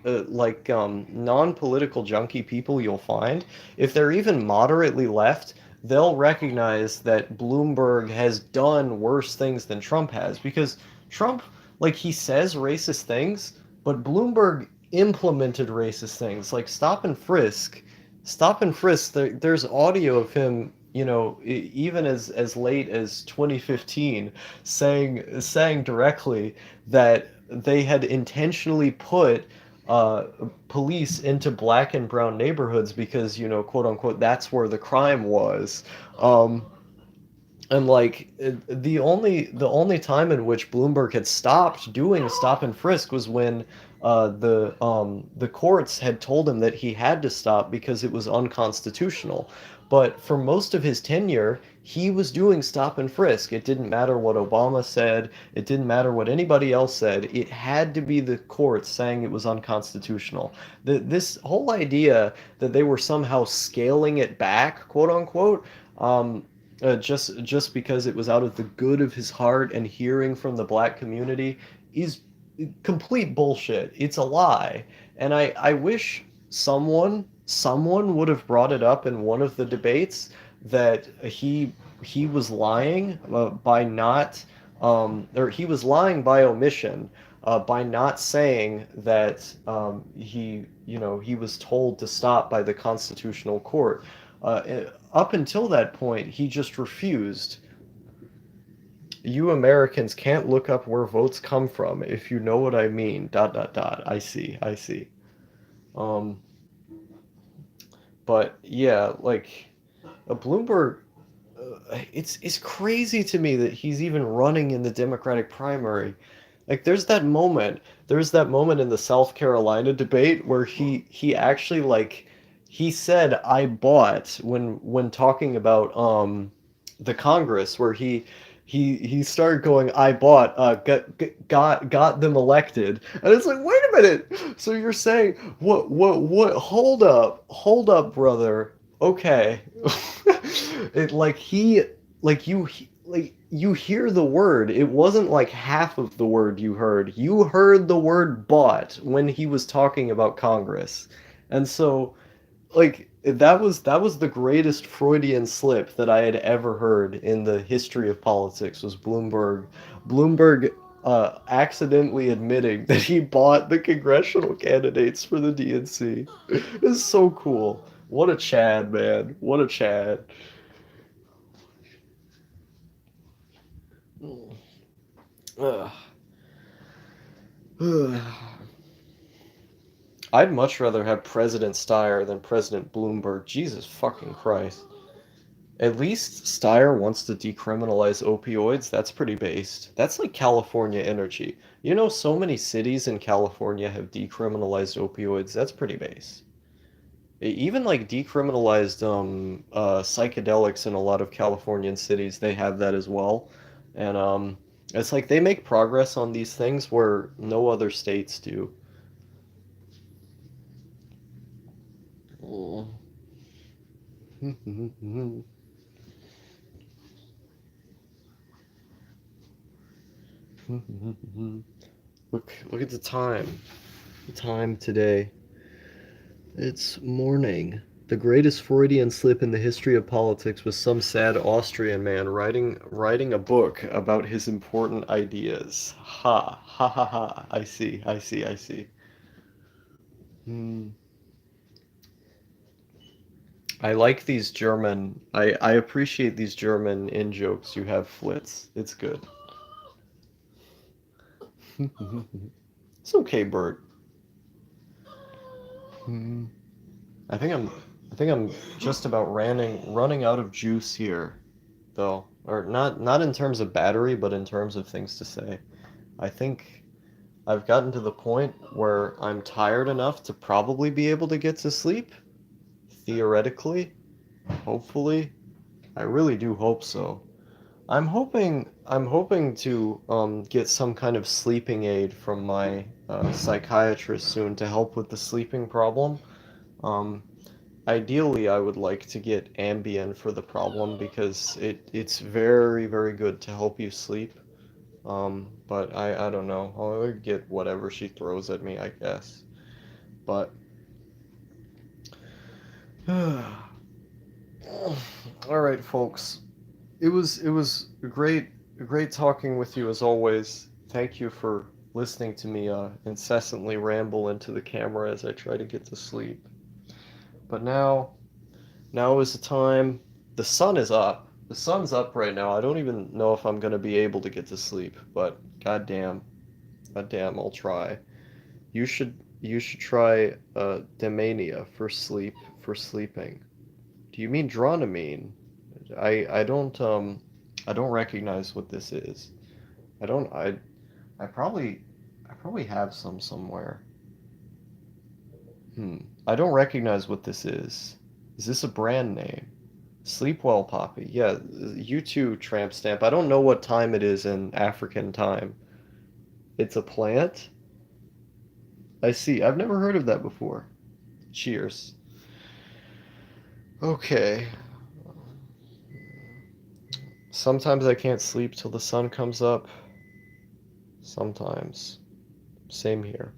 non-political junkie people you'll find, if they're even moderately left, they'll recognize that Bloomberg has done worse things than Trump has, because Trump, like, he says racist things, but Bloomberg implemented racist things like stop and frisk. There's audio of him, even as late as 2015, saying directly that they had intentionally put police into black and brown neighborhoods because, quote unquote, that's where the crime was. um, and like the only time in which Bloomberg had stopped doing stop and frisk was when the courts had told him that he had to stop because it was unconstitutional. But for most of his tenure, he was doing stop and frisk. It didn't matter what Obama said. It didn't matter what anybody else said. It had to be the courts saying it was unconstitutional. This whole idea that they were somehow scaling it back, quote unquote, just because it was out of the good of his heart and hearing from the black community, is complete bullshit. It's a lie. And I wish someone would have brought it up in one of the debates, that he was lying by not or he was lying by omission, by not saying that he was told to stop by the Constitutional Court. Up until that point, he just refused. You Americans can't look up where votes come from, if you know what I mean. Dot dot dot. I see. I see. Um, but yeah, like Bloomberg, it's crazy to me that he's even running in the Democratic primary. Like there's that moment in the South Carolina debate where he actually, like, he said "I bought" when talking about the Congress, where he started going "I bought" got them elected. And it's like, wait a minute, so you're saying what hold up, brother. Okay. It like he like you hear the word. It wasn't like half of the word you heard. You heard the word "bought" when he was talking about Congress. And so, like, that was the greatest Freudian slip that I had ever heard in the history of politics, was Bloomberg accidentally admitting that he bought the congressional candidates for the DNC. It's so cool. What a Chad, man. What a Chad. Ugh. I'd much rather have President Steyer than President Bloomberg. Jesus fucking Christ. At least Steyer wants to decriminalize opioids. That's pretty based. That's like California energy. So many cities in California have decriminalized opioids. That's pretty base. Even like decriminalized psychedelics in a lot of Californian cities, they have that as well. And it's like they make progress on these things where no other states do. Look at the time. The time today. It's morning. The greatest Freudian slip in the history of politics was some sad Austrian man writing a book about his important ideas. Ha ha ha ha. I see. I see. I see. Hmm. I like these German. I appreciate these German in jokes you have, Flitz. It's good. It's okay, Bert. Hmm. I think I'm. I think I'm just about running out of juice here, though. Or not in terms of battery, but in terms of things to say. I think I've gotten to the point where I'm tired enough to probably be able to get to sleep. Theoretically, hopefully. I really do hope so. I'm hoping to get some kind of sleeping aid from my psychiatrist soon to help with the sleeping problem. Um, Ideally, I would like to get Ambien for the problem because it's very, very good to help you sleep. But I don't know. I'll get whatever she throws at me, I guess. But all right, folks. It was great talking with you as always. Thank you for listening to me incessantly ramble into the camera as I try to get to sleep. But now is the time. The sun is up. The sun's up right now. I don't even know if I'm gonna be able to get to sleep, but goddamn, I'll try. You should try Demania for sleeping. Do you mean Dronamine? I don't recognize what this is. I don't I probably I probably have some somewhere. Hmm. I don't recognize what this is. Is this a brand name? Sleepwell Poppy. Yeah, you too, Tramp Stamp. I don't know what time it is in African time. It's a plant? I see. I've never heard of that before. Cheers. Okay. Sometimes I can't sleep till the sun comes up. Sometimes. Same here.